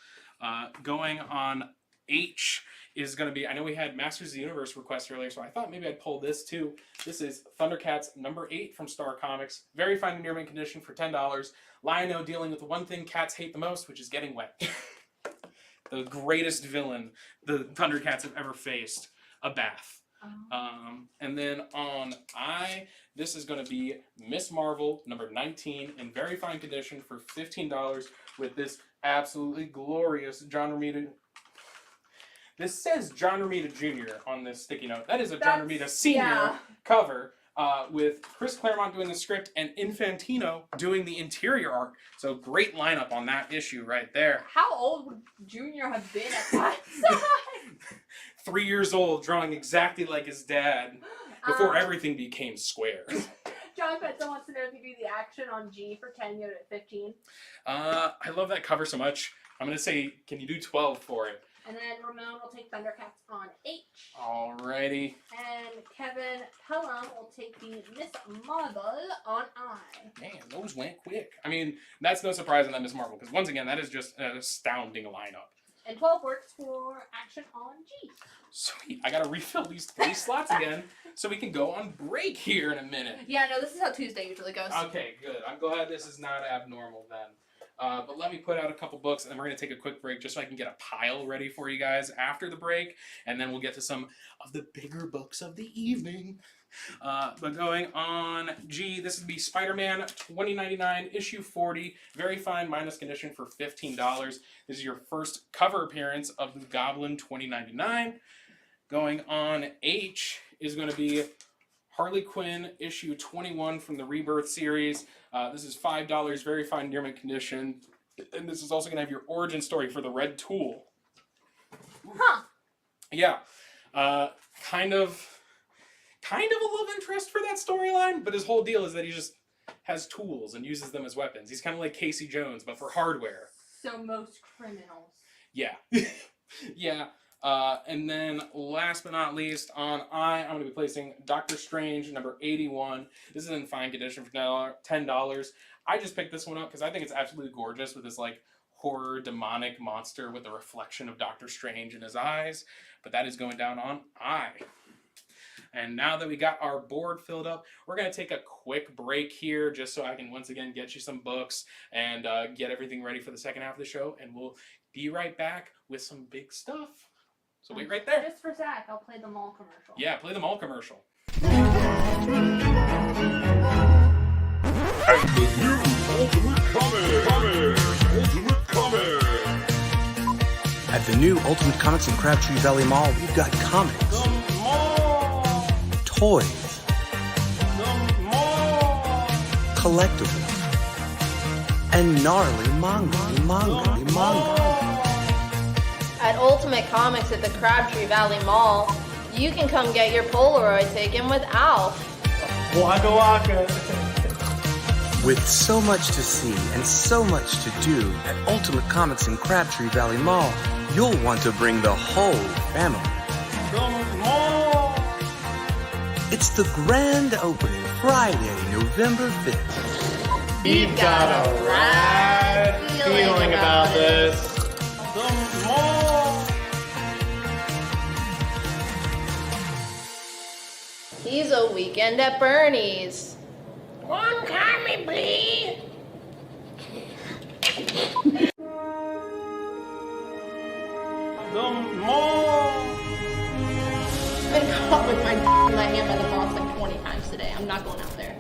Speaker 10: Going on H is going to be, I know we had Masters of the Universe requests earlier, so I thought maybe I'd pull this too. This is Thundercats #8 from Star Comics. Very fine and near mint condition for $10. Lion-O dealing with the one thing cats hate the most, which is getting wet. The greatest villain the Thundercats have ever faced, a bath. And then on I, this is going to be Miss Marvel #19 in very fine condition for $15 with this absolutely glorious John Romita. This says John Romita Jr. on this sticky note. That is a John Romita Sr. cover with Chris Claremont doing the script and Infantino doing the interior art. So great lineup on that issue right there.
Speaker 11: How old would Junior have been at that time?
Speaker 10: 3 years old, drawing exactly like his dad before everything became square.
Speaker 11: John Petzo wants to know if you do the action on G for 10, you have it at 15.
Speaker 10: I love that cover so much. I'm going to say, can you do 12 for it?
Speaker 11: And then Ramon will take Thundercats on H.
Speaker 10: Alrighty.
Speaker 11: And Kevin Pelham will take the Miss Marvel on I.
Speaker 10: Man, those went quick. I mean, that's no surprise in that Miss Marvel, because once again, that is just an astounding lineup.
Speaker 11: And 12 works for action on G.
Speaker 10: Sweet. I gotta refill these 3 slots again so we can go on break here in a minute.
Speaker 11: Yeah, no, this is how Tuesday usually goes.
Speaker 10: Okay, good. I'm glad this is not abnormal then. But let me put out a couple books, and then we're going to take a quick break just so I can get a pile ready for you guys after the break, and then we'll get to some of the bigger books of the evening. But going on G, this would be Spider-Man 2099, issue 40, very fine minus condition for $15. This is your first cover appearance of the Goblin 2099. Going on H is going to be Harley Quinn issue 21 from the Rebirth series. This is $5, very fine near mint condition. And this is also going to have your origin story for the Red Tool.
Speaker 11: Huh.
Speaker 10: Yeah. Kind of a love interest for that storyline, but his whole deal is that he just has tools and uses them as weapons. He's kind of like Casey Jones, but for hardware.
Speaker 11: So most criminals.
Speaker 10: Yeah. Yeah. And then last but not least, on I'm going to be placing Doctor Strange number 81. This is in fine condition for $10. I just picked this one up because I think it's absolutely gorgeous with this like horror demonic monster with the reflection of Doctor Strange in his eyes. But that is going down on I. And now that we got our board filled up, we're going to take a quick break here just so I can once again get you some books and get everything ready for the second half of the show. And we'll be right back with some big stuff. So wait right there.
Speaker 11: Just for Zach, I'll play the mall commercial.
Speaker 10: Yeah, play the mall commercial.
Speaker 2: And the new Ultimate Comics.
Speaker 1: At the new Ultimate Comics in Crabtree Valley Mall, we've got comics, toys, collectibles, and gnarly manga.
Speaker 3: At Ultimate Comics at the Crabtree Valley Mall, you can come get your Polaroid taken with Alf.
Speaker 4: Waka waka.
Speaker 1: With so much to see and so much to do at Ultimate Comics in Crabtree Valley Mall, you'll want to bring the whole family. It's the grand opening Friday, November 5th.
Speaker 4: We've got a rad feeling about this.
Speaker 3: He's a weekend at Bernie's.
Speaker 1: One time, please.
Speaker 3: I've been caught with my in my hand by the boss like 20 times today. I'm not going out there.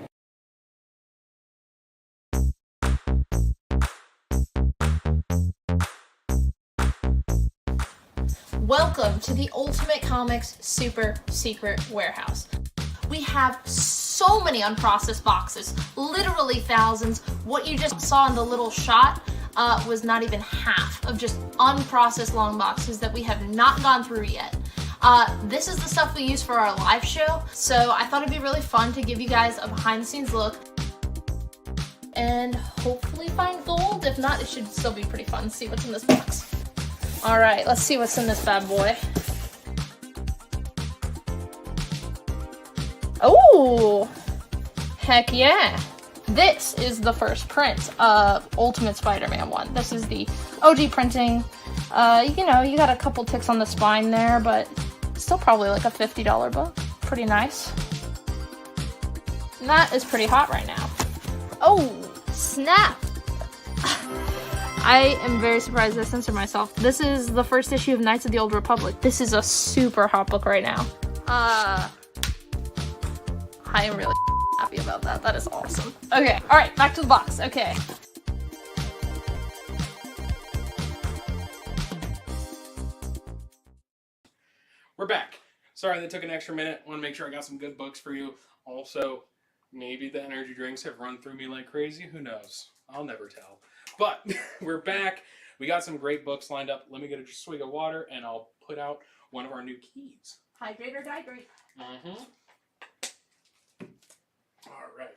Speaker 3: Welcome to the Ultimate Comics Super Secret Warehouse. We have so many unprocessed boxes, literally thousands. What you just saw in the little shot was not even half of just unprocessed long boxes that we have not gone through yet. This is the stuff we use for our live show, so I thought it'd be really fun to give you guys a behind the scenes look and hopefully find gold. If not, it should still be pretty fun to see what's in this box. All right, let's see what's in this bad boy. Oh, heck yeah. This is the first print of Ultimate Spider-Man 1. This is the OG printing. You know, you got a couple ticks on the spine there, but still probably like a $50 book. Pretty nice. And that is pretty hot right now. Oh, snap. I am very surprised I censored myself. This is the first issue of Knights of the Old Republic. This is a super hot book right now. I am really happy about that. That is awesome. Okay, all right, back to the box. Okay.
Speaker 10: We're back. Sorry that took an extra minute. Want to make sure I got some good books for you. Also, maybe the energy drinks have run through me like crazy. Who knows? I'll never tell. But we're back. We got some great books lined up. Let me get a swig of water and I'll put out one of our new keys.
Speaker 11: Hydrate or dihydrate.
Speaker 10: Mm-hmm. All right.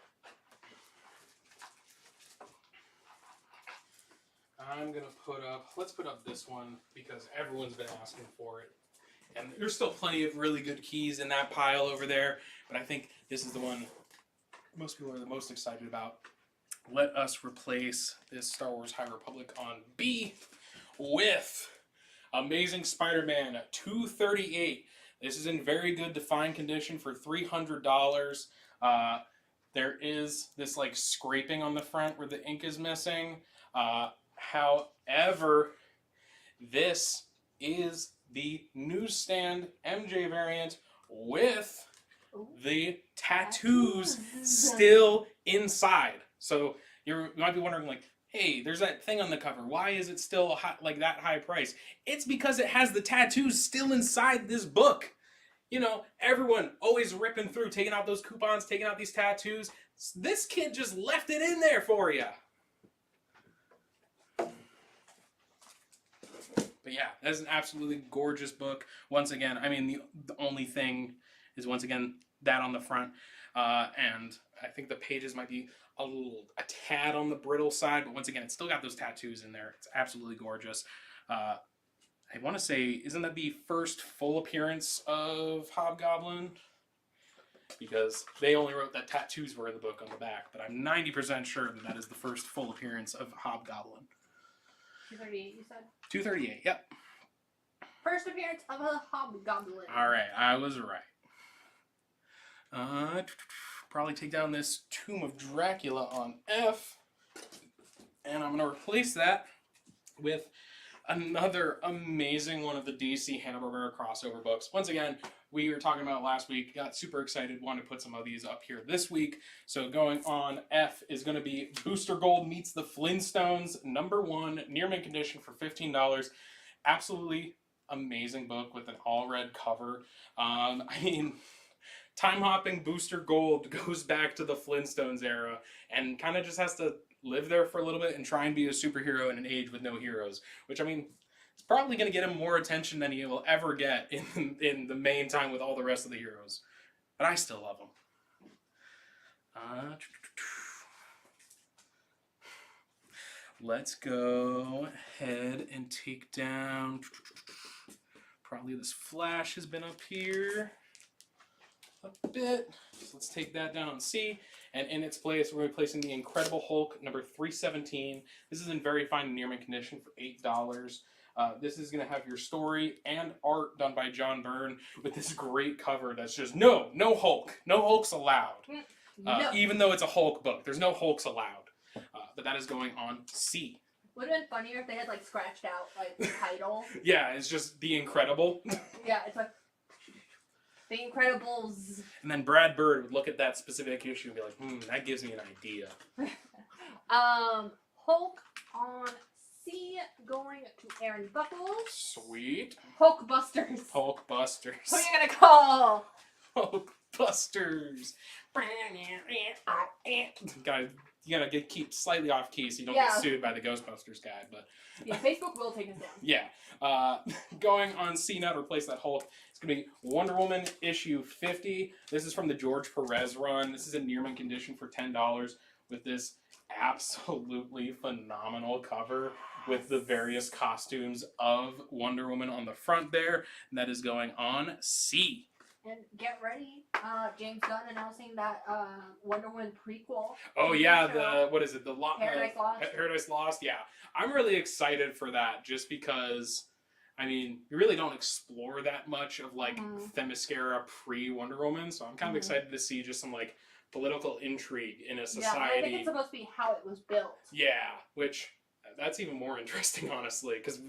Speaker 10: I'm gonna let's put up this one because everyone's been asking for it. And there's still plenty of really good keys in that pile over there, but I think this is the one most people are the most excited about. Let us replace this Star Wars High Republic on B with Amazing Spider-Man 238. This is in very good defined condition for $300. There is this like scraping on the front where the ink is missing. However, this is the newsstand MJ variant with the tattoos still inside. So you might be wondering, like, hey, there's that thing on the cover. Why is it still like that high price? It's because it has the tattoos still inside this book. You know, everyone always ripping through, taking out those coupons, taking out these tattoos. This kid just left it in there for you. But yeah, that's an absolutely gorgeous book. Once again, I mean, the only thing is, once again, that on the front. And I think the pages might be a tad on the brittle side, but once again, it's still got those tattoos in there. It's absolutely gorgeous. I want to say, isn't that the first full appearance of Hobgoblin? Because they only wrote that tattoos were in the book on the back, but I'm 90% sure that is the first full appearance of Hobgoblin.
Speaker 11: 238, you said?
Speaker 10: 238, yep.
Speaker 11: First appearance of a Hobgoblin.
Speaker 10: Alright, I was right. Probably take down this Tomb of Dracula on F. And I'm going to replace that with another amazing one of the DC Hanna-Barbera crossover books. Once again, we were talking about last week, got super excited, wanted to put some of these up here this week. So going on F is going to be Booster Gold Meets the Flintstones, #1, near mint condition for $15. Absolutely amazing book with an all red cover. I mean, time-hopping Booster Gold goes back to the Flintstones era and kind of just has to live there for a little bit and try and be a superhero in an age with no heroes. Which, I mean, it's probably going to get him more attention than he will ever get in the main time with all the rest of the heroes. But I still love him. Let's go ahead and take down... Probably this Flash has been up here a bit. So let's take that down on C. And in its place, we're replacing the Incredible Hulk #317. This is in very fine near mint condition for $8. This is going to have your story and art done by John Byrne with this great cover that's just, no Hulk. No Hulks allowed.
Speaker 11: No.
Speaker 10: Even though it's a Hulk book, there's no Hulks allowed. But that is going on C.
Speaker 11: Would have been funnier if they had, like, scratched out, like, the title.
Speaker 10: Yeah, it's just The Incredible.
Speaker 11: Yeah, it's like, The Incredibles.
Speaker 10: And then Brad Bird would look at that specific issue and be like, that gives me an idea.
Speaker 11: Hulk on C, going to Aaron Buckles.
Speaker 10: Sweet.
Speaker 11: Hulk Busters.
Speaker 10: Hulk Busters.
Speaker 11: Who are you gonna call?
Speaker 10: Hulk Busters. You gotta keep slightly off key so you don't get sued by the Ghostbusters guy. But
Speaker 11: yeah, Facebook will take us down.
Speaker 10: Yeah. Going on C now to replace that Hulk, it's gonna be Wonder Woman issue 50. This is from the George Perez run. This is in near mint condition for $10 with this absolutely phenomenal cover with the various costumes of Wonder Woman on the front there. And that is going on C.
Speaker 11: And get ready, James Gunn announcing that Wonder Woman prequel.
Speaker 10: Oh yeah, what is it?
Speaker 11: Paradise Lost.
Speaker 10: Paradise Lost, yeah. I'm really excited for that just because, I mean, you really don't explore that much of like Themyscira pre-Wonder Woman, so I'm kind of excited to see just some like political intrigue in a society.
Speaker 11: Yeah, I think it's supposed to be how it was built.
Speaker 10: Yeah, which that's even more interesting, honestly, because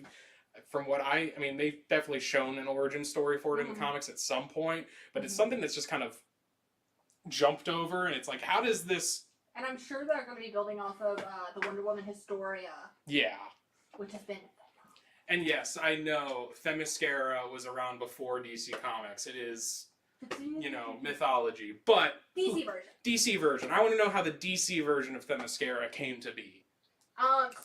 Speaker 10: from what I mean, they've definitely shown an origin story for it in the comics at some point, but it's something that's just kind of jumped over, and it's like, how does this...
Speaker 11: And I'm sure they're going to be building off of the Wonder Woman Historia.
Speaker 10: Yeah.
Speaker 11: Which has been...
Speaker 10: And yes, I know Themyscira was around before DC Comics. It is, you know, mythology, but...
Speaker 11: DC version.
Speaker 10: DC version. I want to know how the DC version of Themyscira came to be.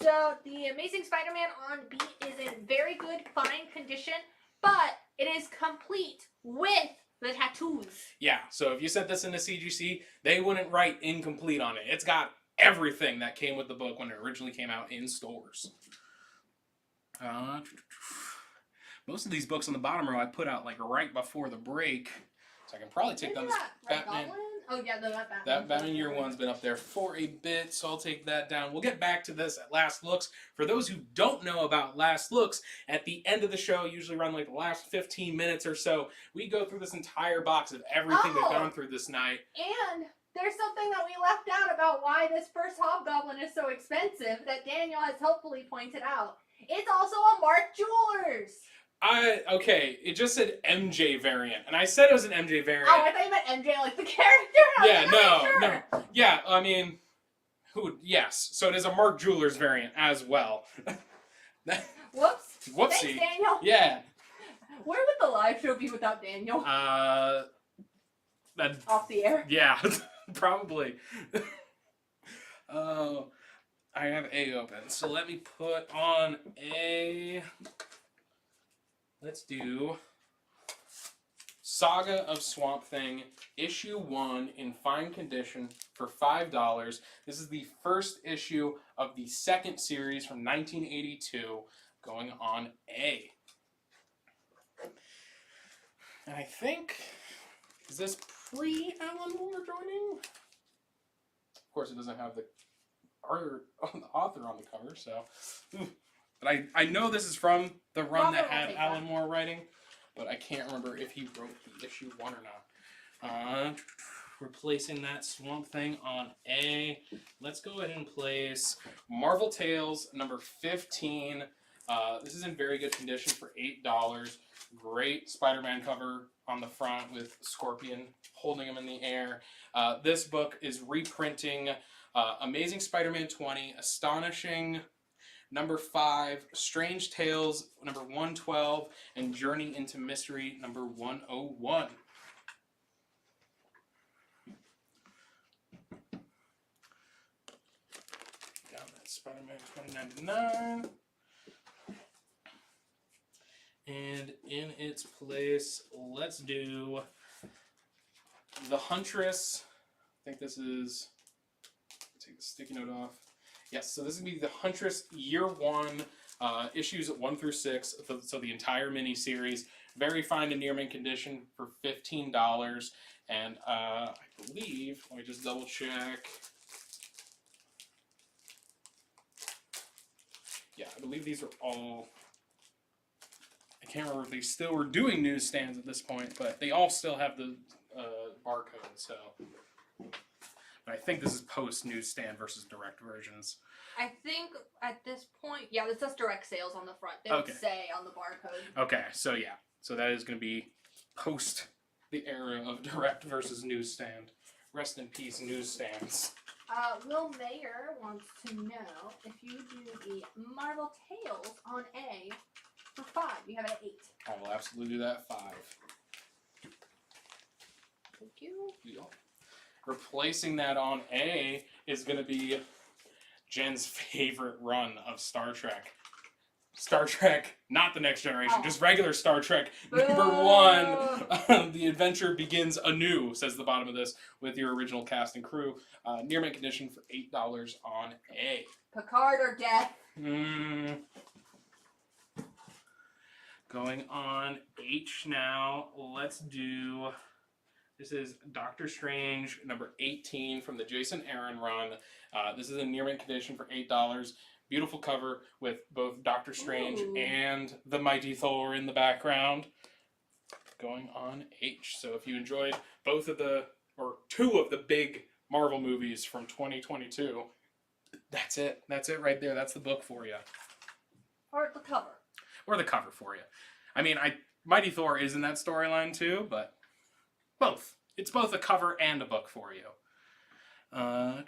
Speaker 11: So the Amazing Spider-Man on B is in very good, fine condition, but it is complete with the tattoos.
Speaker 10: Yeah, so if you sent this into CGC, they wouldn't write incomplete on it. It's got everything that came with the book when it originally came out in stores. Most of these books on the bottom row I put out like right before the break, so I can probably take down this Batman.
Speaker 11: Oh yeah, Batman.
Speaker 10: That Batman Year One's been up there for a bit, so I'll take that down. We'll get back to this at Last Looks. For those who don't know about Last Looks, at the end of the show, usually around like the last 15 minutes or so, we go through this entire box of everything we've gone through this night.
Speaker 11: And there's something that we left out about why this first Hobgoblin is so expensive that Daniel has helpfully pointed out. It's also a Mark Jewelers.
Speaker 10: Okay, it just said MJ variant, and I said it was an MJ variant.
Speaker 11: Oh, I thought you meant MJ like the character.
Speaker 10: No. Yeah, I mean, yes. So it is a Mark Jewelers variant as well.
Speaker 11: Whoops.
Speaker 10: Whoopsie.
Speaker 11: Thanks, Daniel.
Speaker 10: Yeah.
Speaker 11: Where would the live show be without Daniel? Off the air?
Speaker 10: Yeah, probably. I have A open, so let me put on A. Let's do Saga of Swamp Thing, issue 1 in fine condition for $5. This is the first issue of the second series from 1982, going on A. And I think, is this pre-Alan Moore joining? Of course, it doesn't have the author on the cover, so... But I know this is from the run that had Alan Moore writing, but I can't remember if he wrote the issue 1 or not. Replacing that Swamp Thing on A. Let's go ahead and place Marvel Tales number 15. This is in very good condition for $8. Great Spider-Man cover on the front with Scorpion holding him in the air. This book is reprinting Amazing Spider-Man 20, Astonishing number 5, Strange Tales number 112, and Journey into Mystery number 101. Down that Spider-Man 2099. And in its place, let's do The Huntress. I think this is, take the sticky note off. Yes, so this is going to be The Huntress Year 1, issues 1 through 6, so the entire mini-series. Very fine and near mint condition for $15. And I believe, let me just double check. Yeah, I believe these are all, I can't remember if they still were doing newsstands at this point, but they all still have the barcode, so... I think this is post-newsstand versus direct versions.
Speaker 11: I think at this point, yeah, this says direct sales on the front. They would say on the barcode.
Speaker 10: Okay, so yeah. So that is going to be post the era of direct versus newsstand. Rest in peace, newsstands.
Speaker 11: Will Mayer wants to know if you do the Marvel Tales on A for $5. You have it at $8.
Speaker 10: I will absolutely do that at $5.
Speaker 11: Thank you.
Speaker 10: Yeah. Replacing that on A is going to be Jen's favorite run of Star Trek. Star Trek, not The Next Generation, just regular Star Trek. Number 1, The Adventure Begins Anew, says the bottom of this, with your original cast and crew. Near mint condition for $8 on A.
Speaker 11: Picard or Death?
Speaker 10: Going on H now, let's do... This is Doctor Strange, number 18 from the Jason Aaron run. This is in near mint condition for $8. Beautiful cover with both Doctor Strange and the Mighty Thor in the background. Going on H. So if you enjoyed both of the, or 2 of the big Marvel movies from 2022, that's it. That's it right there. That's the book for you.
Speaker 11: Or the cover.
Speaker 10: Or the cover for you. I mean, Mighty Thor is in that storyline too, but... both. It's both a cover and a book for you. I'm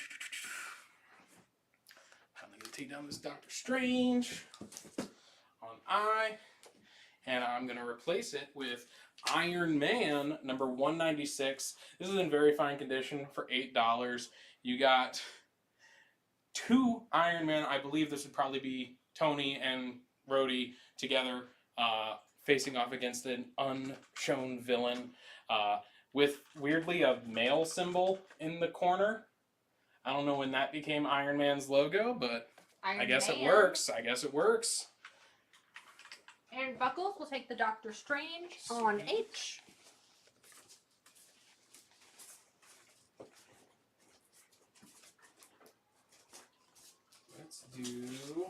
Speaker 10: going to take down this Doctor Strange on I, and I'm going to replace it with Iron Man number 196. This is in very fine condition for $8. You got 2 Iron Man. I believe this would probably be Tony and Rhodey together facing off against an unshown villain. With, weirdly, a male symbol in the corner. I don't know when that became Iron Man's logo, but I guess it works. I guess it works.
Speaker 11: And Buckles will take the Doctor Strange on H.
Speaker 10: Let's do...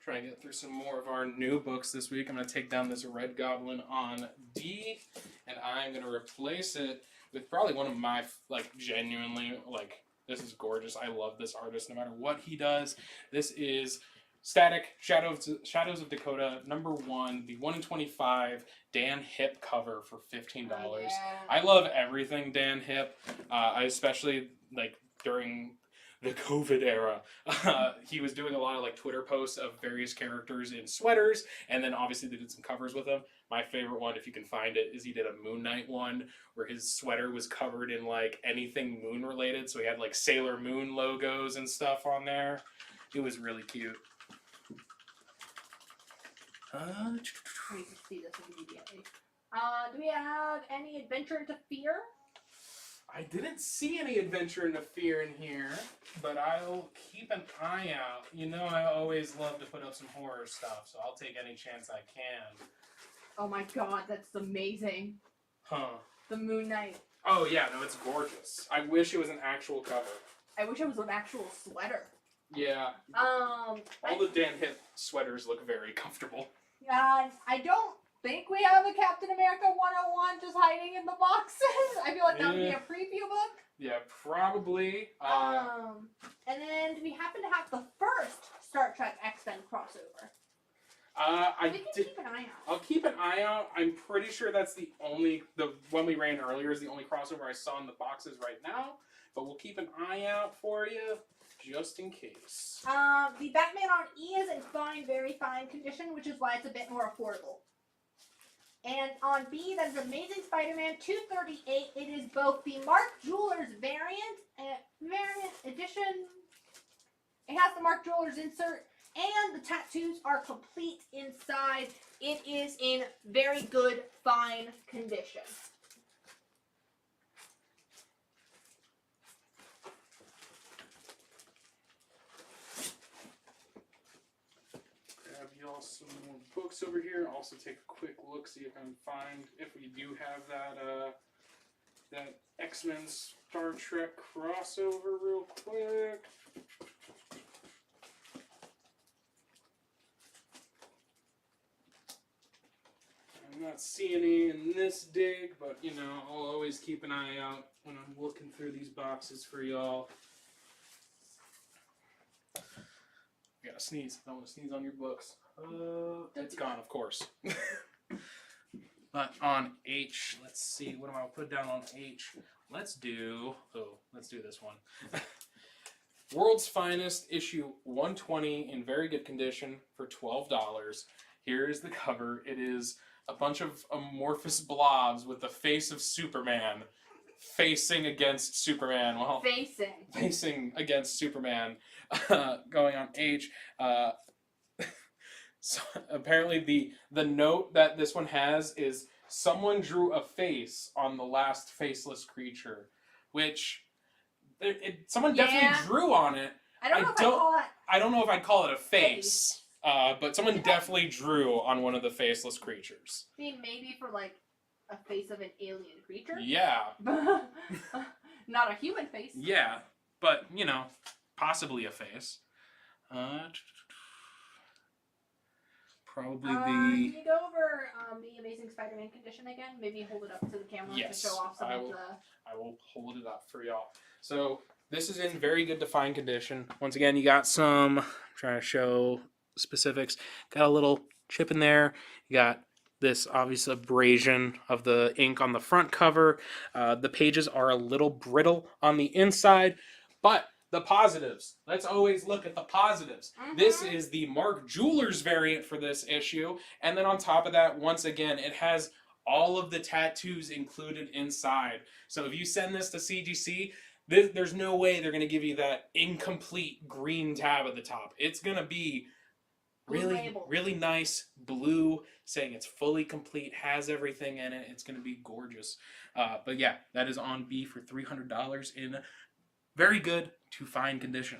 Speaker 10: Try and get through some more of our new books this week. I'm going to take down this Red Goblin on D, and I'm going to replace it with probably one of my, like, genuinely, like, this is gorgeous. I love this artist no matter what he does. This is Static Shadows of Dakota, #1, the 1 in 25 Dan Hip cover for $15.
Speaker 11: Oh, yeah.
Speaker 10: I love everything Dan Hip. I especially, like, during the COVID era, he was doing a lot of like Twitter posts of various characters in sweaters, and then obviously they did some covers with them. My favorite one, if you can find it, is he did a Moon Knight one where his sweater was covered in like anything moon related, so he had like Sailor Moon logos and stuff on there. It was really cute.
Speaker 11: We can see this immediately. Do we have any Adventure into Fear?
Speaker 10: I didn't see any Adventure into Fear in here, but I'll keep an eye out. You know I always love to put up some horror stuff, so I'll take any chance I can.
Speaker 11: Oh my god, that's amazing.
Speaker 10: Huh.
Speaker 11: The Moon Knight.
Speaker 10: Oh yeah, no, it's gorgeous. I wish it was an actual cover.
Speaker 11: I wish it was an actual sweater.
Speaker 10: Yeah. All the Dan Hip sweaters look very comfortable.
Speaker 11: I don't think we have a Captain America 101 just hiding in the boxes. I feel like that would be a preview book.
Speaker 10: Yeah, probably.
Speaker 11: And then do we happen to have the first Star Trek X-Men crossover? We can keep an eye out.
Speaker 10: I'll keep an eye out. I'm pretty sure that's the one we ran earlier is the only crossover I saw in the boxes right now. But we'll keep an eye out for you, just in case.
Speaker 11: The Batman on E is in fine, very fine condition, which is why it's a bit more affordable. And on B, that is Amazing Spider-Man 238. It is both the Mark Jewelers variant edition. It has the Mark Jewelers insert, and the tattoos are complete inside. It is in very good, fine condition.
Speaker 10: Y'all some more books over here. Also take a quick look, see if I can find if we do have that X-Men Star Trek crossover real quick. I'm not seeing any in this dig, but you know, I'll always keep an eye out when I'm looking through these boxes for y'all. I gotta sneeze. I don't want to sneeze on your books. It's gone, of course. But on H, let's see. What am I gonna put down on H? Let's do this one. World's Finest, issue 120 in very good condition for $12. Here is the cover. It is a bunch of amorphous blobs with the face of Superman facing against Superman. Well, facing against Superman. Going on H. So apparently the note that this one has is someone drew a face on the last faceless creature, which someone definitely drew on it.
Speaker 11: I don't know if I'd call it
Speaker 10: a face. But someone definitely drew on one of the faceless creatures.
Speaker 11: I mean, maybe for like a face of an alien creature?
Speaker 10: Yeah.
Speaker 11: Not a human face.
Speaker 10: Yeah, but you know, possibly a face. Probably
Speaker 11: Can you go over the Amazing Spider-Man condition again? Maybe hold it up to the camera to show off some of the...
Speaker 10: I will hold it up for y'all. So this is in very good defined condition. Once again, you got some, I'm trying to show specifics, got a little chip in there. You got this obvious abrasion of the ink on the front cover. The pages are a little brittle on the inside, but the positives. Let's always look at the positives. This is the Mark Jewelers variant for this issue. And then on top of that, once again, it has all of the tattoos included inside. So if you send this to CGC, there's no way they're going to give you that incomplete green tab at the top. It's going to be really nice blue, saying it's fully complete, has everything in it. It's going to be gorgeous. But yeah, that is on B for $300 in very good to fine condition.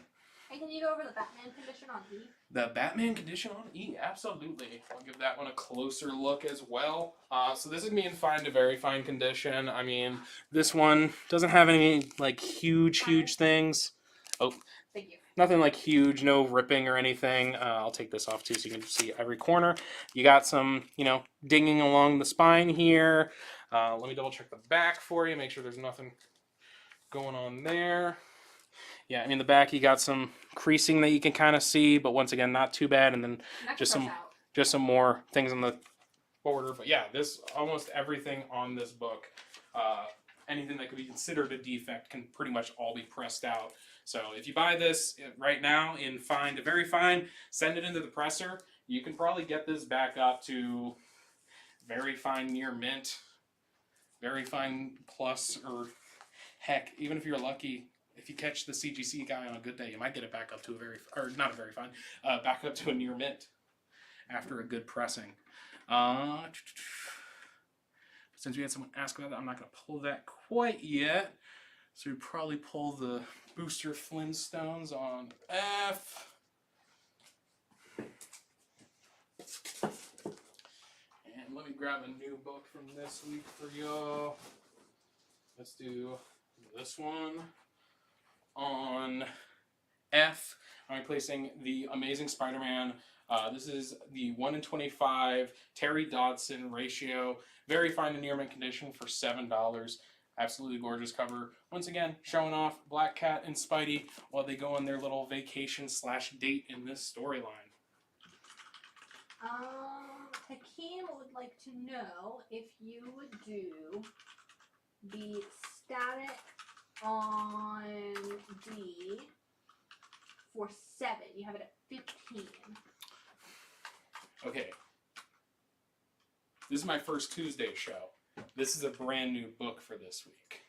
Speaker 11: Hey, can you go over the Batman condition on E?
Speaker 10: The Batman condition on E, absolutely. I'll give that one a closer look as well. So this is me in fine to very fine condition. I mean, this one doesn't have any like huge things. Oh,
Speaker 11: thank you.
Speaker 10: Nothing like huge, no ripping or anything. I'll take this off too so you can see every corner. You got some, dinging along the spine here. Let me double check the back for you, make sure there's nothing going on there. Yeah, I mean the back you got some creasing that you can kind of see, but once again not too bad. And then just some more things on the border. But yeah, this almost everything on this book, anything that could be considered a defect can pretty much all be pressed out. So if you buy this right now in fine to very fine, send it into the presser. You can probably get this back up to very fine near mint, very fine plus, or heck, even if you're lucky. If you catch the CGC guy on a good day, you might get it back up to back up to a near mint after a good pressing. Since we had someone ask about that, I'm not going to pull that quite yet. So we probably pull the Booster Flintstones on F. And let me grab a new book from this week for y'all. Let's do this one. On F, I'm replacing the Amazing Spider-Man. This is the 1 in 25 Terry Dodson ratio. Very fine to near mint condition for $7. Absolutely gorgeous cover. Once again, showing off Black Cat and Spidey while they go on their little vacation/date in this storyline.
Speaker 11: Hakeem would like to know if you would do the static on D for 7. You have it at 15.
Speaker 10: Okay. This is my first Tuesday show. This is a brand new book for this week.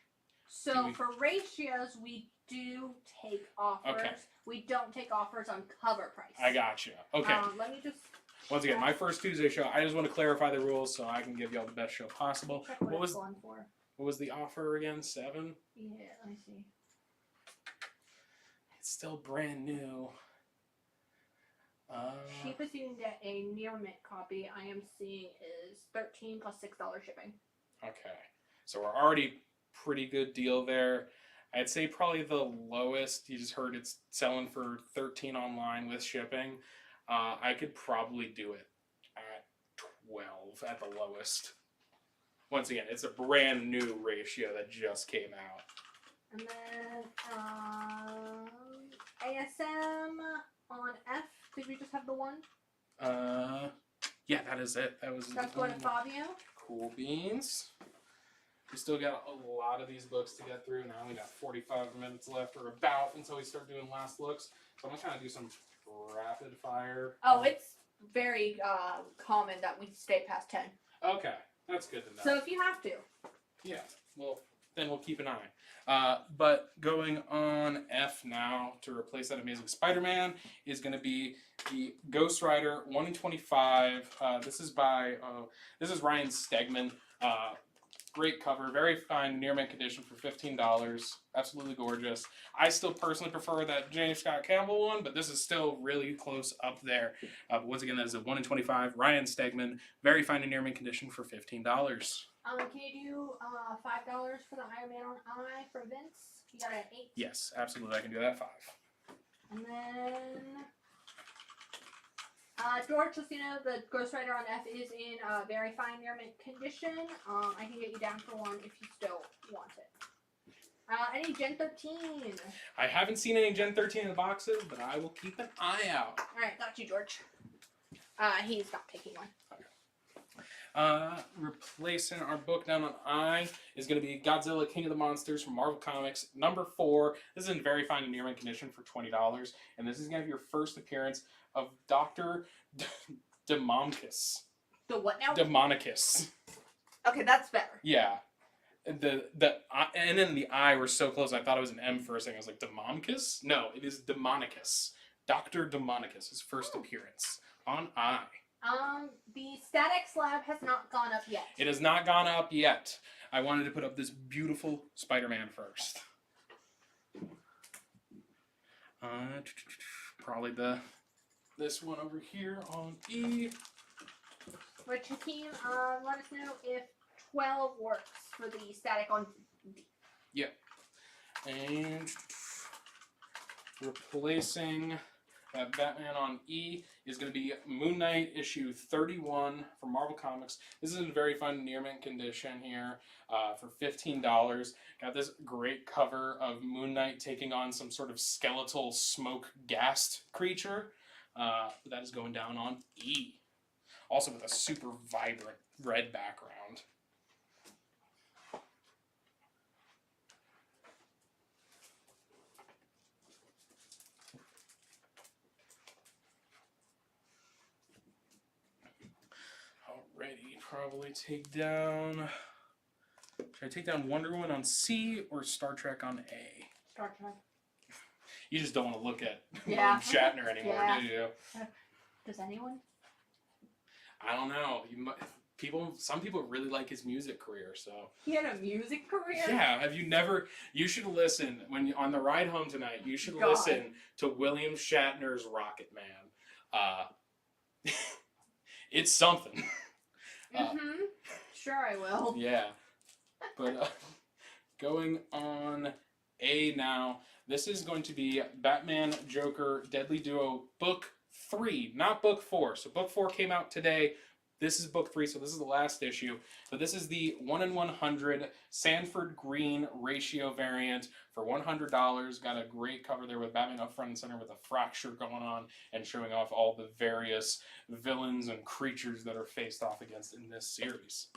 Speaker 11: So for ratios, we do take offers.
Speaker 10: Okay.
Speaker 11: We don't take offers on cover price.
Speaker 10: I gotcha. Okay.
Speaker 11: Let me just...
Speaker 10: Once again, my first Tuesday show. I just want to clarify the rules so I can give y'all the best show possible.
Speaker 11: Check what it's going for.
Speaker 10: What was the offer again? 7?
Speaker 11: Yeah, let me see.
Speaker 10: It's still brand new.
Speaker 11: Cheapest you can get a near mint copy I am seeing is $13 plus $6 shipping.
Speaker 10: Okay. So we're already pretty good deal there. I'd say probably the lowest, you just heard it's selling for $13 online with shipping. I could probably do it at 12 at the lowest. Once again, it's a brand new ratio that just came out.
Speaker 11: And then ASM on F. Did we just have the one?
Speaker 10: Yeah, that is it. That's
Speaker 11: going to Fabio.
Speaker 10: Cool beans. We still got a lot of these books to get through. Now we got 45 minutes left, or about, until we start doing last looks. So I'm gonna kind of do some rapid fire.
Speaker 11: Oh, it's very common that we stay past 10.
Speaker 10: Okay, that's good to know.
Speaker 11: So if you have to.
Speaker 10: Yeah, well, then we'll keep an eye. But going on F now to replace that Amazing Spider-Man is going to be the Ghost Rider 1 in 25. This is Ryan Stegman. Great cover, very fine near mint condition for $15. Absolutely gorgeous. I still personally prefer that James Scott Campbell one, but this is still really close up there. But once again, that is a 1 in 25 Ryan Stegman, very fine and near mint condition for $15.
Speaker 11: Can you do $5 for the Iron Man on I for Vince? You got it at 8.
Speaker 10: Yes, absolutely. I can do that at 5.
Speaker 11: And then George, just so you know, the Ghost Rider on F is in very fine near mint condition. I can get you down for 1 if you still want it. Any Gen 13?
Speaker 10: I haven't seen any Gen 13 in the boxes, but I will keep an eye out.
Speaker 11: Alright, got you, George. He's not taking one.
Speaker 10: Replacing our book down on I is going to be Godzilla King of the Monsters from Marvel Comics, number 4. This is in very fine and near mint condition for $20. And this is going to be your first appearance of Dr. Demonicus.
Speaker 11: The what now?
Speaker 10: Demonicus.
Speaker 11: Okay, that's better.
Speaker 10: Yeah. And then the I were so close, I thought it was an M for a second. I was like, Demonicus? No, it is Demonicus. Dr. Demonicus, his first appearance on I.
Speaker 11: The static slab has not gone up yet.
Speaker 10: It has not gone up yet. I wanted to put up this beautiful Spider-Man first. Probably this one over here on E.
Speaker 11: Which team, let us know if 12 works for the static on D.
Speaker 10: Yep. And replacing that Batman on E is going to be Moon Knight issue 31 from Marvel Comics. This is in very fun near mint condition here for $15. Got this great cover of Moon Knight taking on some sort of skeletal smoke gassed creature. That is going down on E. Also with a super vibrant red background. Alrighty, probably take down... Should I take down Wonder Woman on C or Star Trek on A?
Speaker 11: Star Trek.
Speaker 10: You just don't want to look at
Speaker 11: Yeah.
Speaker 10: Shatner anymore,
Speaker 11: Yeah.
Speaker 10: do you?
Speaker 11: Does anyone?
Speaker 10: I don't know. Some people really like his music career, so.
Speaker 11: He had a music career?
Speaker 10: Yeah, have you never? You should listen on the ride home tonight. You should
Speaker 11: God.
Speaker 10: listen to William Shatner's Rocket Man. It's something.
Speaker 11: Sure, I will.
Speaker 10: Yeah, but going on A now. This is going to be Batman Joker Deadly Duo Book 3, not Book 4. So Book 4 came out today. This is Book 3, so this is the last issue. But this is the 1 in 100 Sanford Green ratio variant for $100. Got a great cover there with Batman up front and center with a fracture going on and showing off all the various villains and creatures that are faced off against in this series.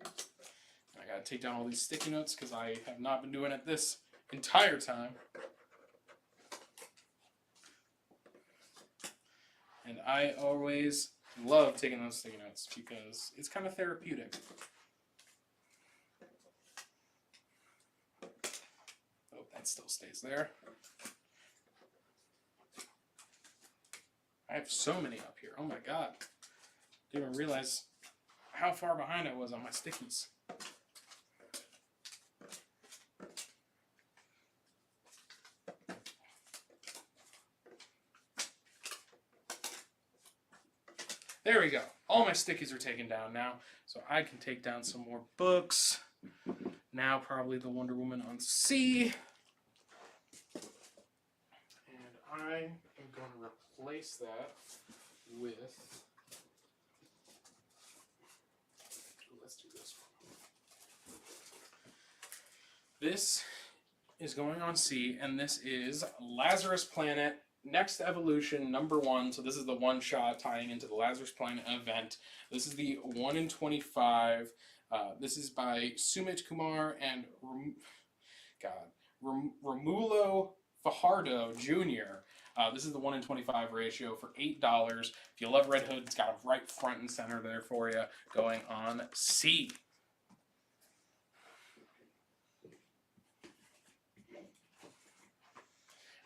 Speaker 10: I gotta take down all these sticky notes because I have not been doing it this entire time. And I always love taking those sticky notes because it's kind of therapeutic. Oh, that still stays there. I have so many up here. Oh my god. Didn't even realize how far behind I was on my stickies. There we go. All my stickies are taken down now, so I can take down some more books. Now probably the Wonder Woman on C. And I am going to replace that with... Let's do this one. This is going on C, and this is Lazarus Planet Next Evolution #1. So this is the one shot tying into the Lazarus Planet event. This is the 1 in 25. This is by Sumit Kumar and Romulo Fajardo Jr. This is the 1 in 25 ratio for $8. If you love Red Hood, it's got a right front and center there for you. Going on C.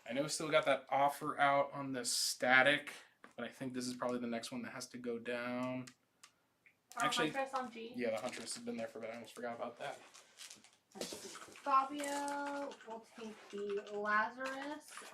Speaker 10: I know we still got that offer out on the static, but I think this is probably the next one that has to go down. Actually,
Speaker 11: Huntress on G.
Speaker 10: Yeah, the Huntress has been there for a bit. I almost forgot about that.
Speaker 11: Fabio will take the Lazarus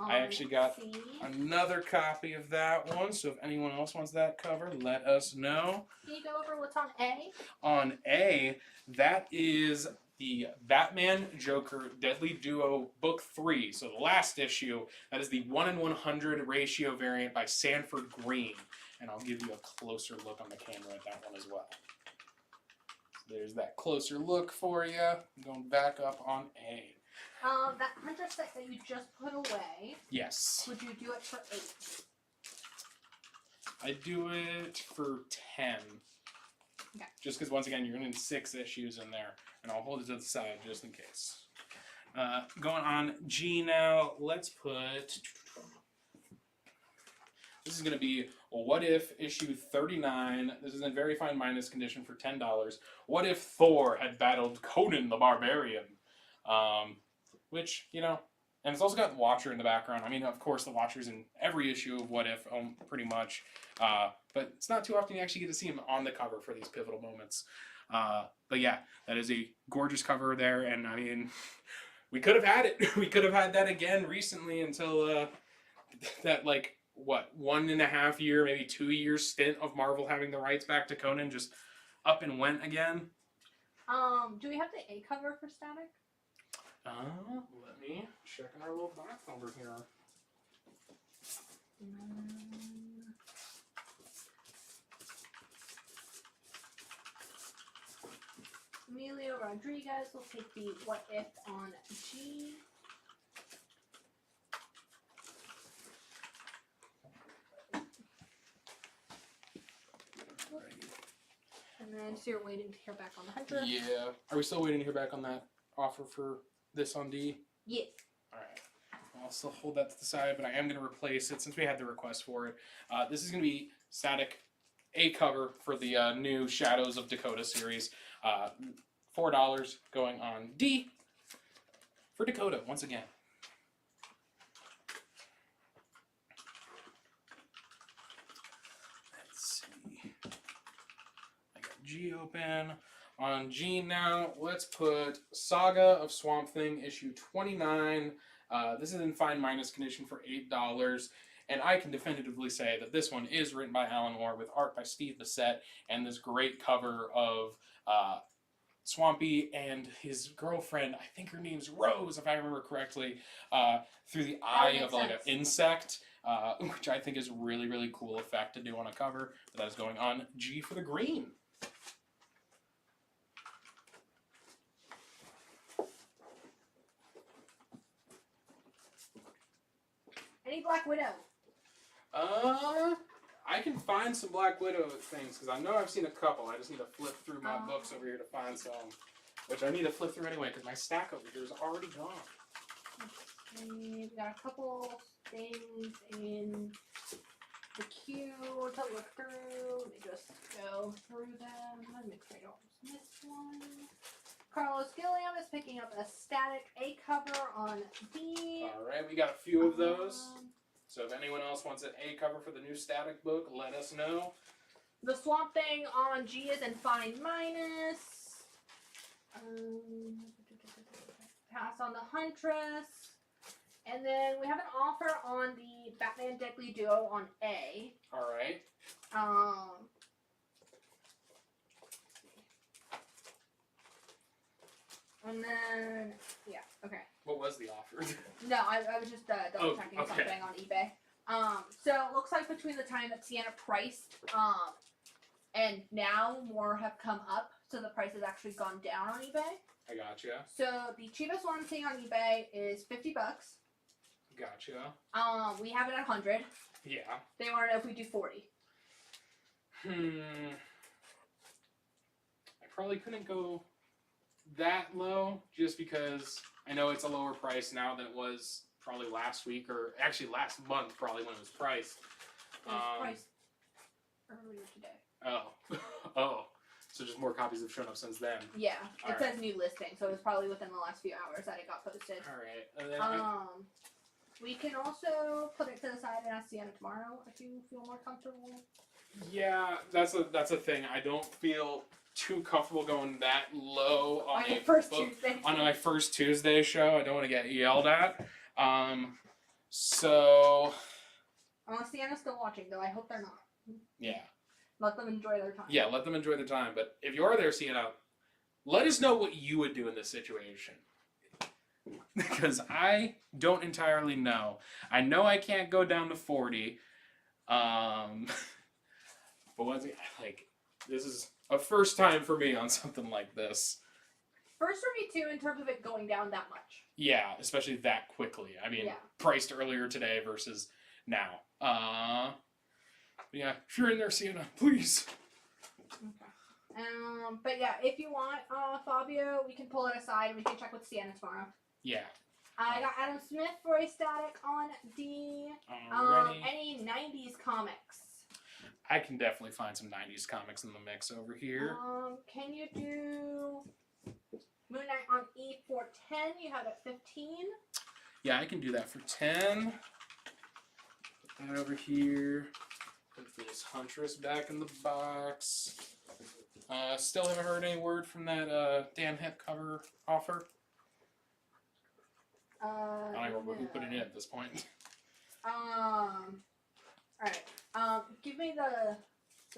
Speaker 11: on
Speaker 10: I actually got
Speaker 11: C.
Speaker 10: another copy of that one, so if anyone else wants that cover, let us know.
Speaker 11: Can you go over what's on A?
Speaker 10: On A, that is the Batman Joker Deadly Duo Book 3. So the last issue, that is the 1 in 100 ratio variant by Sanford Green. And I'll give you a closer look on the camera at that one as well. So there's that closer look for you. I'm going back up on A.
Speaker 11: That Huntress set that you just put away.
Speaker 10: Yes.
Speaker 11: Would you do it for 8?
Speaker 10: I do it for 10.
Speaker 11: Okay.
Speaker 10: Just because, once again, you're going to need 6 issues in there. And I'll hold it to the side just in case. Going on G now, let's put... This is going to be What If issue 39. This is in very fine minus condition for $10. What if Thor had battled Conan the Barbarian? Which, you know, and it's also got the Watcher in the background. I mean, of course, the Watcher's in every issue of What If, pretty much. But it's not too often you actually get to see him on the cover for these pivotal moments. But yeah, that is a gorgeous cover there. And I mean, we could have had it. We could have had that again recently until that, like, what, 1.5 year, maybe 2 year stint of Marvel having the rights back to Conan just up and went again.
Speaker 11: Do we have the A cover for Static?
Speaker 10: Let me check in our little box over here.
Speaker 11: Emilio Rodriguez will take the What If on G. And then, so you're waiting to hear back on the Hunter?
Speaker 10: Yeah. Are we still waiting to hear back on that offer for this on D?
Speaker 11: Yes.
Speaker 10: Alright. I'll still hold that to the side, but I am going to replace it since we had the request for it. This is going to be Static A cover for the new Shadows of Dakota series. $4 going on D for Dakota once again. Let's see. I got G open. On G now, let's put Saga of Swamp Thing issue 29. This is in fine minus condition for $8. And I can definitively say that this one is written by Alan Moore with art by Steve Bissett and this great cover of Swampy and his girlfriend, I think her name's Rose, if I remember correctly, through the eye of like an insect, which I think is a really, really cool effect to do on a cover. But that is going on G for the green.
Speaker 11: Any Black Widow?
Speaker 10: I can find some Black Widow things, because I know I've seen a couple. I just need to flip through my books over here to find some, which I need to flip through anyway, because my stack over here is already gone.
Speaker 11: We've got a couple things in the queue to look through. Let me just go through them. Let me make sure I don't miss one. Carlos Gilliam is picking up a Static A cover on D.
Speaker 10: Alright, we got a few of those. So if anyone else wants an A cover for the new Static book, let us know.
Speaker 11: The Swamp Thing on G is in fine minus. Pass on the Huntress. And then we have an offer on the Batman Deadly Duo on A.
Speaker 10: Alright.
Speaker 11: And then, yeah, okay.
Speaker 10: What was the offer?
Speaker 11: No, I was just double checking something on eBay. So it looks like between the time that Sienna priced, and now more have come up, so the price has actually gone down on eBay.
Speaker 10: I gotcha.
Speaker 11: So the cheapest one I'm seeing on eBay is $50.
Speaker 10: Gotcha.
Speaker 11: We have it at 100.
Speaker 10: Yeah.
Speaker 11: They want to know if we do 40.
Speaker 10: I probably couldn't go that low, just because I know it's a lower price now than it was probably last week, or actually last month, probably when it was priced.
Speaker 11: It was priced earlier today.
Speaker 10: Oh. So just more copies have shown up since then.
Speaker 11: Yeah, it says new listing, so it was probably within the last few hours that it got posted.
Speaker 10: Alright. And then
Speaker 11: we can also put it to the side and ask Sienna tomorrow if you feel more comfortable.
Speaker 10: Yeah, that's a thing. I don't feel too comfortable going that low on my first Tuesday show. I don't want to get yelled at. So
Speaker 11: unless Sienna's still watching, though, I hope they're not.
Speaker 10: Yeah.
Speaker 11: Let them enjoy their time.
Speaker 10: Yeah, let them enjoy their time. But if you are there, Sienna, let us know what you would do in this situation. Because I don't entirely know. I know I can't go down to 40. But once again, like, this is a first time for me on something like this.
Speaker 11: First for me, too, in terms of it going down that much.
Speaker 10: Yeah, especially that quickly. I mean, priced earlier today versus now. Yeah, if you're in there, Sienna, please.
Speaker 11: Okay. But yeah, if you want, Fabio, we can pull it aside and we can check with Sienna tomorrow.
Speaker 10: Yeah.
Speaker 11: I got Adam Smith for a Static on D. Any 90s comics?
Speaker 10: I can definitely find some 90s comics in the mix over here.
Speaker 11: Can you do Moon Knight on E for 10? You have it at 15.
Speaker 10: Yeah, I can do that for 10. Put that over here. Put this Huntress back in the box. Still haven't heard any word from that Dan Hep cover offer. I don't remember who put it in at this point.
Speaker 11: Alright. Give me the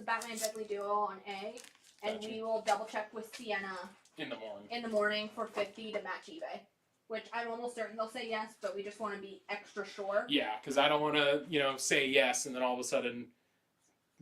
Speaker 11: Batman Deadly Duo on A, and
Speaker 10: Gotcha.
Speaker 11: we will double check with Sienna
Speaker 10: In the morning.
Speaker 11: in the morning for 50 to match eBay. Which I'm almost certain they'll say yes, but we just want to be extra sure.
Speaker 10: Yeah, because I don't want to, say yes, and then all of a sudden,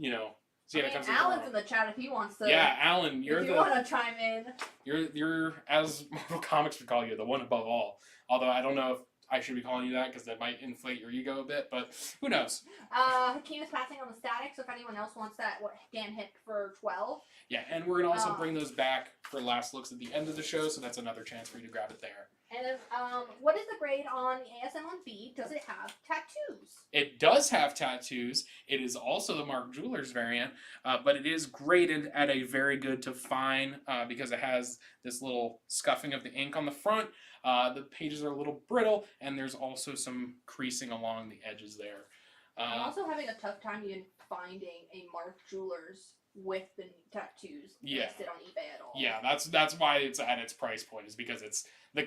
Speaker 10: Sienna comes in.
Speaker 11: Alan's in the chat if he wants to.
Speaker 10: Yeah, Alan, you're
Speaker 11: if you want to chime in.
Speaker 10: You're as Mortal Comics would call you, the one above all. Although I don't know if I should be calling you that because that might inflate your ego a bit, but who knows?
Speaker 11: Hakeem is passing on the static, so if anyone else wants that, Dan hit for 12.
Speaker 10: Yeah, and we're gonna also bring those back for last looks at the end of the show, so that's another chance for you to grab it there.
Speaker 11: And then, what is the grade on the ASM on B? Does it have tattoos?
Speaker 10: It does have tattoos. It is also the Mark Jewelers variant, but it is graded at a very good to fine because it has this little scuffing of the ink on the front. The pages are a little brittle, and there's also some creasing along the edges there.
Speaker 11: I'm also having a tough time even finding a Mark Jewelers with the tattoos listed on eBay at all.
Speaker 10: Yeah, that's why it's at its price point, is because it's the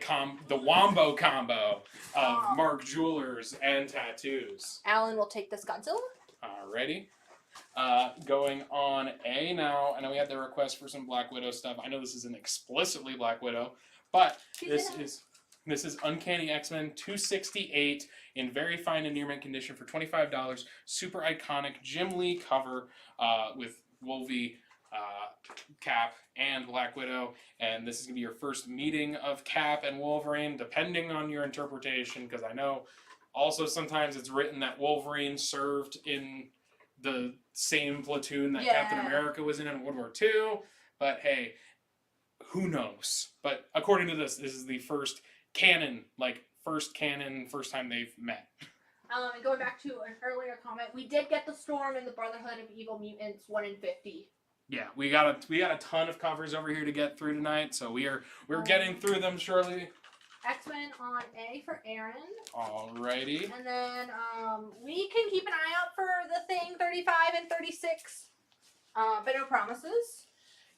Speaker 10: wombo combo of Mark Jewelers and tattoos.
Speaker 11: Alan will take this Godzilla.
Speaker 10: Alrighty. Going on A now. I know we had the request for some Black Widow stuff. I know this isn't explicitly Black Widow, but this is Uncanny X-Men 268 in very fine and near mint condition for $25. Super iconic Jim Lee cover with Wolvie, Cap, and Black Widow. And this is going to be your first meeting of Cap and Wolverine, depending on your interpretation, because I know also sometimes it's written that Wolverine served in the same platoon that Captain America was in World War II. But hey, who knows? But according to this is the first canon, first time they've met.
Speaker 11: And going back to an earlier comment, we did get the Storm and the Brotherhood of Evil Mutants 1 in 50.
Speaker 10: Yeah, we got a ton of covers over here to get through tonight, so we're getting through them shortly.
Speaker 11: X-Men on A for Aaron.
Speaker 10: Alrighty.
Speaker 11: And then we can keep an eye out for the Thing 35 and 36. But no promises.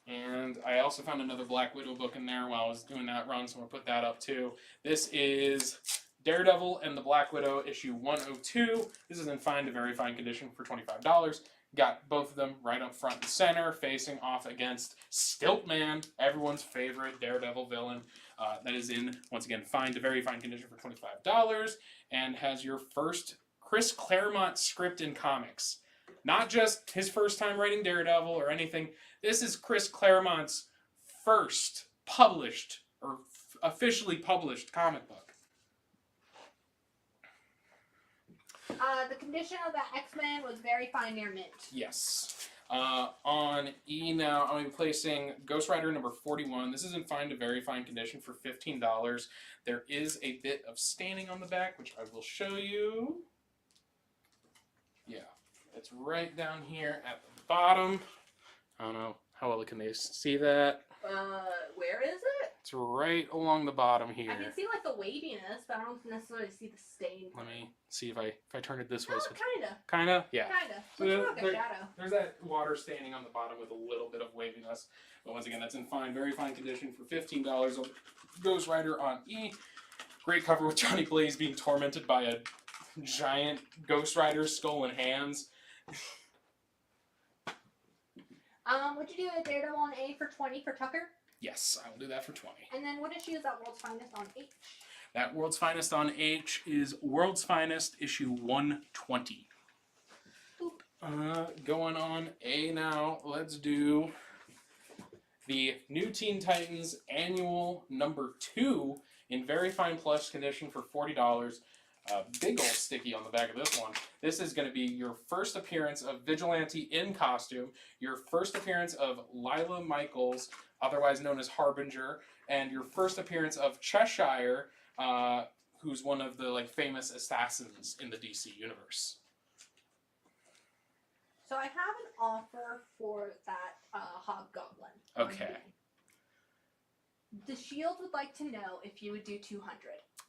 Speaker 10: And I also found another Black Widow book in there while I was doing that run, so I'm going to put that up too. This is Daredevil and the Black Widow, issue 102. This is in fine to very fine condition for $25. Got both of them right up front and center, facing off against Stiltman, everyone's favorite Daredevil villain. That is in, once again, fine to very fine condition for $25, and has your first Chris Claremont script in comics. Not just his first time writing Daredevil or anything. This is Chris Claremont's first published, or officially published comic book.
Speaker 11: The condition of the X-Men was very fine near mint.
Speaker 10: Yes. On E now, I'm placing Ghost Rider number 41. This is in fine to very fine condition for $15. There is a bit of staining on the back, which I will show you. Yeah, it's right down here at the bottom. I don't know how well can they see that.
Speaker 11: Where is it?
Speaker 10: It's right along the bottom here.
Speaker 11: I can see the waviness, but I don't necessarily see the stain.
Speaker 10: Let me see if I turn it this way.
Speaker 11: Oh, kinda.
Speaker 10: Kinda? Yeah.
Speaker 11: Kinda.
Speaker 10: So
Speaker 11: Looks like a shadow.
Speaker 10: There's that water staining on the bottom with a little bit of waviness. But once again, that's in fine, very fine condition for $15. Ghost Rider on E. Great cover with Johnny Blaze being tormented by a giant Ghost Rider skull and hands.
Speaker 11: Would you do a Daredevil on A for 20 for Tucker?
Speaker 10: Yes, I will do that for 20.
Speaker 11: And then what issue is that World's Finest on H?
Speaker 10: That World's Finest on H is World's Finest issue 120. Going on A now, let's do the New Teen Titans Annual number 2 in very fine plush condition for $40. Big old sticky on the back of this one. This is going to be your first appearance of Vigilante in costume, your first appearance of Lila Michaels, otherwise known as Harbinger, and your first appearance of Cheshire, who's one of the famous assassins in the DC universe.
Speaker 11: So I have an offer for that Hobgoblin.
Speaker 10: Okay.
Speaker 11: The Shield would like to know if you would do 200.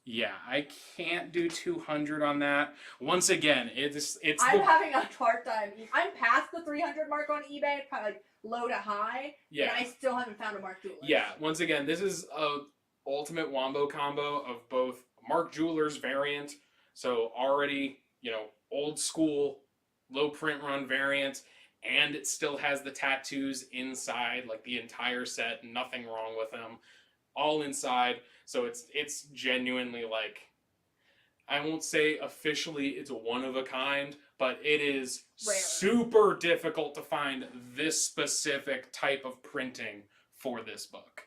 Speaker 10: Yeah, I can't do 200 on that. Once again,
Speaker 11: I'm having a hard time. I'm past the 300 mark on eBay, probably low to high.
Speaker 10: Yeah.
Speaker 11: And I still haven't found a Mark Jewelers.
Speaker 10: Yeah, once again, this is a ultimate wombo combo of both Mark Jewelers variant. So already, you know, old school, low print run variant, and it still has the tattoos inside, like the entire set, nothing wrong with them, all inside. So it's genuinely like, I won't say officially it's one of a kind, but it is
Speaker 11: rare.
Speaker 10: Super difficult to find this specific type of printing for this book.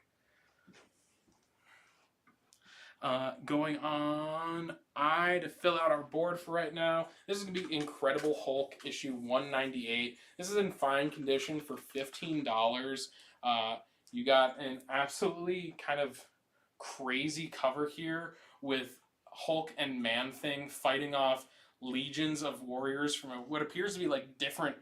Speaker 10: Going on to fill out our board for right now. This is going to be Incredible Hulk issue 198. This is in fine condition for $15. You got an absolutely kind of crazy cover here with Hulk and Man-Thing fighting off legions of warriors from what appears to be like different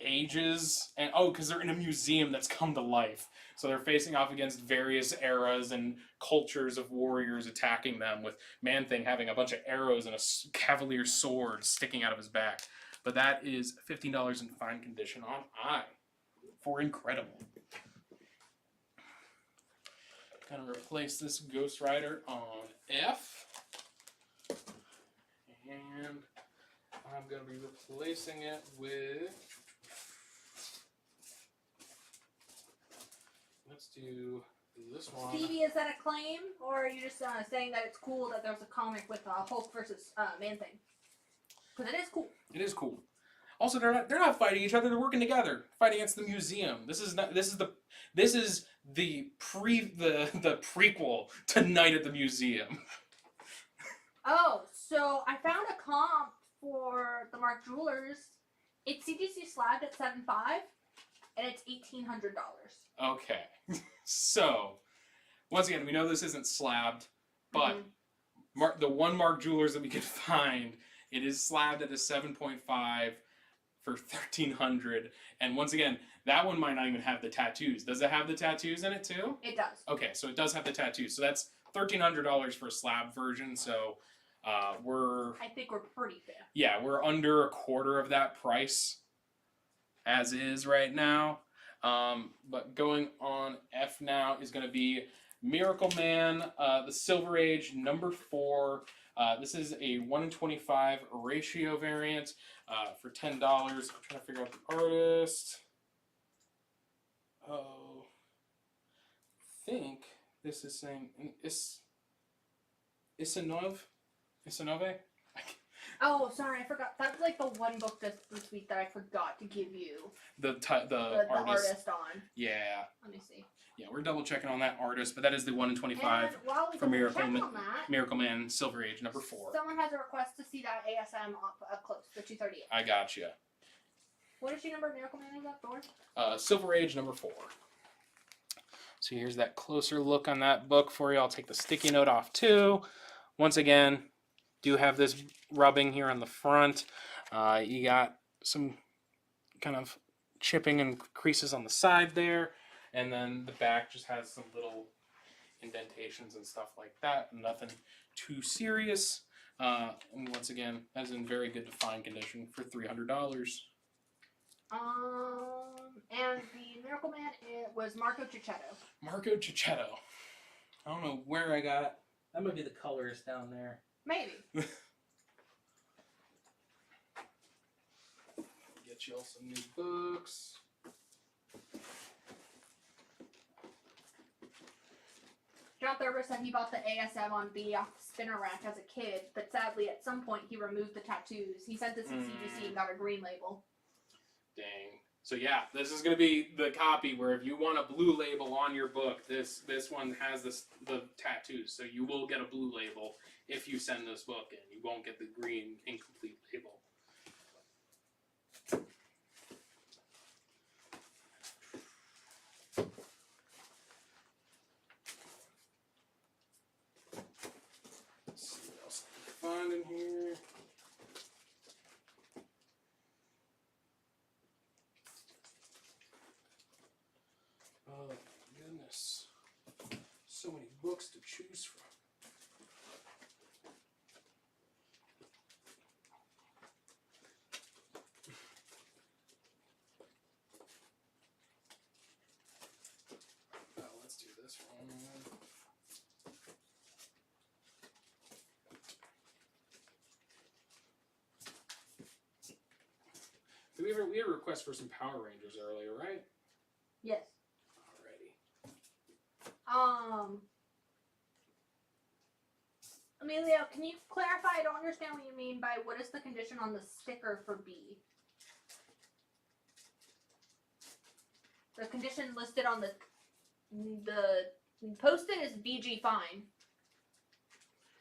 Speaker 10: ages, and because they're in a museum that's come to life, so they're facing off against various eras and cultures of warriors attacking them, with Man-Thing having a bunch of arrows and a cavalier sword sticking out of his back. But that is $15 in fine condition on I for Incredible. Gonna replace this Ghost Rider on F, and I'm going to be replacing it with, let's do this one.
Speaker 11: Stevie, is that a claim, or are you just saying that it's cool that there's a comic with Hulk versus Man-Thing? Because it is cool.
Speaker 10: It is cool. Also, they're not fighting each other; they're working together, fighting against the museum. This is the prequel to Night at the Museum.
Speaker 11: Oh, so I found a comp for the Mark Jewelers. It's CGC slabbed at $7.5, and it's $1,800.
Speaker 10: Okay, so once again, we know this isn't slabbed, but the one Mark Jewelers that we can find, it is slabbed at a 7.5 for $1,300. And once again, that one might not even have the tattoos. Does it have the tattoos in it too?
Speaker 11: It does.
Speaker 10: Okay, so it does have the tattoos. So that's $1,300 for a slab version. So
Speaker 11: I think we're pretty fair.
Speaker 10: Yeah, we're under a quarter of that price as is right now. But going on F now is going to be Miracle Man, the Silver Age #4. This is a 1:25 ratio variant for $10. I'm trying to figure out the artist. Oh, I think this is saying Isanove?
Speaker 11: Oh, sorry, I forgot. That's like the one book this week that I forgot to give you
Speaker 10: The
Speaker 11: artist on.
Speaker 10: Yeah.
Speaker 11: Let me see.
Speaker 10: Yeah, we're double checking on that artist, but that is the 1:25
Speaker 11: And while we
Speaker 10: for
Speaker 11: double check on that,
Speaker 10: Miracle Man Silver Age #4.
Speaker 11: someone has a request to see that ASM up close, the 238.
Speaker 10: I gotcha.
Speaker 11: What issue number Miracle Man is that for?
Speaker 10: Silver Age #4. So here's that closer look on that book for you. I'll take the sticky note off too. Once again, do have this rubbing here on the front. You got some kind of chipping and creases on the side there. And then the back just has some little indentations and stuff like that. Nothing too serious. And once again, that's in very good to fine condition for $300.
Speaker 11: And the Miracle Man was Marco Cicchetto.
Speaker 10: Marco Cicchetto. I don't know where I got. That might be the colorist down there.
Speaker 11: Maybe.
Speaker 10: Get you all some new books.
Speaker 11: John Thurber said he bought the ASM on B off the spinner rack as a kid, but sadly at some point he removed the tattoos. He sent this to CGC and got a green label.
Speaker 10: Dang. So yeah, this is going to be the copy where if you want a blue label on your book, this one has the tattoos. So you will get a blue label if you send this book in. You won't get the green incomplete label. Let's see what else I can find in here. Oh my goodness. So many books to choose from. Oh, let's do this one. we had a request for some Power Rangers earlier, right?
Speaker 11: Yes.
Speaker 10: Alrighty.
Speaker 11: Emilio, can you clarify? I don't understand what you mean by what is the condition on the sticker for B? The condition listed on the post-it is BG fine.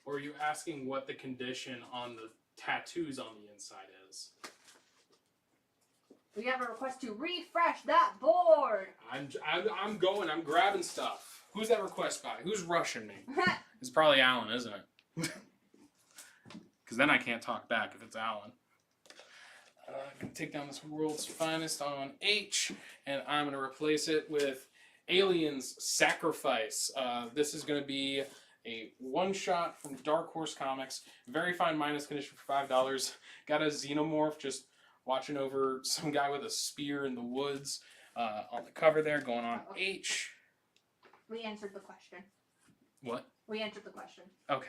Speaker 10: Or are you asking what the condition on the tattoos on the inside is?
Speaker 11: We have a request to refresh that board.
Speaker 10: I'm grabbing stuff. Who's that request by? Who's rushing me? It's probably Alan, isn't it? Because then I can't talk back if it's Alan. I'm going to take down this World's Finest on H, and I'm going to replace it with Aliens Sacrifice. This is going to be a one-shot from Dark Horse Comics. Very fine minus condition for $5. Got a xenomorph just watching over some guy with a spear in the woods on the cover there, going on H.
Speaker 11: We answered the question.
Speaker 10: What?
Speaker 11: We answered the question.
Speaker 10: Okay.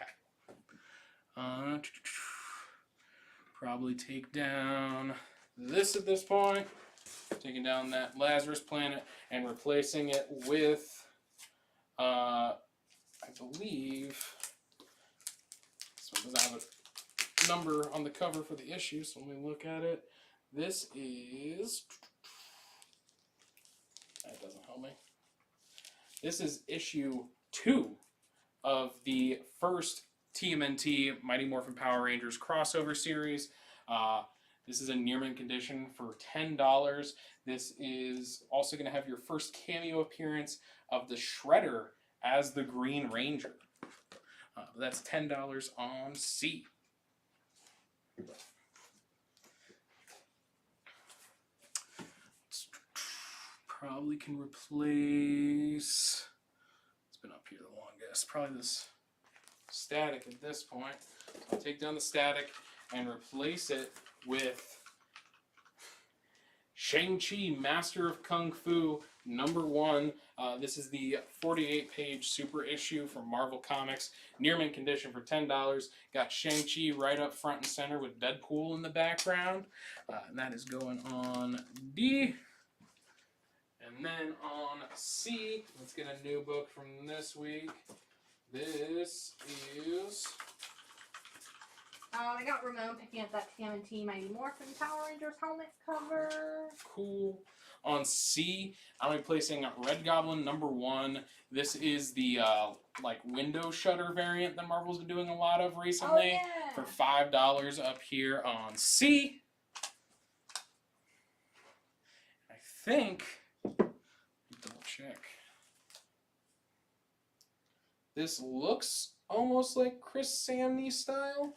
Speaker 10: Probably take down this at this point. Taking down that Lazarus Planet and replacing it with, I believe, this one doesn't have a number on the cover for the issue, so let me look at it. This is, that doesn't help me. This is issue 2 of the first TMNT Mighty Morphin Power Rangers crossover series. This is a near mint condition for $10. This is also going to have your first cameo appearance of the Shredder as the Green Ranger. That's $10 on C. Probably can replace, it's been up here the longest, probably this Static at this point. So I'll take down the Static and replace it with Shang-Chi, Master of Kung Fu, #1. This is the 48-page super issue from Marvel Comics. Near mint condition for $10. Got Shang-Chi right up front and center with Deadpool in the background. And that is going on D. And then on C, let's get a new book from this week. This is...
Speaker 11: I got Ramon picking up that TMNT Mighty Morphin Power Rangers helmet cover.
Speaker 10: Cool. On C, I'm replacing Red Goblin #1. This is the like window shutter variant that Marvel's been doing a lot of recently.
Speaker 11: Oh, yeah.
Speaker 10: For $5 up here on C. I think, double check. This looks almost like Chris Samney style.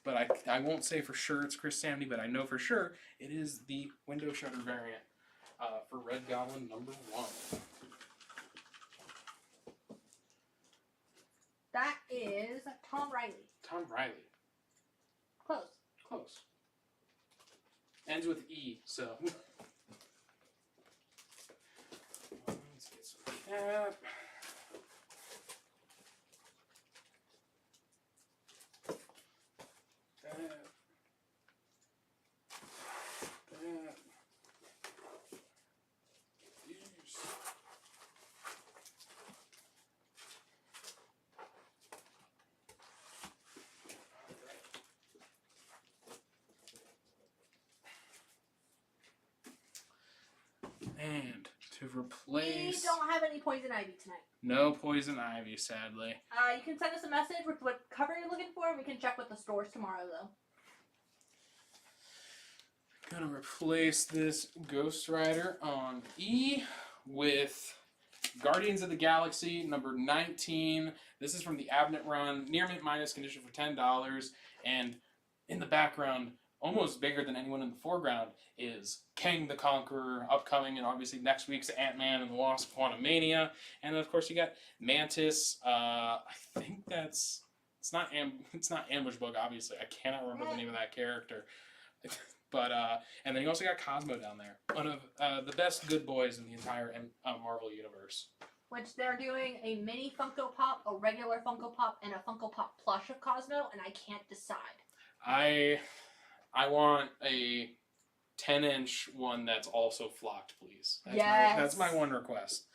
Speaker 10: But I won't say for sure it's Chris Samney, but I know for sure it is the window shutter variant for Red Goblin #1.
Speaker 11: That is Tom Riley.
Speaker 10: Tom Riley.
Speaker 11: Close.
Speaker 10: Close. Ends with E, so. Let's get some cap. And to replace...
Speaker 11: We don't have any Poison Ivy tonight.
Speaker 10: No Poison Ivy, sadly.
Speaker 11: You can send us a message with what cover you're looking for, and we can check with the stores tomorrow, though.
Speaker 10: Gonna replace this Ghost Rider on E with Guardians of the Galaxy #19. This is from the Abnett run, near mint minus condition for $10. And in the background, almost bigger than anyone in the foreground, is Kang the Conqueror, upcoming, and obviously next week's Ant-Man and the Wasp: Quantumania. And then of course you got Mantis. I think that's it's not Ambush Bug, obviously. I cannot remember the name of that character. But and then you also got Cosmo down there, one of the best good boys in the entire Marvel universe.
Speaker 11: Which they're doing a mini Funko Pop, a regular Funko Pop, and a Funko Pop plush of Cosmo, and I can't decide.
Speaker 10: I want a 10-inch one that's also flocked, please. That's my one request.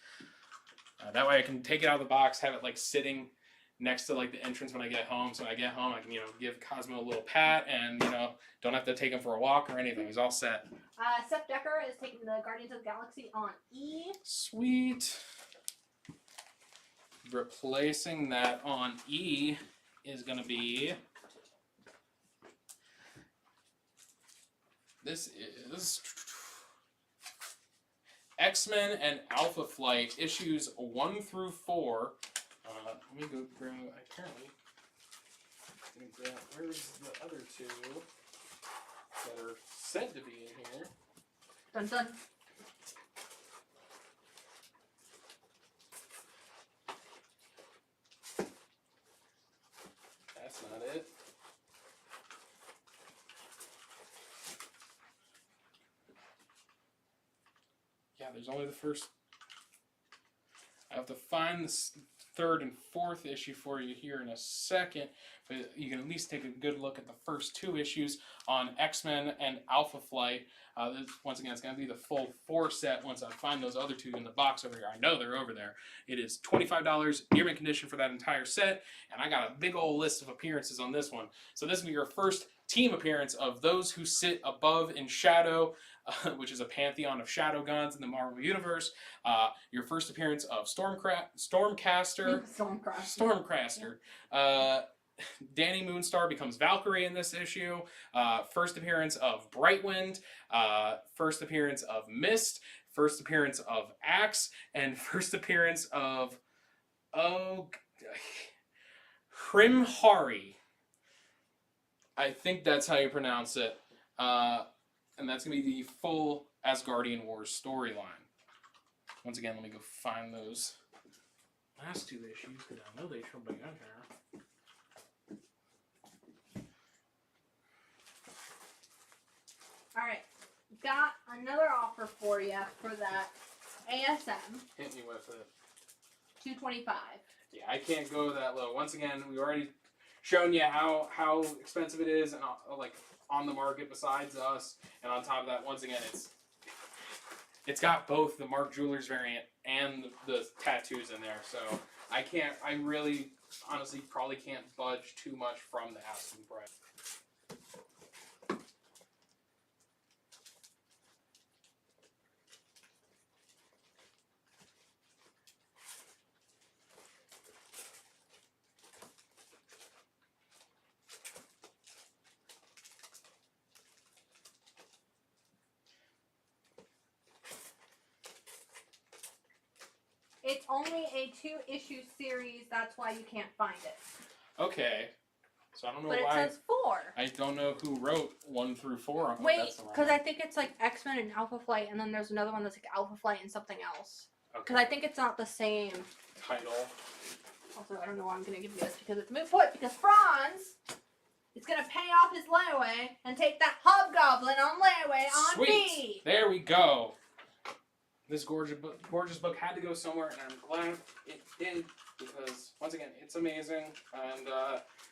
Speaker 10: That way I can take it out of the box, have it like sitting next to like the entrance when I get home. So when I get home, I can give Cosmo a little pat, and don't have to take him for a walk or anything. He's all set.
Speaker 11: Seth Decker is taking the Guardians of the Galaxy on E.
Speaker 10: Sweet. Replacing that on E is going to be. This is X-Men and Alpha Flight issues 1 through 4. Let me go grab. Apparently, where's the other two that are said to be in here?
Speaker 11: Dun dun.
Speaker 10: That's not it. Yeah, there's only the first. I have to find the third and fourth issue for you here in a second, but you can at least take a good look at the first 2 issues on X-Men and Alpha Flight. Once again, it's going to be the full 4 set once I find those other 2 in the box over here. I know they're over there. It is $25, near mint condition for that entire set, and I got a big old list of appearances on this one. So this will be your first team appearance of Those Who Sit Above in Shadow, which is a pantheon of shadow guns in the Marvel Universe. Your first appearance of Stormcaster. Danny Moonstar becomes Valkyrie in this issue. First appearance of Brightwind. First appearance of Mist. First appearance of Axe. And first appearance of Hrimhari. I think that's how you pronounce it. And that's going to be the full Asgardian Wars storyline. Once again, let me go find those last 2 issues, because I know they should be in here.
Speaker 11: Alright, got another offer for you for that ASM.
Speaker 10: Hit me with it.
Speaker 11: $225.
Speaker 10: Yeah, I can't go that low. Once again, we've already shown you how expensive it is, and like on the market besides us. And on top of that, once again, it's got both the Mark Jewelers variant and the tattoos in there. So I really honestly probably can't budge too much from the asking price.
Speaker 11: It's only a 2-issue series, that's why you can't find it.
Speaker 10: Okay. So I don't know
Speaker 11: but
Speaker 10: why.
Speaker 11: But it says 4.
Speaker 10: I don't know who wrote 1 through 4.
Speaker 11: Wait, because I think it's like X-Men and Alpha Flight, and then there's another one that's like Alpha Flight and something else. Because I think it's not the same
Speaker 10: title.
Speaker 11: Also, I don't know why I'm going to give you this, because it's moot point, because Franz is going to pay off his layaway and take that Hobgoblin on layaway on
Speaker 10: Sweet.
Speaker 11: me.
Speaker 10: There we go. This gorgeous book had to go somewhere, and I'm glad it did, because, once again, it's amazing. And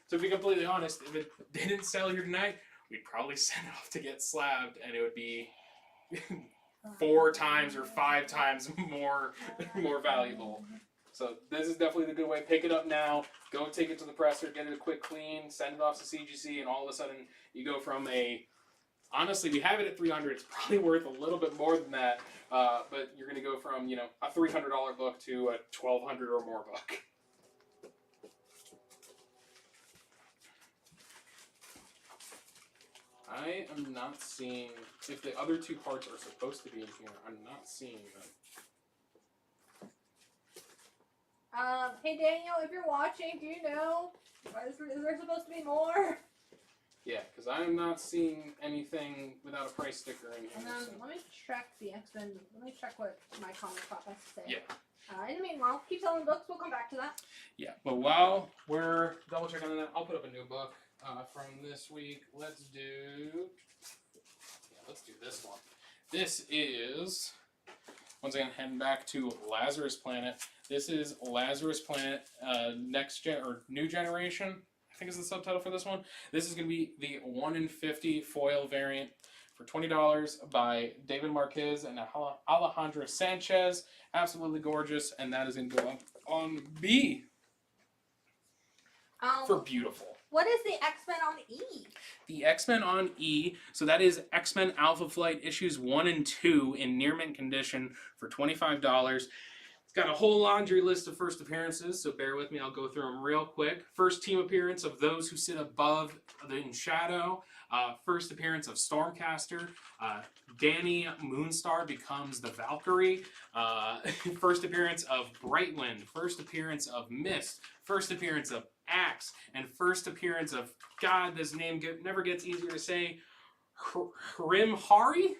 Speaker 10: to be completely honest, if it didn't sell here tonight, we'd probably send it off to get slabbed, and it would be 4 times or 5 times more valuable. So this is definitely the good way. Pick it up now, go take it to the presser, get it a quick clean, send it off to CGC, and all of a sudden you go from a... Honestly, we have it at $300. It's probably worth a little bit more than that, but you're going to go from, a $300 book to a $1,200 or more book. I am not seeing, if the other 2 parts are supposed to be in here, I'm not seeing them.
Speaker 11: Hey Daniel, if you're watching, do you know? Is there supposed to be more?
Speaker 10: Yeah, because I am not seeing anything without a price sticker in here.
Speaker 11: And then let me check the X-Men. Let me check what my comic shop has to say.
Speaker 10: Yeah.
Speaker 11: In the meanwhile, keep selling books. We'll come back to that.
Speaker 10: Yeah, but while we're double checking on that, I'll put up a new book from this week. Let's do this one. This is, once again, heading back to Lazarus Planet. This is Lazarus Planet New Generation, I think is the subtitle for this one. This is going to be the 1 in 50 foil variant for $20 by David Marquez and Alejandro Sanchez. Absolutely gorgeous, and that is going to go up on B for beautiful.
Speaker 11: What is the X-Men on E?
Speaker 10: The X-Men on E, so that is X-Men Alpha Flight issues 1 and 2 in near mint condition for $25. It's got a whole laundry list of first appearances, so bear with me, I'll go through them real quick. First team appearance of Those Who Sit Above in Shadow. First appearance of Stormcaster. Danny Moonstar becomes the Valkyrie. First appearance of Brightwind. First appearance of Mist. First appearance of Axe. And first appearance of, God, this name never gets easier to say, Hrimhari?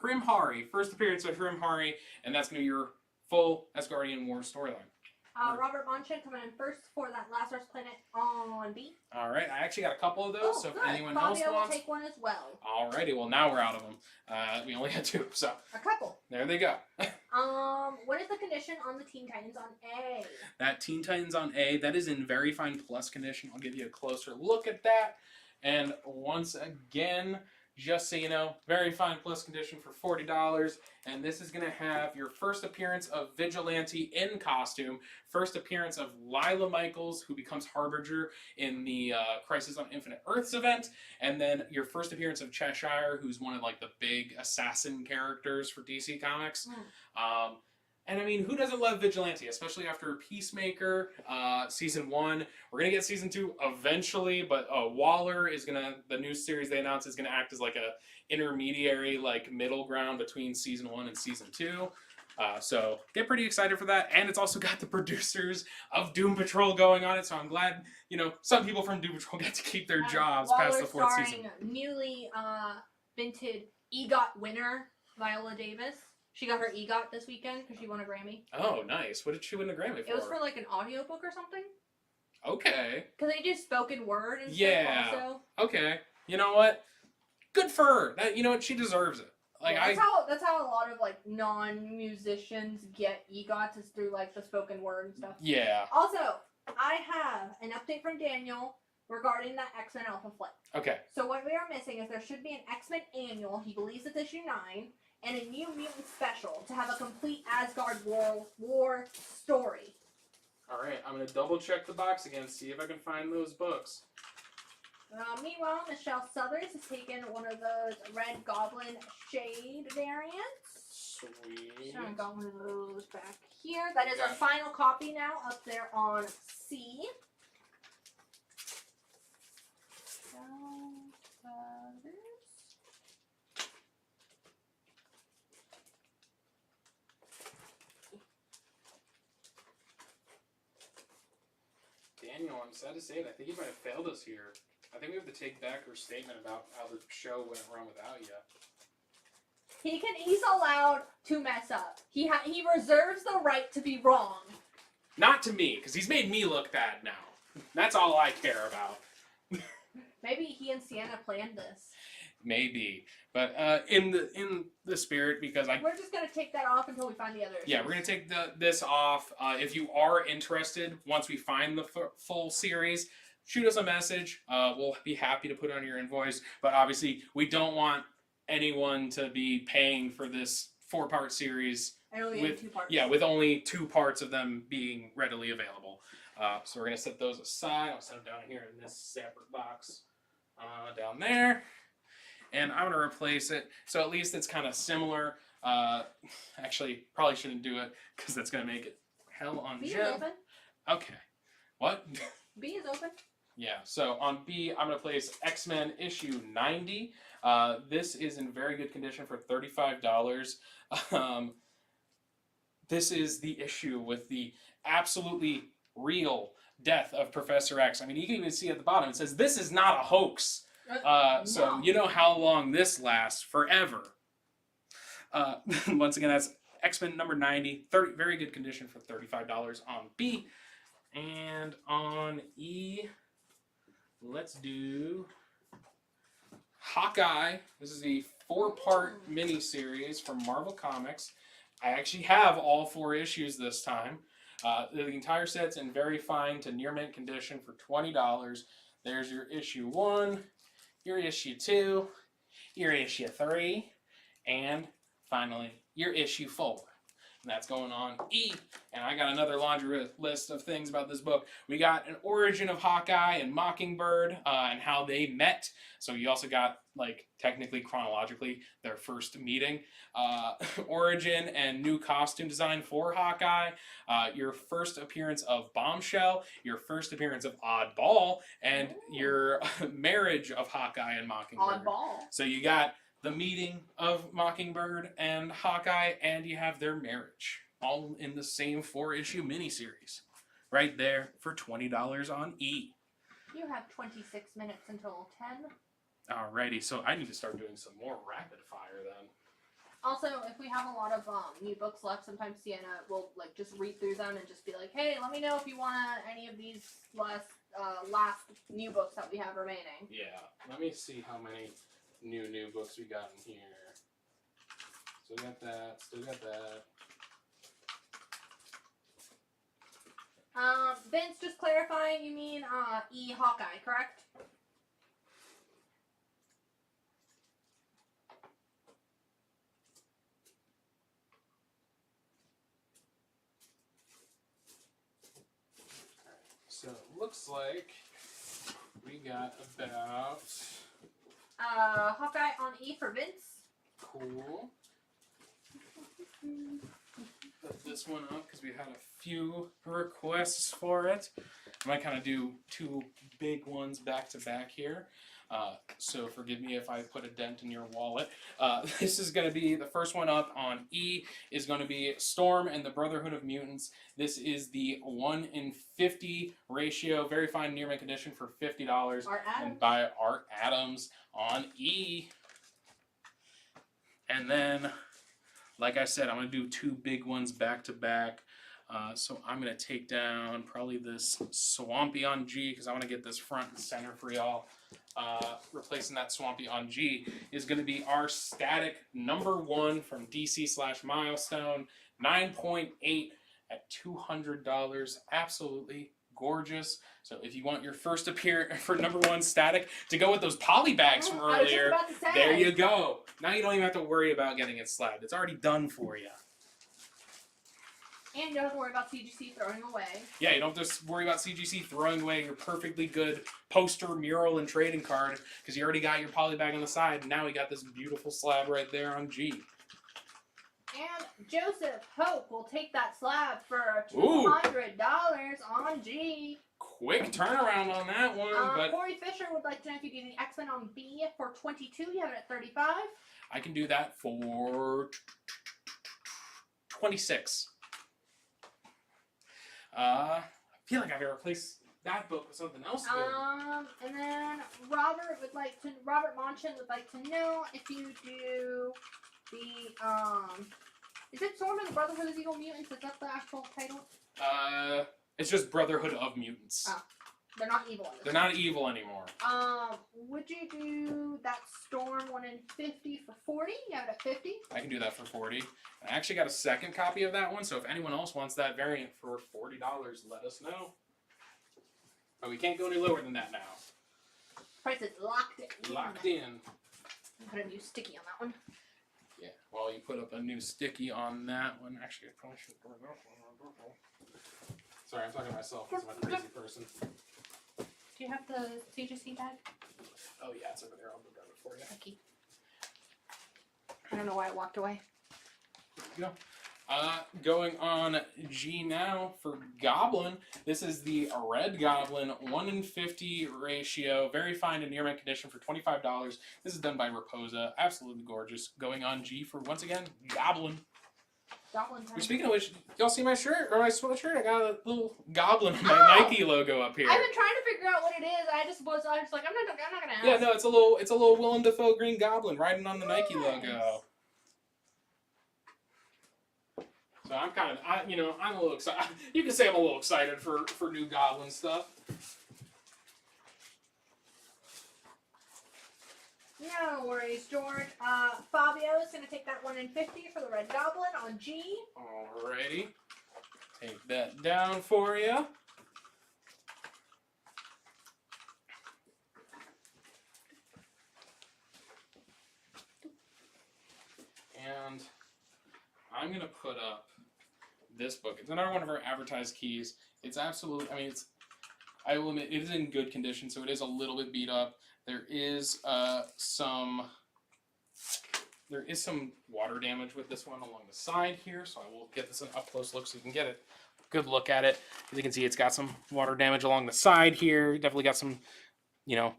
Speaker 10: Hrimhari. First appearance of Hrimhari, and that's going to be your full Asgardian War storyline.
Speaker 11: Robert Monchen coming in first for that Lazarus Planet on B.
Speaker 10: All right, I actually got a couple of those, so if anyone else
Speaker 11: Fabio
Speaker 10: wants...
Speaker 11: will take one as well.
Speaker 10: Alrighty, well now we're out of them. We only had 2, so...
Speaker 11: A couple.
Speaker 10: There they go.
Speaker 11: What is the condition on the Teen Titans on A?
Speaker 10: That Teen Titans on A, that is in Very Fine Plus condition. I'll give you a closer look at that. And once again, just so you know, Very Fine Plus condition for $40. And this is going to have your first appearance of Vigilante in costume, first appearance of Lila Michaels, who becomes Harbinger in the Crisis on Infinite Earths event, and then your first appearance of Cheshire, who's one of like the big assassin characters for DC Comics. And I mean, who doesn't love Vigilante, especially after Peacemaker, Season 1. We're going to get Season 2 eventually, but Waller is going to, the new series they announced is going to act as like a intermediary, like middle ground between Season 1 and Season 2. So get pretty excited for that. And it's also got the producers of Doom Patrol going on it, so I'm glad, you know, some people from Doom Patrol get to keep their jobs past the 4th season.
Speaker 11: Newly minted EGOT winner, Viola Davis. She got her EGOT this weekend because she won a Grammy.
Speaker 10: Oh, nice. What did she win a Grammy for?
Speaker 11: It was for like an audiobook or something.
Speaker 10: Okay.
Speaker 11: Because they do spoken word and
Speaker 10: stuff
Speaker 11: also.
Speaker 10: Okay. You know what? Good for her. That, you know what? She deserves it. Like
Speaker 11: that's how a lot of like non-musicians get EGOTs, is through like the spoken word and stuff.
Speaker 10: Yeah.
Speaker 11: Also, I have an update from Daniel regarding that X-Men Alpha Flight.
Speaker 10: Okay.
Speaker 11: So what we are missing is there should be an X-Men annual. He believes it's issue 9. And a New Mutant special to have a complete Asgard war story.
Speaker 10: Alright, I'm going to double check the box again, see if I can find those books.
Speaker 11: Meanwhile, Michelle Southers has taken one of those Red Goblin Shade variants.
Speaker 10: Sweet.
Speaker 11: So I got one of those back here. That is our final copy now up there on C.
Speaker 10: Daniel, I'm sad to say it, I think you might have failed us here. I think we have to take back her statement about how the show went wrong without you.
Speaker 11: He's allowed to mess up. He reserves the right to be wrong.
Speaker 10: Not to me, because he's made me look bad now. That's all I care about.
Speaker 11: Maybe he and Sienna planned this.
Speaker 10: Maybe, but in the spirit, because
Speaker 11: we're just gonna take that off until we find the others.
Speaker 10: Yeah, we're gonna take this off. If you are interested, once we find the full series, shoot us a message. We'll be happy to put on your invoice. But obviously, we don't want anyone to be paying for this 4-part series.
Speaker 11: And only
Speaker 10: with
Speaker 11: 2 parts.
Speaker 10: Yeah, with only 2 parts of them being readily available. So we're gonna set those aside. I'll set them down here in this separate box, down there. And I'm going to replace it, so at least it's kind of similar. Actually, probably shouldn't do it, because that's going to make it hell on
Speaker 11: B
Speaker 10: Jim.
Speaker 11: is open.
Speaker 10: Okay. What?
Speaker 11: B is open.
Speaker 10: Yeah, so on B, I'm going to place X-Men issue 90. This is in very good condition for $35. This is the issue with the absolutely real death of Professor X. I mean, you can even see at the bottom, it says, "This is not a hoax." So you know how long this lasts, forever. Once again, that's X-Men number 90, very good condition for $35 on B. And on E, let's do Hawkeye. This is a 4-part mini-series from Marvel Comics. I actually have all 4 issues this time. The entire set's in very fine to near mint condition for $20. There's your issue 1. Your issue 2, your issue 3, and finally your issue 4. And that's going on E. And I got another laundry list of things about this book. We got an origin of Hawkeye and Mockingbird and how they met. So you also got, like, technically, chronologically, their first meeting. Origin and new costume design for Hawkeye. Your first appearance of Bombshell. Your first appearance of Oddball. And your marriage of Hawkeye and Mockingbird.
Speaker 11: Oddball.
Speaker 10: So you got the meeting of Mockingbird and Hawkeye, and you have their marriage, all in the same 4-issue miniseries, right there for $20 on E.
Speaker 11: You have 26 minutes until 10.
Speaker 10: Alrighty, so I need to start doing some more rapid fire then.
Speaker 11: Also, if we have a lot of new books left, sometimes Sienna will like just read through them and just be like, "Hey, let me know if you want any of these last new books that we have remaining."
Speaker 10: Yeah, let me see how many new books we got in here. Still got that, still got that.
Speaker 11: Vince, just clarifying, you mean E. Hawkeye, correct?
Speaker 10: So it looks like we got about...
Speaker 11: Hawkeye on E for Vince.
Speaker 10: Cool. Put this one up because we had a few requests for it. I might kind of do 2 big ones back to back here. So forgive me if I put a dent in your wallet. This is going to be, the first one up on E is going to be Storm and the Brotherhood of Mutants. This is the 1:50 ratio, very fine near mint condition for $50.
Speaker 11: Art Adams.
Speaker 10: And by Art Adams on E. And then, like I said, I'm going to do 2 big ones back to back. So I'm going to take down probably this Swampy on G because I want to get this front and center for y'all. Replacing that Swampy on G is going to be our static #1 from DC/Milestone, 9.8 at $200. Absolutely gorgeous. So if you want your first appearance for #1 static to go with those poly bags from earlier, there you go. Now you don't even have to worry about getting it slabbed. It's already done for you.
Speaker 11: And you don't have to worry about CGC throwing away.
Speaker 10: Yeah, you don't have to worry about CGC throwing away your perfectly good poster, mural, and trading card because you already got your poly bag on the side. And now we got this beautiful slab right there on G.
Speaker 11: And Joseph Hope will take that slab for $200 on G.
Speaker 10: Quick turnaround on that one. But
Speaker 11: Corey Fisher would like to know if you do the X-Men on B for $22. You have it at $35.
Speaker 10: I can do that for $26. I feel like I gotta replace that book with something else good.
Speaker 11: And then Robert Monchin would like to know if you do the is it Storm and the Brotherhood of Evil Mutants? Is that the actual title?
Speaker 10: It's just Brotherhood of Mutants.
Speaker 11: Oh, they're not evil anymore.
Speaker 10: They're not evil anymore.
Speaker 11: Would you do that Storm 1:50 for 40? You have it at 50.
Speaker 10: I can do that for 40. I actually got a second copy of that one, so if anyone else wants that variant for $40, let us know. But we can't go any lower than that now.
Speaker 11: Price is locked in.
Speaker 10: Locked in.
Speaker 11: Put a new sticky on that one.
Speaker 10: Yeah, well, you put up a new sticky on that one. Actually, I probably should burn that one. Sorry, I'm talking to myself because I'm a crazy person.
Speaker 11: Do you have the CGC bag?
Speaker 10: Oh, yeah, it's over there. I'll go grab it for you.
Speaker 11: Thank you. I don't know why I walked away.
Speaker 10: No. Going on G now for Goblin. This is the Red Goblin 1:50 ratio. Very fine and near mint condition for $25. This is done by Raposa. Absolutely gorgeous. Going on G for, once again, Goblin.
Speaker 11: Goblin time.
Speaker 10: Speaking of which, y'all see my shirt or my sweatshirt? I got a little goblin with my Nike logo up here.
Speaker 11: I've been trying to figure out what it is. I was like, I'm not gonna ask.
Speaker 10: Yeah, no, it's a little Willem Dafoe Green Goblin riding on the Nike logo. So I'm I'm a little excited. You can say I'm a little excited for new Goblin stuff.
Speaker 11: No worries, George. Fabio is going to take that 1:50 for the Red Goblin on G.
Speaker 10: Alrighty. Take that down for you. I'm going to put up this book. It's another one of our advertised keys. It's absolutely, I mean, I will admit, it is in good condition, so it is a little bit beat up. There is some water damage with this one along the side here, so I will get this an up-close look so you can get a good look at it. As you can see, it's got some water damage along the side here. Definitely got some,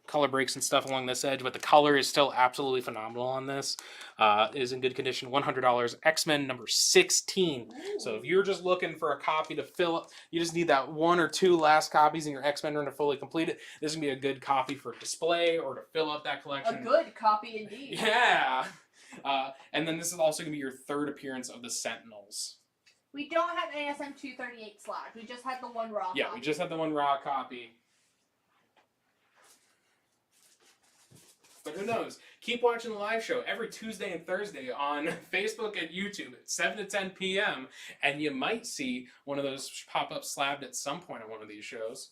Speaker 10: color breaks and stuff along this edge, but the color is still absolutely phenomenal on this. It is in good condition. $100, X-Men number 16. Ooh. So if you're just looking for a copy to fill up, you just need that 1 or 2 last copies in your X-Men run to fully complete it. This is going to be a good copy for display or to fill up that collection.
Speaker 11: A good copy indeed.
Speaker 10: Yeah. And then this is also going to be your 3rd appearance of the Sentinels.
Speaker 11: We don't have ASM 238 slot. We just had the one raw copy.
Speaker 10: Yeah, we just had the one raw copy. But who knows? Keep watching the live show every Tuesday and Thursday on Facebook and YouTube at 7 to 10 p.m. And you might see one of those pop-up slabbed at some point on one of these shows.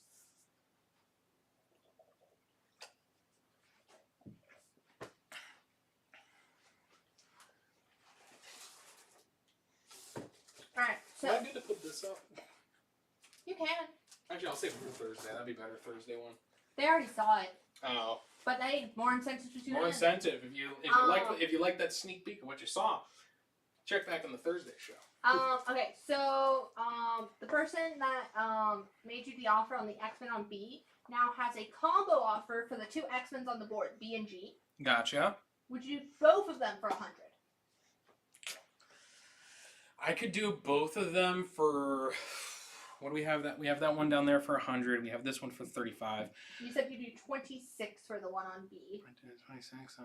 Speaker 11: Alright, so...
Speaker 10: Am I good to put this up?
Speaker 11: You can.
Speaker 10: Actually, I'll save it for Thursday. That'd be better, Thursday one.
Speaker 11: They already saw it.
Speaker 10: Oh.
Speaker 11: But hey, more incentive to tune in.
Speaker 10: More incentive. If you like that sneak peek of what you saw, check back on the Thursday show.
Speaker 11: Okay, so the person that made you the offer on the X-Men on B now has a combo offer for the 2 X-Men's on the board, B and G.
Speaker 10: Gotcha.
Speaker 11: Would you do both of them for 100?
Speaker 10: I could do both of them for... What do we have? We have that one down there for 100. We have this one for 35.
Speaker 11: You said you do 26 for the one on B.
Speaker 10: I did 26.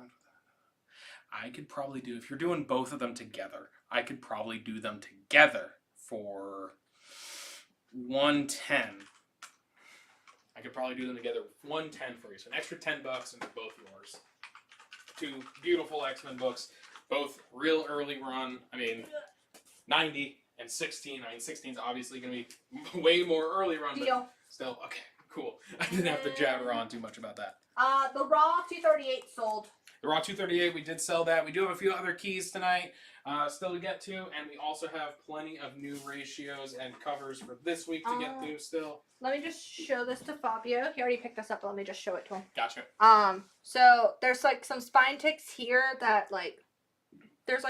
Speaker 10: I could probably do, if you're doing both of them together, I could probably do them together for 110. I could probably do them together 110 for you. So an extra $10 and they're both yours. 2 beautiful X-Men books, both real early run. I mean, 90. And 16. I mean, 16 is obviously going to be way more early run.
Speaker 11: Deal.
Speaker 10: But still, okay, cool. I didn't have to jabber on too much about that.
Speaker 11: The Raw 238 sold.
Speaker 10: The Raw 238, we did sell that. We do have a few other keys tonight still to get to. And we also have plenty of new ratios and covers for this week to get through still.
Speaker 11: Let me just show this to Fabio. He already picked this up, but let me just show it to him.
Speaker 10: Gotcha.
Speaker 11: So there's like some spine ticks here that there's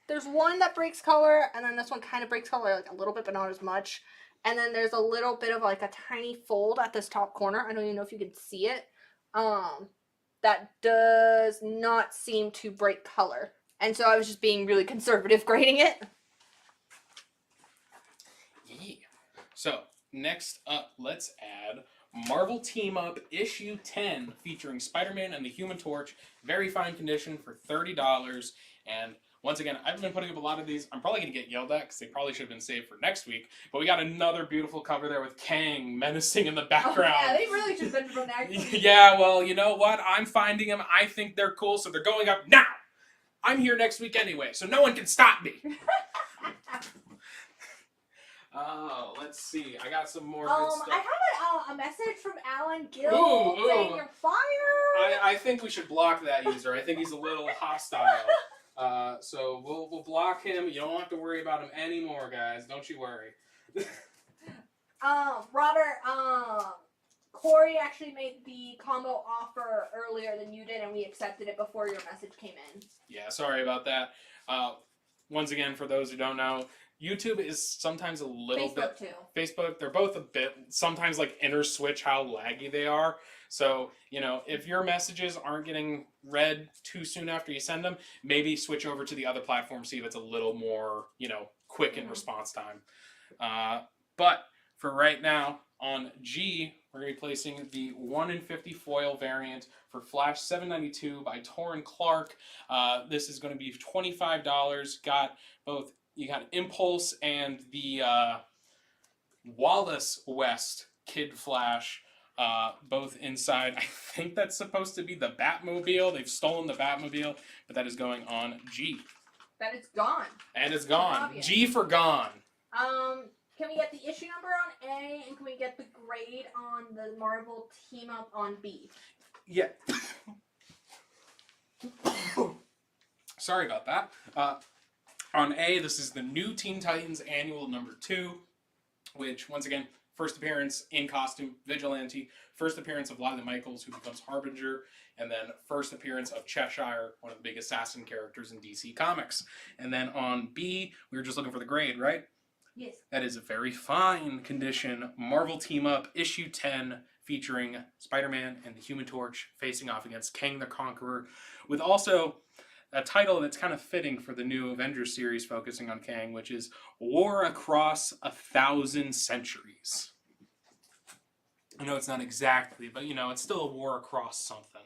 Speaker 11: there's one that breaks color, and then this one kind of breaks color like a little bit, but not as much. And then there's a little bit of like a tiny fold at this top corner. I don't even know if you can see it. That does not seem to break color. And so I was just being really conservative grading it.
Speaker 10: Yeah. So next up, let's add Marvel Team Up Issue 10 featuring Spider-Man and the Human Torch. Very fine condition for $30. And once again, I've been putting up a lot of these. I'm probably going to get yelled at because they probably should have been saved for next week. But we got another beautiful cover there with Kang menacing in the background.
Speaker 11: Oh, yeah, they really should have been from next week.
Speaker 10: Yeah, well, you know what? I'm finding them. I think they're cool, so they're going up now. I'm here next week anyway, so no one can stop me. Oh, let's see. I got some more good stuff.
Speaker 11: I have a message from Alan Gill saying you're fired.
Speaker 10: I think we should block that user. I think he's a little hostile. So we'll block him. You don't have to worry about him anymore, guys. Don't you worry.
Speaker 11: Robert, Corey actually made the combo offer earlier than you did, and we accepted it before your message came in.
Speaker 10: Yeah, sorry about that. Once again, for those who don't know, YouTube is sometimes a little
Speaker 11: Facebook
Speaker 10: bit...
Speaker 11: too.
Speaker 10: Facebook, they're both a bit, sometimes like inner switch how laggy they are. So, you know, if your messages aren't getting read too soon after you send them, maybe switch over to the other platform, see if it's a little more, you know, quick in response time. But for right now, on G, we're going to be placing the 1 in 50 foil variant for Flash 792 by Torrin Clark. This is going to be $25. You got Impulse and the Wallace West Kid Flash, both inside. I think that's supposed to be the Batmobile. They've stolen the Batmobile, but that is going on G.
Speaker 11: That it's gone.
Speaker 10: And it's gone. G for gone.
Speaker 11: Can we get the issue number on A, and can we get the grade on the Marvel Team Up on B?
Speaker 10: Yeah. Sorry about that. On A, this is the new Teen Titans Annual #2, which, once again, first appearance in costume, Vigilante, first appearance of Lila Michaels, who becomes Harbinger, and then first appearance of Cheshire, one of the big assassin characters in DC Comics. And then on B, we were just looking for the grade, right?
Speaker 11: Yes.
Speaker 10: That is a very fine condition Marvel Team Up issue 10 featuring Spider-Man and the Human Torch facing off against Kang the Conqueror, with also a title that's kind of fitting for the new Avengers series focusing on Kang, which is War Across 1,000 Centuries. I know it's not exactly, but it's still a war across something.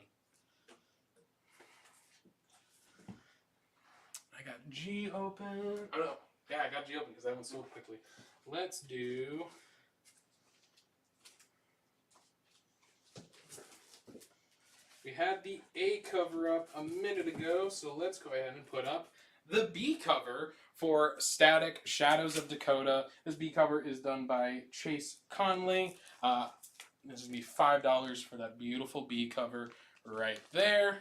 Speaker 10: I got G open. Oh no. Yeah, I got G open because that one sold quickly. Let's do... We had the A cover up a minute ago, so let's go ahead and put up the B cover for Static Shadows of Dakota. This B cover is done by Chase Conley. This is going to be $5 for that beautiful B cover right there.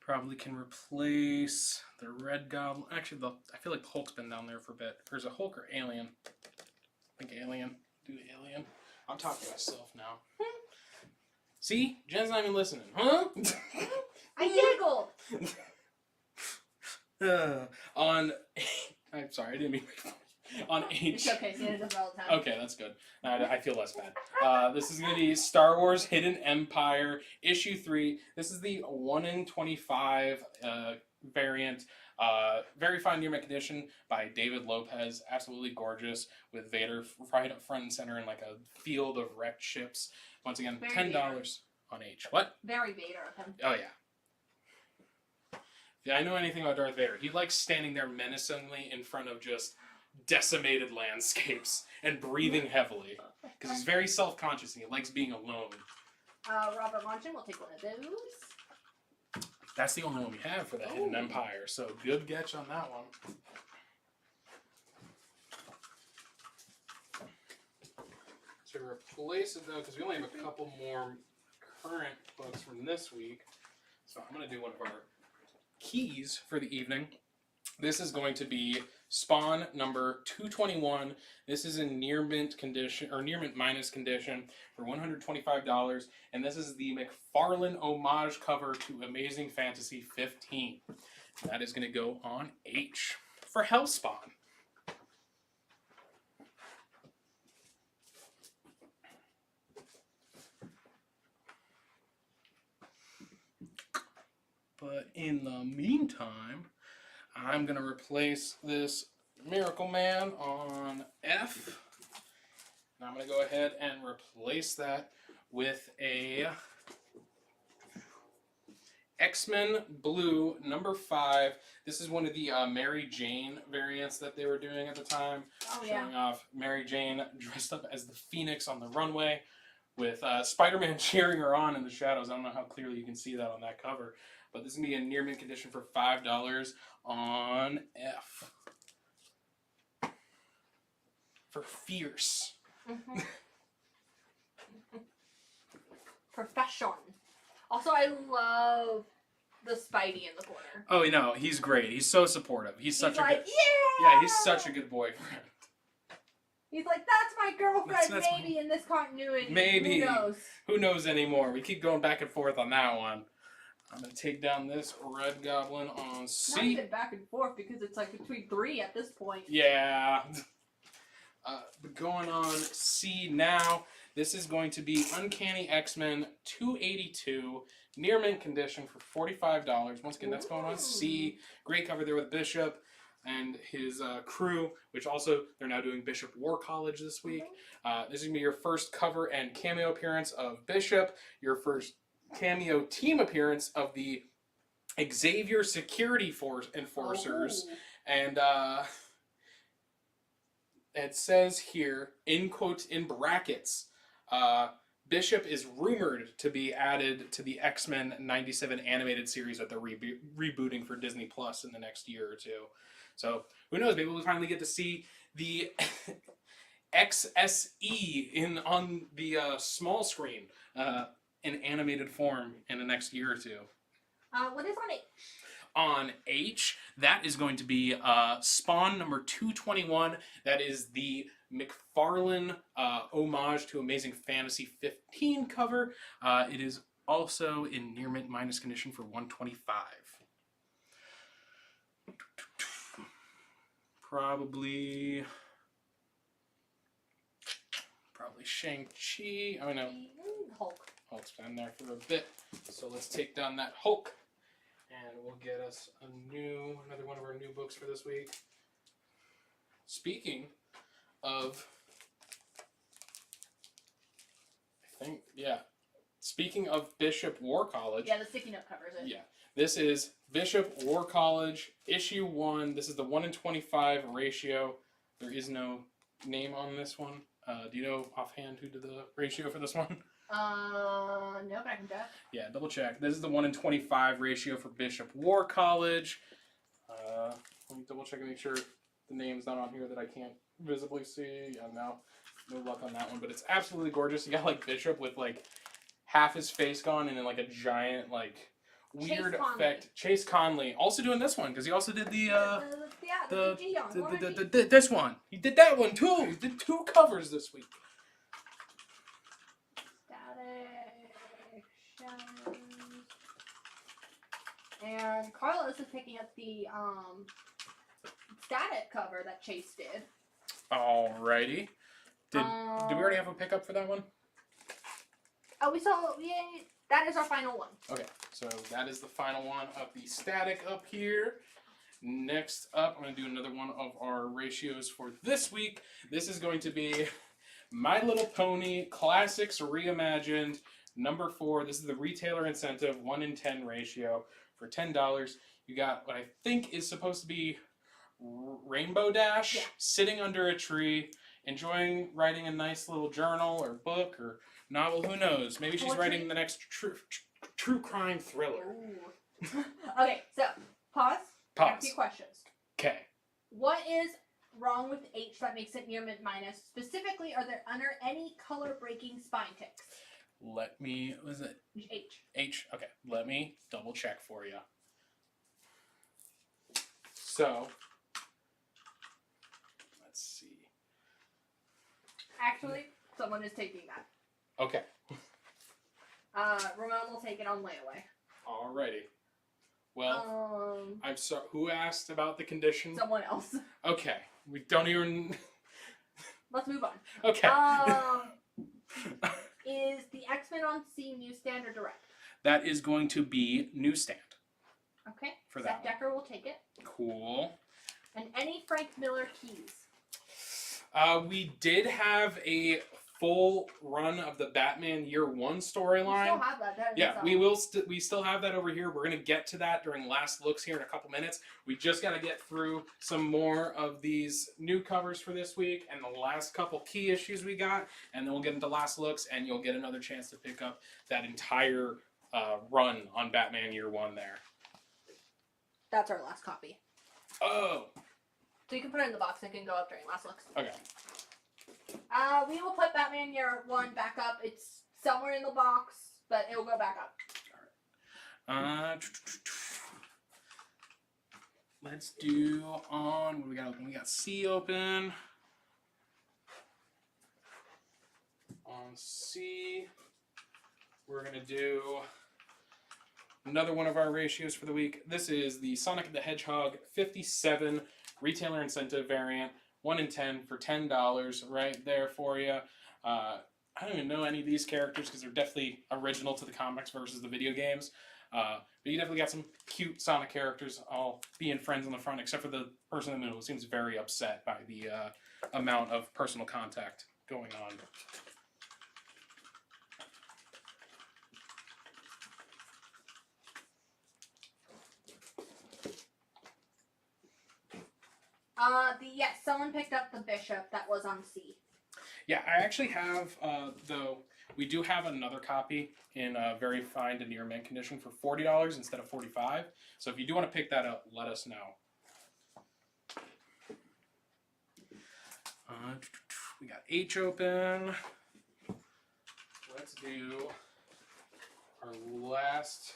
Speaker 10: Probably can replace the Red Goblin. Actually, I feel like the Hulk's been down there for a bit. There's a Hulk or Alien. I think Alien. Do Alien. I'm talking to myself now. See? Jen's not even listening. Huh?
Speaker 11: I giggled.
Speaker 10: I'm sorry, I didn't mean to make fun. On H.
Speaker 11: It's okay, Santa does it all the time.
Speaker 10: Okay, that's good. I feel less bad. This is going to be Star Wars Hidden Empire, issue 3. This is the 1 in 25 variant. Very fine near mint condition by David Lopez. Absolutely gorgeous, with Vader right up front and center in like a field of wrecked ships. Once again,
Speaker 11: Very
Speaker 10: $10
Speaker 11: Vader.
Speaker 10: on H. What?
Speaker 11: Very Vader of him.
Speaker 10: Oh, yeah. If I know anything about Darth Vader, he likes standing there menacingly in front of just decimated landscapes and breathing heavily, because he's very self-conscious and he likes being alone.
Speaker 11: Robert Monson will take one of those.
Speaker 10: That's the only one we have for the Hidden Empire, so good catch on that one. To replace it though, because we only have a couple more current books from this week, so I'm going to do one of our keys for the evening. This is going to be Spawn number 221. This is in near mint condition, or near mint minus condition, for $125. And this is the McFarlane homage cover to Amazing Fantasy 15. That is going to go on H for Hellspawn. But in the meantime, I'm going to replace this Miracle Man on F. And I'm going to go ahead and replace that with a X-Men Blue number 5. This is one of the Mary Jane variants that they were doing at the time.
Speaker 11: Oh, yeah.
Speaker 10: Showing off Mary Jane dressed up as the Phoenix on the runway, with Spider-Man cheering her on in the shadows. I don't know how clearly you can see that on that cover. But this is going to be in near mint condition for $5 on F. For Fierce.
Speaker 11: Mm-hmm. Profession. Also, I love the Spidey in the corner.
Speaker 10: Oh, no, he's great. He's so supportive. He's such
Speaker 11: like,
Speaker 10: a good...
Speaker 11: yeah!
Speaker 10: Yeah, he's such a good boyfriend.
Speaker 11: He's like, that's my girlfriend,
Speaker 10: That's
Speaker 11: maybe, in this continuity.
Speaker 10: Maybe.
Speaker 11: Who knows?
Speaker 10: Who knows anymore? We keep going back and forth on that one. I'm going to take down this Red Goblin on C.
Speaker 11: Not even back and forth, because it's like between 3 at this point.
Speaker 10: Yeah. Going on C now. This is going to be Uncanny X-Men 282, near mint condition for $45. Once again, that's going on C. Great cover there with Bishop and his crew, which also, they're now doing Bishop War College this week. This is going to be your first cover and cameo appearance of Bishop, your first cameo team appearance of the Xavier Security Force Enforcers. And it says here, in quotes, in brackets, Bishop is rumored to be added to the X-Men 97 animated series that they're rebooting for Disney Plus in the next year or two. So who knows? Maybe we'll finally get to see the XSE on the small screen in animated form in the next year or two.
Speaker 11: What is on H?
Speaker 10: On H, that is going to be Spawn number 221. That is the McFarlane homage to Amazing Fantasy 15 cover. It is also in near mint minus condition for $125. Probably Shang-Chi. Oh no,
Speaker 11: Hulk.
Speaker 10: Hulk's been there for a bit. So let's take down that Hulk. And we'll get us another one of our new books for this week. Speaking of, speaking of Bishop War College.
Speaker 11: Yeah, the sticky note covers it.
Speaker 10: Yeah, this is Bishop War College, issue 1. This is the 1 in 25 ratio. There is no name on this one. Do you know offhand who did the ratio for this one?
Speaker 11: No, but I can check.
Speaker 10: Yeah, double check. This is the 1 in 25 ratio for Bishop War College. Let me double check and make sure the name's not on here that I can't visibly see. Yeah, no luck on that one, but it's absolutely gorgeous. You got like Bishop with like half his face gone and then like a giant like weird effect. Chase Conley also doing this one because he also did this one. He did that one too. He did 2 covers this week.
Speaker 11: And Carlos is picking up the static cover that Chase did.
Speaker 10: Alrighty. Did we already have a pickup for that one?
Speaker 11: Oh, that is our final one.
Speaker 10: Okay, so that is the final one of the static up here. Next up, I'm going to do another one of our ratios for this week. This is going to be My Little Pony Classics Reimagined number 4. This is the retailer incentive 1 in 10 ratio. For $10, you got what I think is supposed to be Rainbow Dash sitting under a tree, enjoying writing a nice little journal or book or novel. Who knows? Maybe she's writing the next true crime thriller.
Speaker 11: Okay, so pause.
Speaker 10: Pause.
Speaker 11: A few questions.
Speaker 10: Okay.
Speaker 11: What is wrong with H that makes it near mint minus? Specifically, are there under any color breaking spine ticks?
Speaker 10: Let me, was it? H, okay. Let me double check for you. So, let's see.
Speaker 11: Actually, someone is taking that.
Speaker 10: Okay.
Speaker 11: Ramon will take it on layaway.
Speaker 10: Alrighty. Well, I'm sorry. Who asked about the condition?
Speaker 11: Someone else.
Speaker 10: Okay. We don't even...
Speaker 11: Let's move on.
Speaker 10: Okay.
Speaker 11: Is the X-Men on C newsstand or direct?
Speaker 10: That is going to be newsstand.
Speaker 11: Okay.
Speaker 10: For
Speaker 11: Seth
Speaker 10: that
Speaker 11: Decker will take it.
Speaker 10: Cool.
Speaker 11: And any Frank Miller keys?
Speaker 10: We did have a full run of the Batman Year 1 storyline.
Speaker 11: We still have that.
Speaker 10: Yeah, we still have that over here. We're going to get to that during last looks here in a couple minutes. We just got to get through some more of these new covers for this week and the last couple key issues we got, and then we'll get into last looks, and you'll get another chance to pick up that entire run on Batman Year 1 there.
Speaker 11: That's our last copy.
Speaker 10: Oh.
Speaker 11: So you can put it in the box. It can go up during last looks.
Speaker 10: Okay.
Speaker 11: We will put Batman Year 1 back up. It's somewhere in the box, but it will go back up.
Speaker 10: Alright. Let's do on, what do we got open? We got C open. On C, we're going to do another one of our ratios for the week. This is the Sonic the Hedgehog 57 retailer incentive variant. 1 in 10 for $10 right there for you. I don't even know any of these characters because they're definitely original to the comics versus the video games. But you definitely got some cute Sonic characters all being friends on the front, except for the person in the middle who seems very upset by the amount of personal contact going on.
Speaker 11: Yes, someone picked up the Bishop that was on C.
Speaker 10: Yeah, I actually have, though, we do have another copy in very fine to near mint condition for $40 instead of $45. So if you do want to pick that up, let us know. We got H open. Let's do our last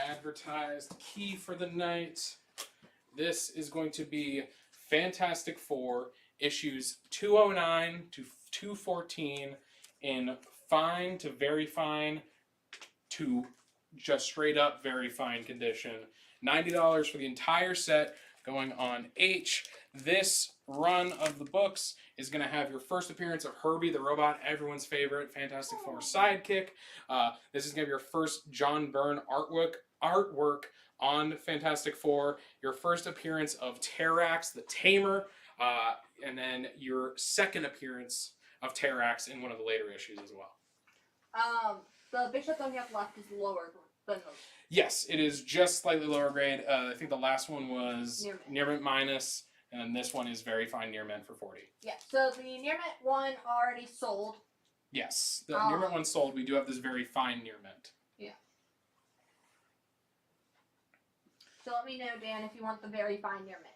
Speaker 10: advertised key for the night. This is going to be Fantastic Four issues 209 to 214 in fine to very fine to just straight up very fine condition. $90 for the entire set going on H. This run of the books is going to have your first appearance of Herbie the Robot, everyone's favorite Fantastic Four sidekick. This is going to be your first John Byrne artwork on Fantastic Four, your first appearance of Terrax the Tamer, and then your second appearance of Terrax in one of the later issues as well.
Speaker 11: The bishop that we have left is lower than those.
Speaker 10: Yes, it is just slightly lower grade. I think the last one was near mint minus, and then this one is very fine near mint for 40.
Speaker 11: Yeah, so the near mint one already sold.
Speaker 10: Yes, the near mint one sold. We do have this very fine near mint.
Speaker 11: Yeah. So let me know, Dan, if you want the very fine near mint.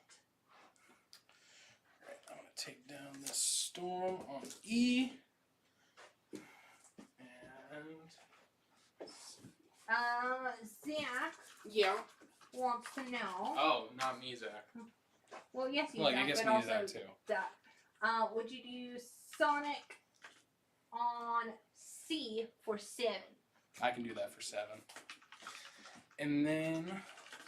Speaker 10: Alright, I'm going to take down this storm on E.
Speaker 11: Zach.
Speaker 10: Yeah.
Speaker 11: Wants to know.
Speaker 10: Oh, not me, Zach.
Speaker 11: Well, yes, you
Speaker 10: Well,
Speaker 11: Zach,
Speaker 10: I guess
Speaker 11: but
Speaker 10: me,
Speaker 11: also
Speaker 10: Zach, too.
Speaker 11: Zach. Would you do Sonic on C for 7?
Speaker 10: I can do that for 7. And then...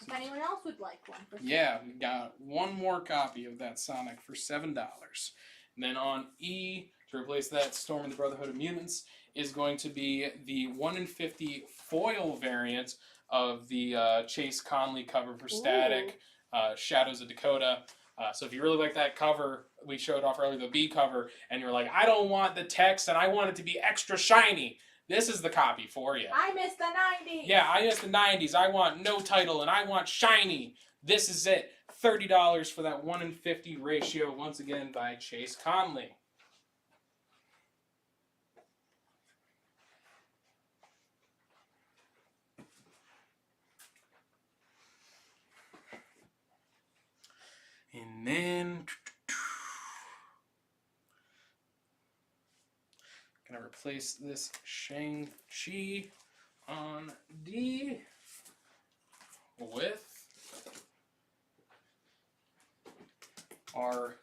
Speaker 11: If anyone else would like one for 7.
Speaker 10: Yeah, we got one more copy of that Sonic for $7. And then on E, to replace that Storm and the Brotherhood of Mutants, is going to be the 1 in 50 foil variant of the Chase Conley cover for Static, Shadows of Dakota. So if you really like that cover, we showed off earlier, the B cover, and you're like, I don't want the text and I want it to be extra shiny, this is the copy for you.
Speaker 11: I miss the 90s.
Speaker 10: Yeah, I miss the 90s. I want no title and I want shiny. This is it. $30 for that 1 in 50 ratio, once again by Chase Conley. And then gonna replace this Shang-Chi on D with our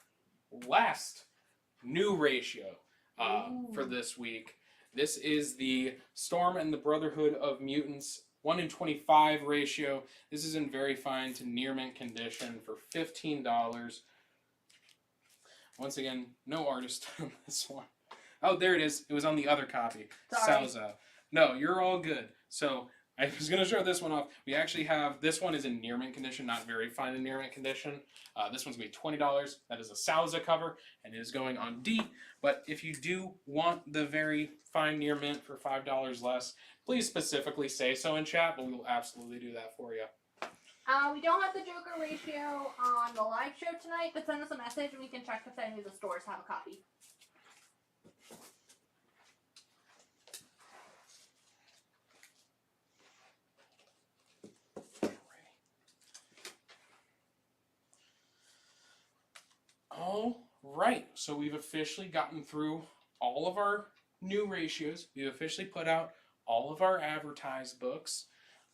Speaker 10: last new ratio for this week. This is the Storm and the Brotherhood of Mutants 1 in 25 ratio. This is in very fine to near mint condition for $15. Once again, no artist on this one. Oh, there it is. It was on the other copy.
Speaker 11: Sorry.
Speaker 10: Salza. No, you're all good. So I was going to show this one off. We actually have, this one is in near mint condition, not very fine in near mint condition. This one's going to be $20. That is a Salza cover, and it is going on D. But if you do want the very fine near mint for $5 less, please specifically say so in chat, but we will absolutely do that for you.
Speaker 11: We don't have the Joker ratio on the live show tonight, but send us a message and we can check if any of the stores have a copy.
Speaker 10: All right, so we've officially gotten through all of our new ratios. We've officially put out all of our advertised books.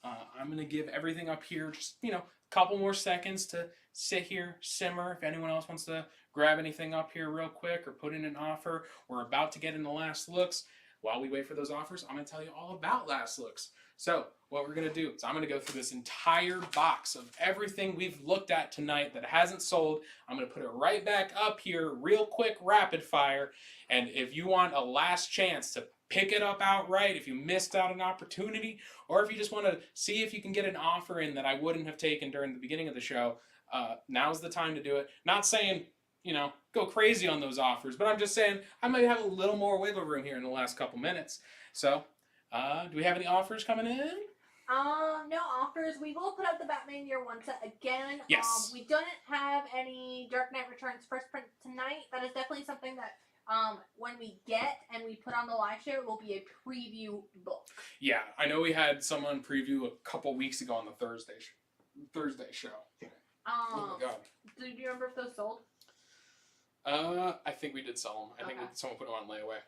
Speaker 10: I'm going to give everything up here just, a couple more seconds to sit here, simmer. If anyone else wants to grab anything up here real quick or put in an offer, we're about to get in the last looks. While we wait for those offers, I'm going to tell you all about last looks. So what we're going to do is I'm going to go through this entire box of everything we've looked at tonight that hasn't sold. I'm going to put it right back up here real quick, rapid fire. And if you want a last chance to pick it up outright, if you missed out an opportunity, or if you just want to see if you can get an offer in that I wouldn't have taken during the beginning of the show, now's the time to do it. Not saying, go crazy on those offers, but I'm just saying I might have a little more wiggle room here in the last couple minutes. So, do we have any offers coming in?
Speaker 11: No offers. We will put out the Batman Year 1 set again.
Speaker 10: Yes.
Speaker 11: We don't have any Dark Knight Returns first print tonight. That is definitely something that when we get and we put on the live show, it will be a preview book.
Speaker 10: Yeah, I know we had someone preview a couple weeks ago on the Thursday show. Oh my god.
Speaker 11: Do you remember if those sold?
Speaker 10: I think we did sell them. I think someone put them on layaway.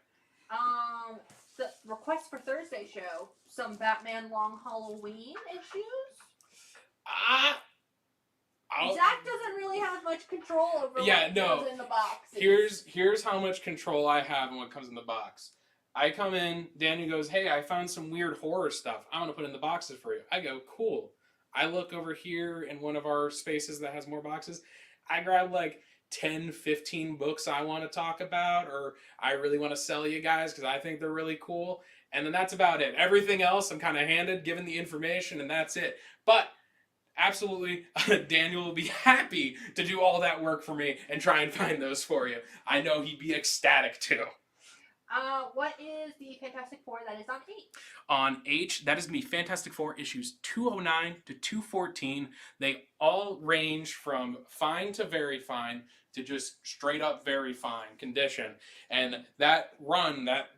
Speaker 11: The request for Thursday show, some Batman Long Halloween issues. Zach doesn't really have much control over what goes in the box.
Speaker 10: Here's how much control I have on what comes in the box. I come in, Daniel goes, hey, I found some weird horror stuff. I want to put in the boxes for you. I go, cool. I look over here in one of our spaces that has more boxes. I grab like 10, 15 books I want to talk about, or I really want to sell you guys because I think they're really cool. And then that's about it. Everything else I'm kind of handed, given the information, and that's it. But absolutely, Daniel will be happy to do all that work for me and try and find those for you. I know he'd be ecstatic too.
Speaker 11: What is the Fantastic Four that is on H?
Speaker 10: On H, that is going to be Fantastic Four issues 209 to 214. They all range from fine to very fine to just straight up very fine condition. And that run, that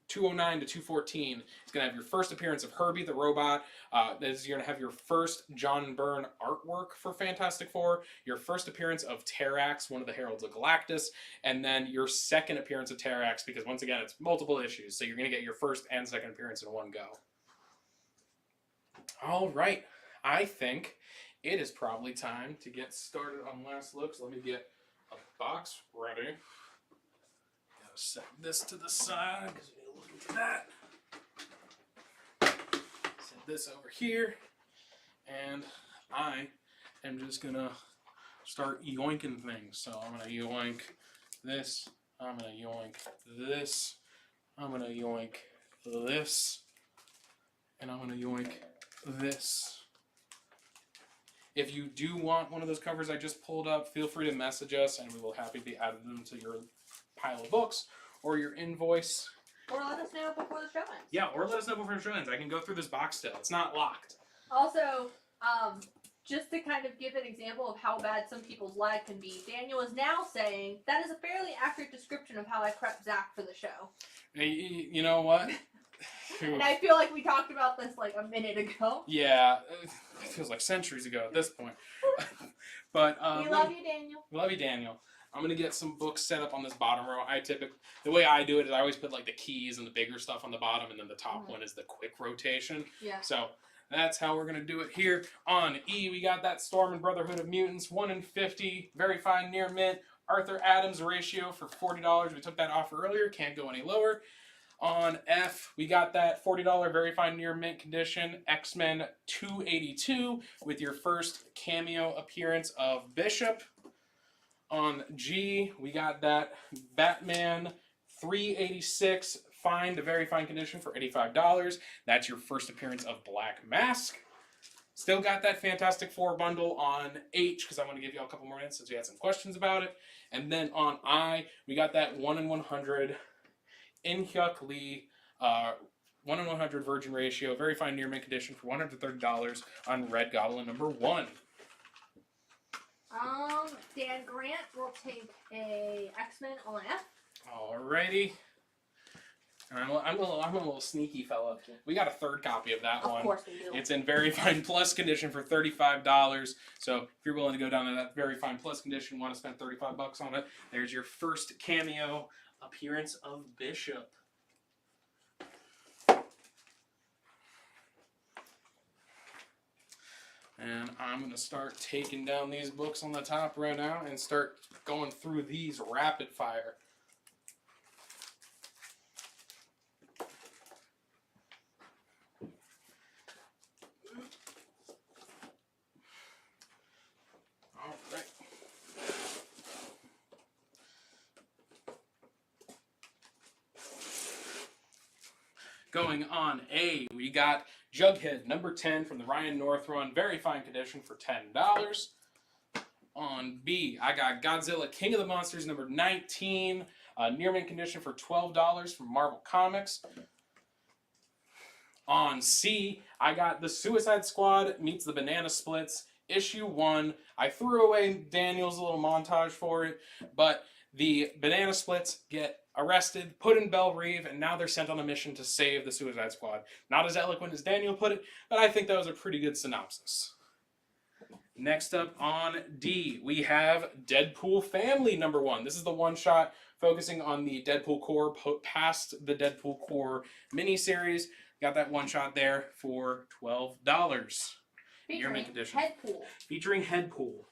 Speaker 10: 209 to 214 is going to have your first appearance of Herbie the Robot. You're going to have your first John Byrne artwork for Fantastic Four, your first appearance of Terrax, one of the Heralds of Galactus, and then your second appearance of Terrax, because once again, it's multiple issues, so you're going to get your first and second appearance in one go. All right, I think it is probably time to get started on Last Looks. Let me get a box ready. Gotta set this to the side, because we need to look into that. Set this over here, and I am just gonna start yoinking things. So I'm gonna yoink this, I'm gonna yoink this, I'm gonna yoink this, and I'm gonna yoink this. If you do want one of those covers I just pulled up, feel free to message us and we will happily add them to your pile of books or your invoice.
Speaker 11: Or let us know before the show ends.
Speaker 10: Yeah, or let us know before the show ends. I can go through this box still. It's not locked.
Speaker 11: Also, just to kind of give an example of how bad some people's lag can be, Daniel is now saying that is a fairly accurate description of how I prepped Zach for the show.
Speaker 10: You know what?
Speaker 11: And I feel like we talked about this like a minute ago.
Speaker 10: Yeah, it feels like centuries ago at this point. But
Speaker 11: we love you, Daniel.
Speaker 10: We love you, Daniel. I'm gonna get some books set up on this bottom row. The way I do it is I always put like the keys and the bigger stuff on the bottom, and then the top one is the quick rotation.
Speaker 11: Yeah.
Speaker 10: So that's how we're gonna do it here. On E, we got that Storm and Brotherhood of Mutants, 1 in 50, very fine near mint. Arthur Adams ratio for $40. We took that offer earlier. Can't go any lower. On F, we got that $40 very fine near mint condition X-Men 282 with your first cameo appearance of Bishop. On G, we got that Batman 386 fine to very fine condition for $85. That's your first appearance of Black Mask. Still got that Fantastic Four bundle on H because I want to give you all a couple more minutes since we had some questions about it. And then on I, we got that 1 in 100 In-Hyuk Lee 1 in 100 virgin ratio, very fine near mint condition for $130 on Red Goblin number 1.
Speaker 11: Dan Grant will take a X-Men on F.
Speaker 10: Alrighty. I'm a little sneaky fella. We got a third copy of that one.
Speaker 11: Of course we do.
Speaker 10: It's in very fine plus condition for $35. So if you're willing to go down to that very fine plus condition, want to spend $35 on it, there's your first cameo appearance of Bishop. And I'm going to start taking down these books on the top row now and start going through these rapid fire. All right. Going on A, we got Jughead number 10 from the Ryan North run, very fine condition for $10. On B, I got Godzilla King of the Monsters number 19, near mint condition for $12 from Marvel Comics. On C, I got the Suicide Squad meets the Banana Splits, issue 1. I threw away Daniel's little montage for it, but the Banana Splits get arrested, put in Belle Reve, and now they're sent on a mission to save the Suicide Squad. Not as eloquent as Daniel put it, but I think that was a pretty good synopsis. Next up on D, we have Deadpool Family #1. This is the one-shot focusing on the Deadpool Corps past the Deadpool Corps miniseries. Got that one-shot there for $12.
Speaker 11: Featuring Headpool.
Speaker 10: Featuring Headpool.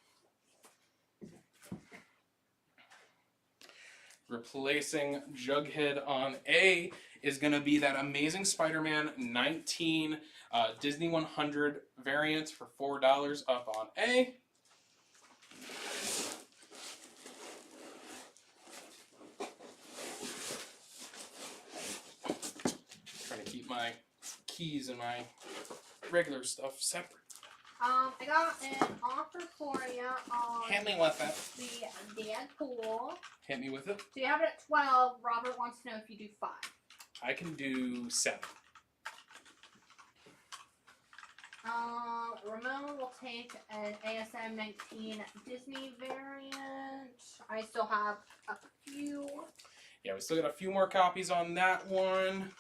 Speaker 10: Replacing Jughead on A is going to be that Amazing Spider-Man 19 Disney 100 variant for $4 up on A. Trying to keep my keys and my regular stuff separate.
Speaker 11: I got an offer for you on
Speaker 10: Hit me with it.
Speaker 11: the Deadpool.
Speaker 10: Hit me with it.
Speaker 11: So you have it at 12. Robert wants to know if you do 5.
Speaker 10: I can do 7.
Speaker 11: Ramon will take an ASM 19 Disney variant. I still have a few.
Speaker 10: Yeah, we still got a few more copies on that one.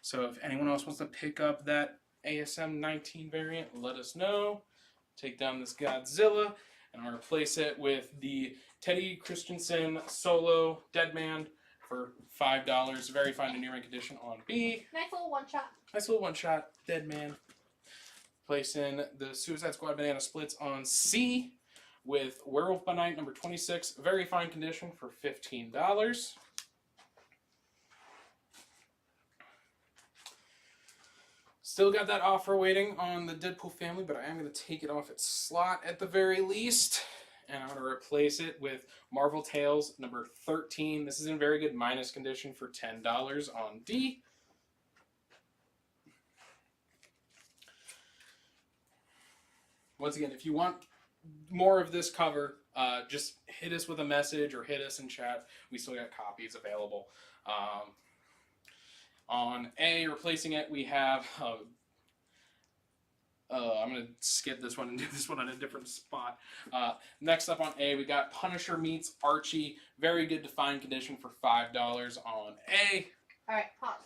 Speaker 10: So if anyone else wants to pick up that ASM 19 variant, let us know. Take down this Godzilla, and I'll replace it with the Teddy Christensen Solo Deadman for $5. Very fine and near-mint condition on B.
Speaker 11: Nice little one-shot.
Speaker 10: Nice little one-shot Deadman. Placing the Suicide Squad Banana Splits on C with Werewolf by Night #26. Very fine condition for $15. Still got that offer waiting on the Deadpool Family, but I am going to take it off its slot at the very least. And I'm going to replace it with Marvel Tales #13. This is in very good minus condition for $10 on D. Once again, if you want more of this cover, just hit us with a message or hit us in chat. We still got copies available. On A, replacing it, we have... I'm going to skip this one and do this one on a different spot. Next up on A, we got Punisher meets Archie. Very good defined condition for $5 on A.
Speaker 11: All right, pause.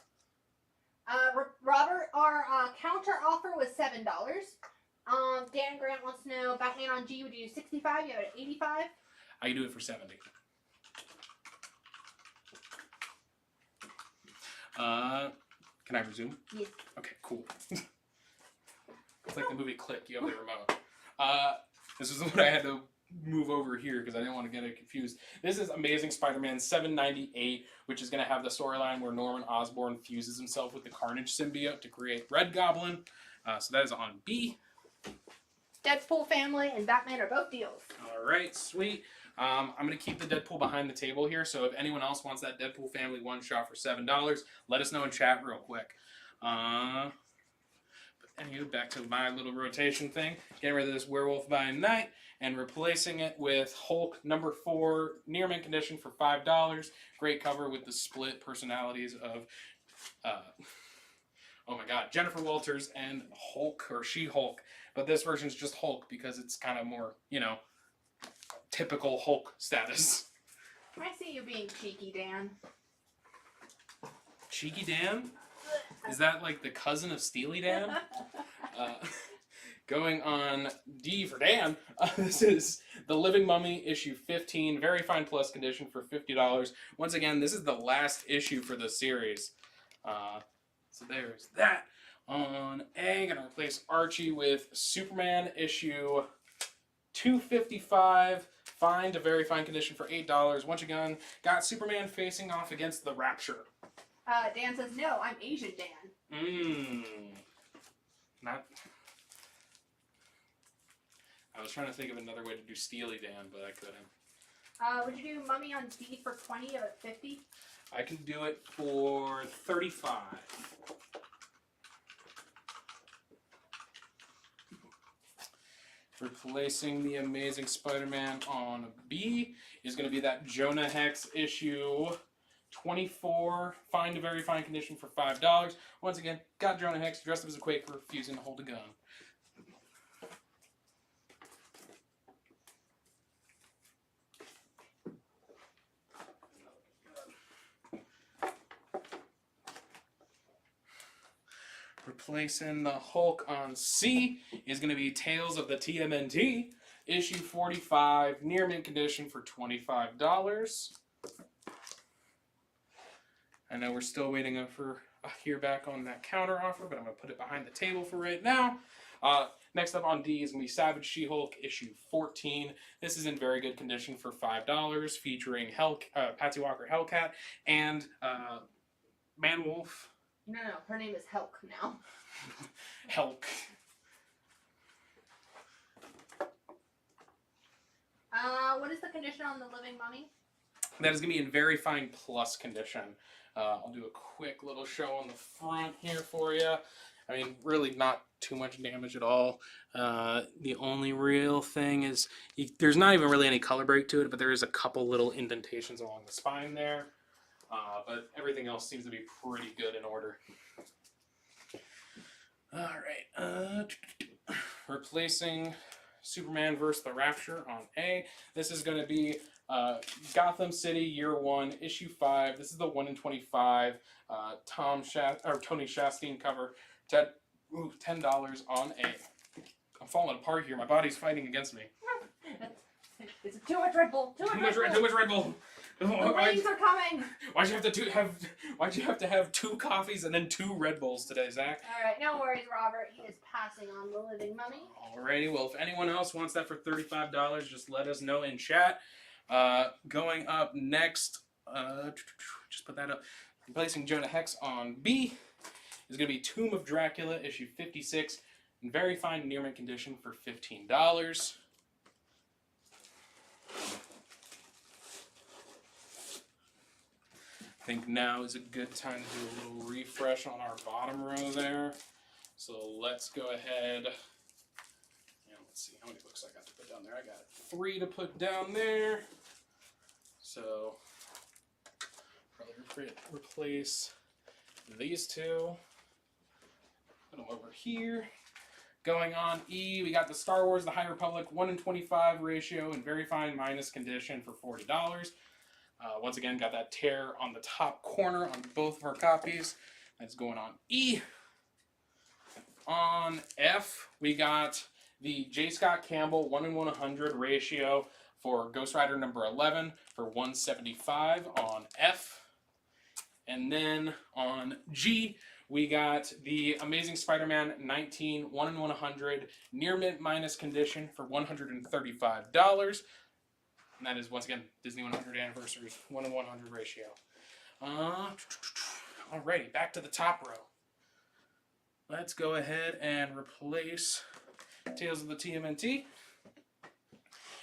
Speaker 11: Robert, our counter offer was $7. Dan Grant wants to know, Batman on G, would you do 65? You have it at 85?
Speaker 10: I can do it for 70. Can I resume?
Speaker 11: Yes.
Speaker 10: Okay, cool. It's like the movie Click, you have the remote. This is what I had to move over here because I didn't want to get it confused. This is Amazing Spider-Man 798, which is going to have the storyline where Norman Osborn fuses himself with the Carnage symbiote to create Red Goblin. So that is on B.
Speaker 11: Deadpool Family and Batman are both deals.
Speaker 10: All right, sweet. I'm going to keep the Deadpool behind the table here, so if anyone else wants that Deadpool Family one-shot for $7, let us know in chat real quick. But anyway, back to my little rotation thing. Getting rid of this Werewolf by Night and replacing it with Hulk #4, near mint condition for $5. Great cover with the split personalities of, oh my god, Jennifer Walters and Hulk, or She-Hulk. But this version's just Hulk because it's kind of more, you know, typical Hulk status.
Speaker 11: I see you being cheeky, Dan.
Speaker 10: Cheeky Dan? Is that like the cousin of Steely Dan? Going on D for Dan, this is The Living Mummy, issue 15, very fine plus condition for $50. Once again, this is the last issue for the series. So there's that. On A, gonna replace Archie with Superman issue 255, fine to very fine condition for $8. Once again, got Superman facing off against the Rapture.
Speaker 11: Dan says, no, I'm Asian Dan.
Speaker 10: Not... I was trying to think of another way to do Steely Dan, but I couldn't.
Speaker 11: Would you do Mummy on D for 20 or 50?
Speaker 10: I can do it for 35. Replacing the Amazing Spider-Man on B is going to be that Jonah Hex issue 24, fine to very fine condition for $5. Once again, got Jonah Hex dressed up as a Quaker, refusing to hold a gun. Replacing the Hulk on C is going to be Tales of the TMNT, issue 45, near mint condition for $25. I know we're still waiting for hear back on that counter offer, but I'm going to put it behind the table for right now. Next up on D is going to be Savage She-Hulk, issue 14. This is in very good condition for $5, featuring Patsy Walker Hellcat and Man-Wolf.
Speaker 11: No, her name is Helk now.
Speaker 10: Helk.
Speaker 11: What is the condition on the Living Mummy?
Speaker 10: That is going to be in very fine plus condition. I'll do a quick little show on the front here for you. I mean, really not too much damage at all. The only real thing is, there's not even really any color break to it, but there is a couple little indentations along the spine there. But everything else seems to be pretty good in order. Alright, replacing Superman vs. the Rapture on A. This is going to be Gotham City Year 1, issue 5. This is the 1 in 25 Tony Shasteen cover. $10 on A. I'm falling apart here. My body's fighting against me.
Speaker 11: It's too much Red Bull. Too much
Speaker 10: Red Bull.
Speaker 11: The waves are coming.
Speaker 10: Why'd you have to have 2 coffees and then 2 Red Bulls today, Zach?
Speaker 11: All right, no worries, Robert. He is passing on the Living Mummy.
Speaker 10: Alrighty, well, if anyone else wants that for $35, just let us know in chat. Going up next, just put that up. Replacing Jonah Hex on B is going to be Tomb of Dracula, issue 56, in very fine near mint condition for $15. I think now is a good time to do a little refresh on our bottom row there. So let's go ahead. And let's see how many books I got to put down there. I got 3 to put down there. So probably replace these 2. Put them over here. Going on E, we got the Star Wars The High Republic 1 in 25 ratio in very fine minus condition for $40. Once again, got that tear on the top corner on both of our copies. That's going on E. On F, we got the J. Scott Campbell 1 in 100 ratio for Ghost Rider number 11 for $175 on F. And then on G, we got the Amazing Spider-Man 19 1 in 100 near mint minus condition for $135. And that is, once again, Disney 100 anniversary, 1 in 100 ratio. Alrighty, back to the top row. Let's go ahead and replace Tales of the TMNT.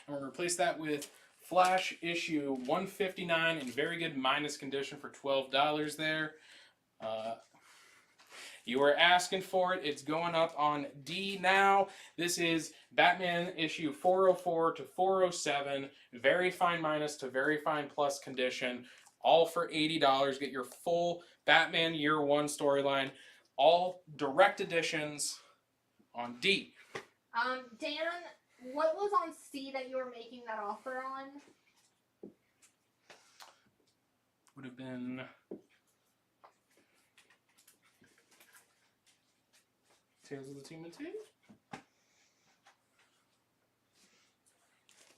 Speaker 10: And we'll replace that with Flash issue 159 in very good minus condition for $12 there. You were asking for it. It's going up on D now. This is Batman issue 404 to 407. Very fine minus to very fine plus condition. All for $80. Get your full Batman Year 1 storyline. All direct editions on D.
Speaker 11: Dan, what was on C that you were making that offer on?
Speaker 10: Would have been... Tales of the TMNT?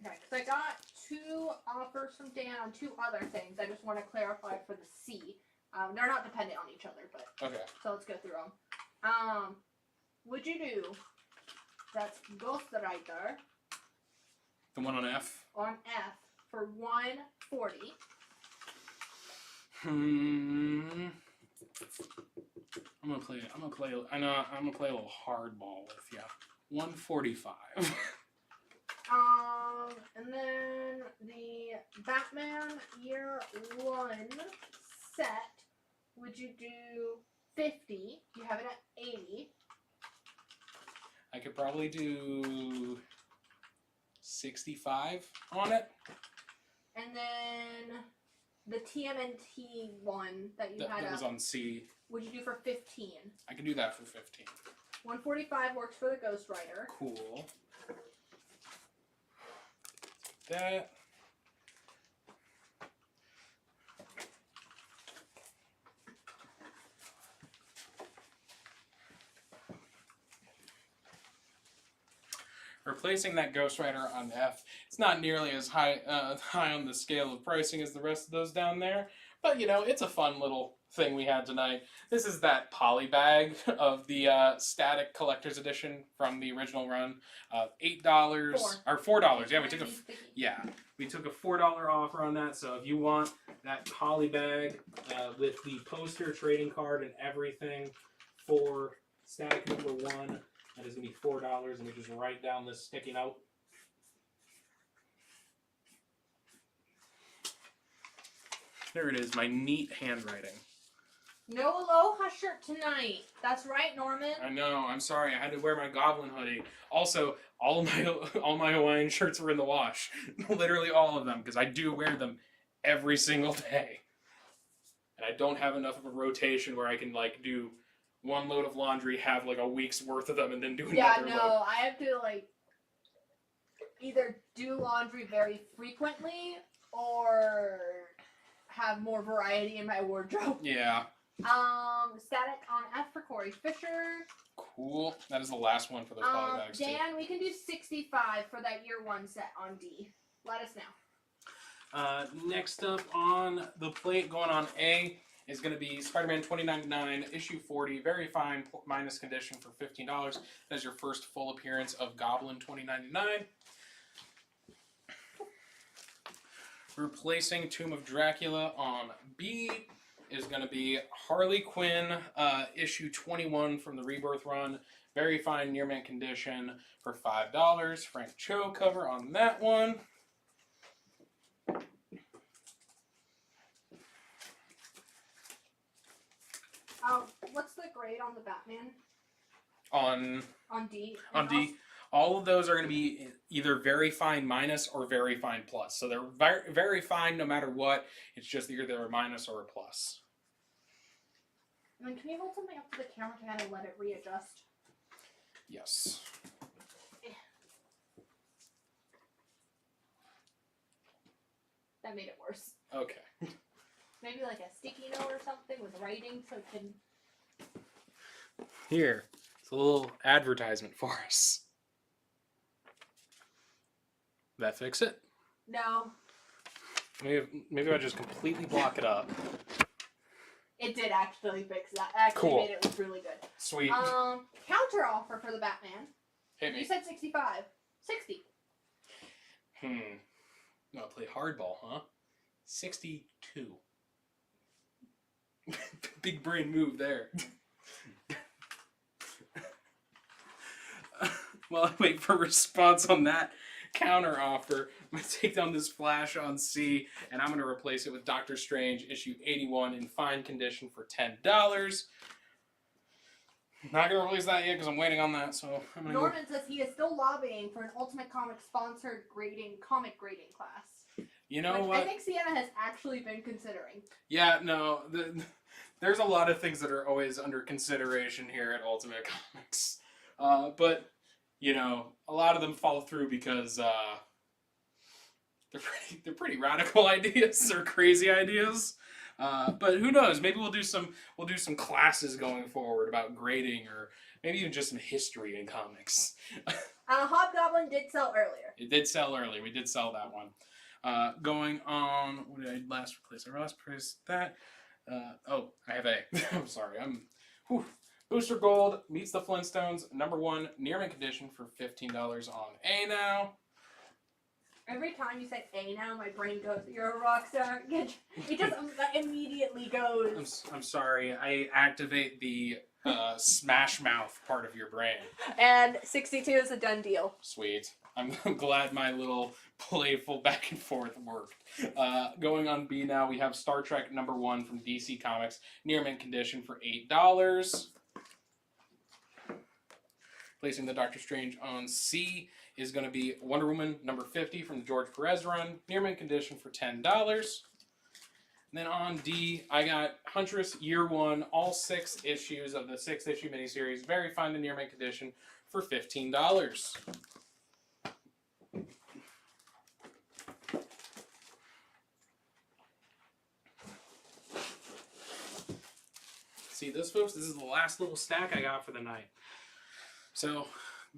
Speaker 11: Okay, because I got 2 offers from Dan on 2 other things. I just want to clarify for the C. They're not dependent on each other, but
Speaker 10: okay.
Speaker 11: So let's go through them. Would you do that's Ghost Rider?
Speaker 10: The one on F?
Speaker 11: On F for $140.
Speaker 10: I'm gonna play a little hardball with you. 145.
Speaker 11: And then the Batman Year 1 set, would you do 50? You have it at 80.
Speaker 10: I could probably do 65 on it.
Speaker 11: And then the TMNT one that you had
Speaker 10: that was on C.
Speaker 11: Would you do for 15?
Speaker 10: I can do that for 15.
Speaker 11: 145 works for the Ghost Rider.
Speaker 10: Cool. That. replacing that Ghost Rider on F. It's not nearly as high on the scale of pricing as the rest of those down there, but you know, it's a fun little thing we had tonight. This is that poly bag of the static collector's edition from the original run. $8 or $4. Yeah, we took a $4 offer on that. So if you want that poly bag with the poster, trading card, and everything for static number 1, that is gonna be $4. And we just write down this sticky note. There it is, my neat handwriting.
Speaker 11: No Aloha shirt tonight. That's right, Norman.
Speaker 10: I know. I'm sorry. I had to wear my Goblin hoodie. Also, all my Hawaiian shirts were in the wash. Literally all of them, because I do wear them every single day. And I don't have enough of a rotation where I can like do one load of laundry, have like a week's worth of them, and then do another load.
Speaker 11: I have to like either do laundry very frequently or have more variety in my wardrobe.
Speaker 10: Yeah.
Speaker 11: Static on F for Corey Fisher.
Speaker 10: Cool. That is the last one for those poly bags too.
Speaker 11: Dan, we can do 65 for that year 1 set on D. Let us know.
Speaker 10: Next up on the plate, going on A, is going to be Spider-Man 2099, issue 40, very fine, minus condition for $15. That is your first full appearance of Goblin 2099. Replacing Tomb of Dracula on B is going to be Harley Quinn, issue 21 from the Rebirth run. Very fine near mint condition for $5. Frank Cho cover on that one.
Speaker 11: What's the grade on the Batman?
Speaker 10: On
Speaker 11: D.
Speaker 10: On D. All of those are going to be either very fine minus or very fine plus. So they're very, very fine no matter what. It's just either a minus or a plus.
Speaker 11: And then can you hold something up to the camera can and let it readjust?
Speaker 10: Yes.
Speaker 11: That made it worse.
Speaker 10: Okay.
Speaker 11: Maybe like a sticky note or something with writing so it can...
Speaker 10: Here. It's a little advertisement for us. That fix it?
Speaker 11: No.
Speaker 10: Maybe I'll just completely block it up.
Speaker 11: It did actually fix that. Actually
Speaker 10: Cool.
Speaker 11: made it look really good.
Speaker 10: Sweet.
Speaker 11: Counter offer for the Batman.
Speaker 10: Hit me.
Speaker 11: You said 65. 60.
Speaker 10: No, play hardball, huh? 62. Big brain move there. While I wait for a response on that counter offer, I'm going to take down this Flash on C, and I'm going to replace it with Doctor Strange, issue 81, in fine condition for $10. Not going to release that yet because I'm waiting on that, so I'm going to
Speaker 11: Norman says he is still lobbying for an Ultimate Comics sponsored comic grading class.
Speaker 10: You know
Speaker 11: which
Speaker 10: what?
Speaker 11: I think Sienna has actually been considering.
Speaker 10: Yeah, no, there's a lot of things that are always under consideration here at Ultimate Comics. But, you know, a lot of them fall through because they're pretty radical ideas or crazy ideas. But who knows? Maybe we'll do some classes going forward about grading, or maybe even just some history in comics.
Speaker 11: Hobgoblin did sell earlier.
Speaker 10: It did sell early. We did sell that one. Going on, what did I last replace? I last replaced that. I have A. I'm sorry. Booster Gold meets the Flintstones, #1, near mint condition for $15 on A now.
Speaker 11: Every time you say A now, my brain goes, "You're a rock star." It just immediately goes.
Speaker 10: I'm sorry. I activate the smash mouth part of your brain.
Speaker 11: And 62 is a done deal.
Speaker 10: Sweet. I'm glad my little playful back and forth worked. Going on B now, we have Star Trek #1 from DC Comics, near mint condition for $8. Placing the Doctor Strange on C is going to be Wonder Woman #50 from the George Perez run, near mint condition for $10. And then on D, I got Huntress Year 1, all 6 issues of the 6-issue miniseries, very fine to near mint condition for $15. See this, folks? This is the last little stack I got for the night. So,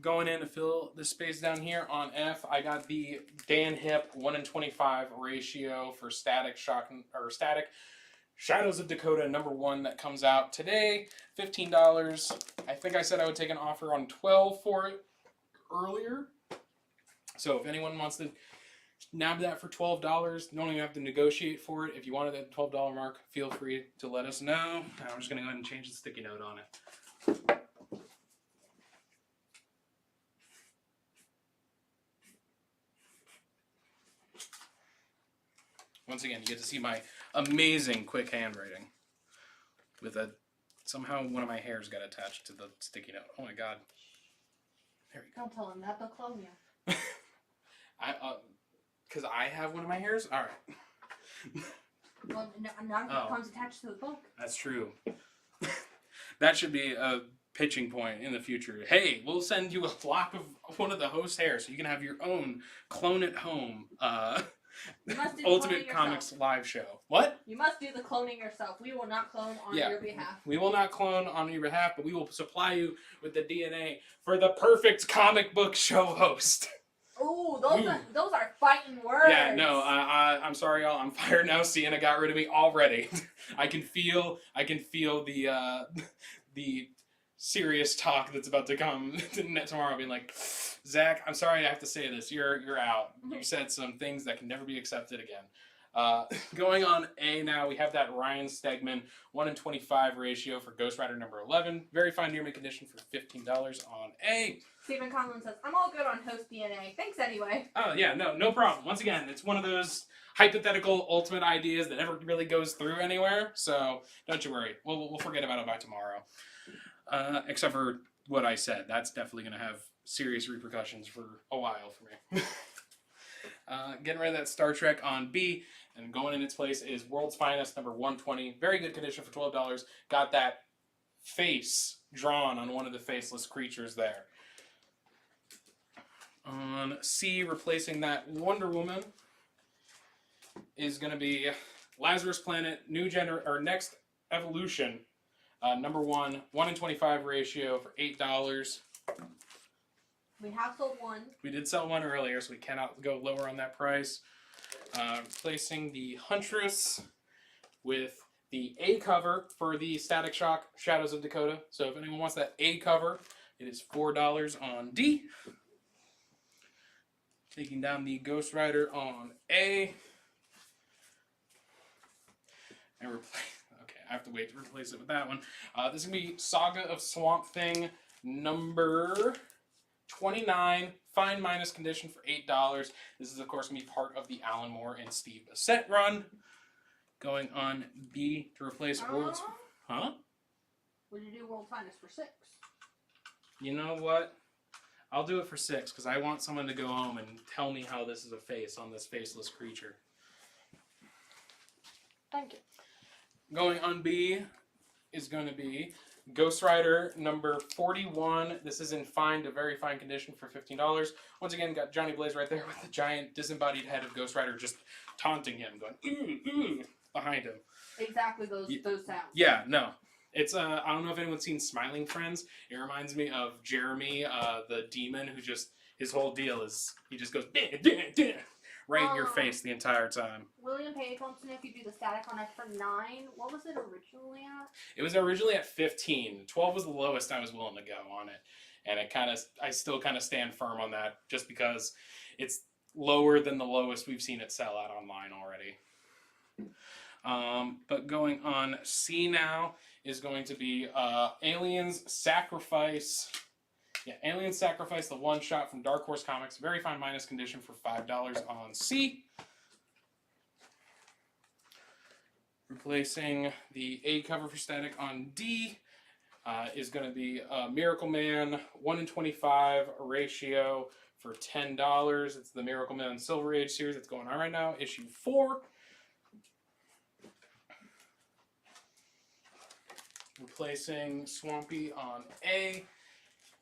Speaker 10: Going in to fill the space down here on F, I got the Dan Hip 1:25 ratio for Static Shadows of Dakota #1 that comes out today. $15. I think I said I would take an offer on 12 for it earlier. So if anyone wants to nab that for $12, you don't even have to negotiate for it. If you wanted that $12 mark, feel free to let us know. I'm just going to go ahead and change the sticky note on it. Once again, you get to see my amazing quick handwriting. With somehow one of my hairs got attached to the sticky note. Oh my god. There we go.
Speaker 11: Don't tell him that, they'll clone you.
Speaker 10: Because I have one of my hairs? Alright.
Speaker 11: Well, none of it comes attached to the book.
Speaker 10: That's true. That should be a pitching point in the future. Hey, we'll send you a lock of one of the host hairs so you can have your own clone at home Ultimate Comics live show. What?
Speaker 11: You must do the cloning yourself. We will not clone on your behalf.
Speaker 10: We will not clone on your behalf, but we will supply you with the DNA for the perfect comic book show host.
Speaker 11: Ooh, those are fighting words.
Speaker 10: Yeah, no, I'm sorry, y'all. I'm fired now. Sienna got rid of me already. I can feel the serious talk that's about to come tomorrow. Being like, Zach, I'm sorry I have to say this. You're out. You said some things that can never be accepted again. Going on A now, we have that Ryan Stegman 1:25 ratio for Ghost Rider #11. Very fine near mint condition for $15 on A.
Speaker 11: Stephen Conlon says, I'm all good on host DNA. Thanks anyway.
Speaker 10: Oh, yeah, no problem. Once again, it's one of those hypothetical ultimate ideas that never really goes through anywhere, so don't you worry. We'll forget about it by tomorrow. Except for what I said. That's definitely going to have serious repercussions for a while for me. Getting rid of that Star Trek on B, and going in its place is World's Finest #120. Very good condition for $12. Got that face drawn on one of the faceless creatures there. On C, replacing that Wonder Woman, is going to be Lazarus Planet Next Evolution, #1, 1:25 ratio for $8.
Speaker 11: We have sold one.
Speaker 10: We did sell one earlier, so we cannot go lower on that price. Replacing the Huntress with the A cover for the Static Shock Shadows of Dakota. So if anyone wants that A cover, it is $4 on D. Taking down the Ghost Rider on A. And okay, I have to wait to replace it with that one. This is going to be Saga of Swamp Thing #29. Fine minus condition for $8. This is, of course, going to be part of the Alan Moore and Steve Bissett run. Going on B to replace World's... Huh?
Speaker 11: Would you do World Finest for $6?
Speaker 10: You know what? I'll do it for $6 because I want someone to go home and tell me how this is a face on this faceless creature.
Speaker 11: Thank you.
Speaker 10: Going on B is going to be Ghost Rider #41. This is in fine to very fine condition for $15. Once again, got Johnny Blaze right there with the giant disembodied head of Ghost Rider just taunting him, going ooh, ooh, behind him.
Speaker 11: Exactly those sounds.
Speaker 10: Yeah, no. It's I don't know if anyone's seen Smiling Friends. It reminds me of Jeremy, the demon, who just, his whole deal is he just goes right in your face the entire time.
Speaker 11: William Page wants to know if you do the static on F for 9. What was it originally at?
Speaker 10: It was originally at 15. 12 was the lowest I was willing to go on it. And I still kind of stand firm on that just because it's lower than the lowest we've seen it sell out online already. But going on C now is going to be Aliens Sacrifice. Yeah, Aliens Sacrifice, the one-shot from Dark Horse Comics. Very fine minus condition for $5 on C. Replacing the A cover for Static on D is going to be Miracle Man 1:25 ratio for $10. It's the Miracle Man Silver Age series that's going on right now, issue 4. Replacing Swampy on A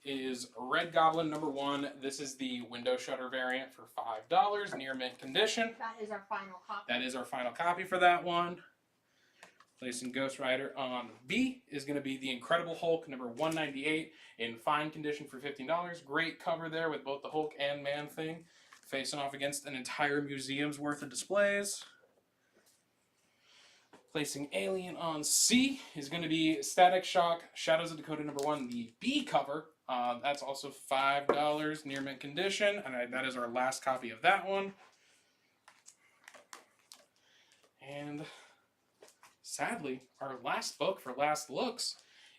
Speaker 10: is Red Goblin #1. This is the window shutter variant for $5, near mint condition.
Speaker 11: That is our final copy.
Speaker 10: That is our final copy for that one. Placing Ghost Rider on B is going to be the Incredible Hulk number 198 in fine condition for $15. Great cover there with both the Hulk and Man-Thing facing off against an entire museum's worth of displays. Placing Alien on C is going to be Static Shock Shadows of Dakota number 1, the B cover. That's also $5 near mint condition, and that is our last copy of that one. And sadly, our last book for last looks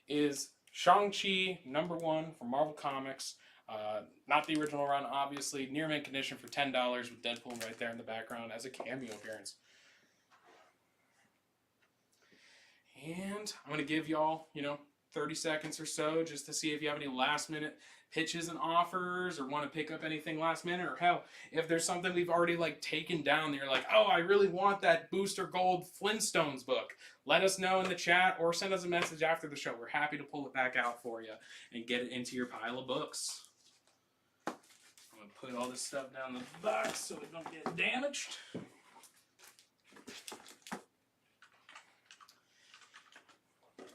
Speaker 10: is Shang-Chi number 1 from Marvel Comics. Not the original run, obviously. Near mint condition for $10 with Deadpool right there in the background as a cameo appearance. And I'm going to give y'all, 30 seconds or so just to see if you have any last minute pitches and offers or want to pick up anything last minute, or hell, if there's something we've already taken down that you're like, oh, I really want that Booster Gold Flintstones book. Let us know in the chat or send us a message after the show. We're happy to pull it back out for you and get it into your pile of books. I'm going to put all this stuff down the box so it don't get damaged.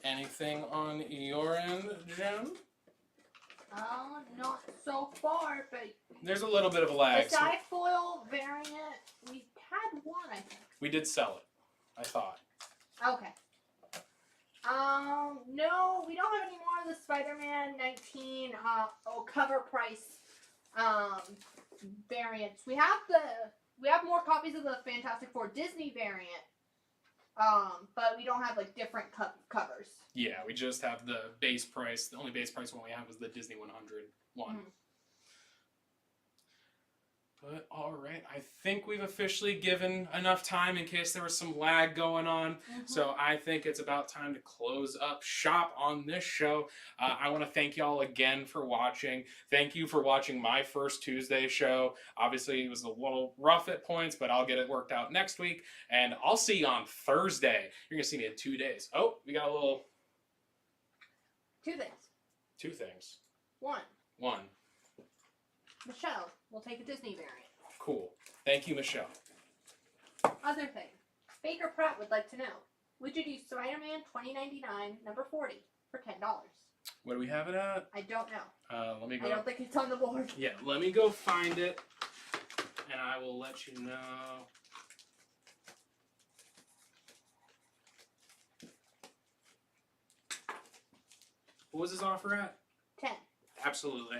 Speaker 10: Anything on your end, Jen?
Speaker 11: Not so far, but
Speaker 10: there's a little bit of a lag.
Speaker 11: the difoil variant, we had one, I think.
Speaker 10: We did sell it, I thought.
Speaker 11: Okay. No, we don't have any more of the Spider-Man 19 cover price variants. We have more copies of the Fantastic Four Disney variant. But we don't have different covers.
Speaker 10: Yeah, we just have the base price. The only base price one we have is the Disney 100 one.
Speaker 11: Mm-hmm.
Speaker 10: But alright, I think we've officially given enough time in case there was some lag going on.
Speaker 11: Mm-hmm.
Speaker 10: So I think it's about time to close up shop on this show. I want to thank y'all again for watching. Thank you for watching my first Tuesday show. Obviously, it was a little rough at points, but I'll get it worked out next week. And I'll see you on Thursday. You're going to see me in 2 days. Oh, we got a little...
Speaker 11: 2 things.
Speaker 10: 2 things.
Speaker 11: 1. Michelle will take a Disney variant.
Speaker 10: Cool. Thank you, Michelle.
Speaker 11: Other thing. Baker Pratt would like to know, would you do Spider-Man 2099 number 40 for $10?
Speaker 10: What do we have it at?
Speaker 11: I don't know.
Speaker 10: Let me go.
Speaker 11: I don't think it's on the board.
Speaker 10: Yeah, let me go find it, and I will let you know. What was his offer at?
Speaker 11: 10.
Speaker 10: Absolutely.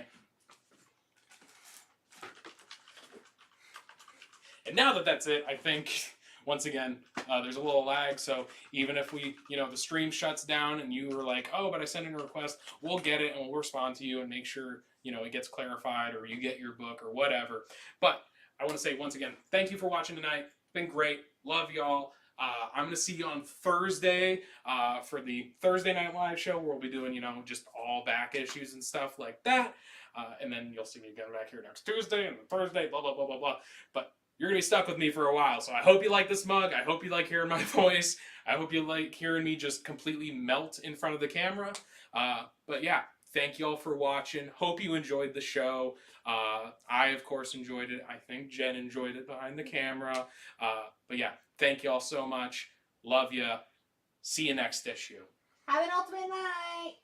Speaker 10: And now that that's it, I think, once again, there's a little lag, so even if we, the stream shuts down and you were like, oh, but I sent in a request, we'll get it and we'll respond to you and make sure, it gets clarified or you get your book or whatever. But I want to say, once again, thank you for watching tonight. It's been great. Love y'all. I'm going to see you on Thursday for the Thursday Night Live show where we'll be doing, just all back issues and stuff like that. And then you'll see me again back here next Tuesday and Thursday, blah, blah, blah, blah, blah. But you're going to be stuck with me for a while, so I hope you like this mug. I hope you like hearing my voice. I hope you like hearing me just completely melt in front of the camera. But yeah, thank you all for watching. Hope you enjoyed the show. I, of course, enjoyed it. I think Jen enjoyed it behind the camera. But yeah, thank you all so much. Love ya. See you next issue.
Speaker 11: Have an ultimate night.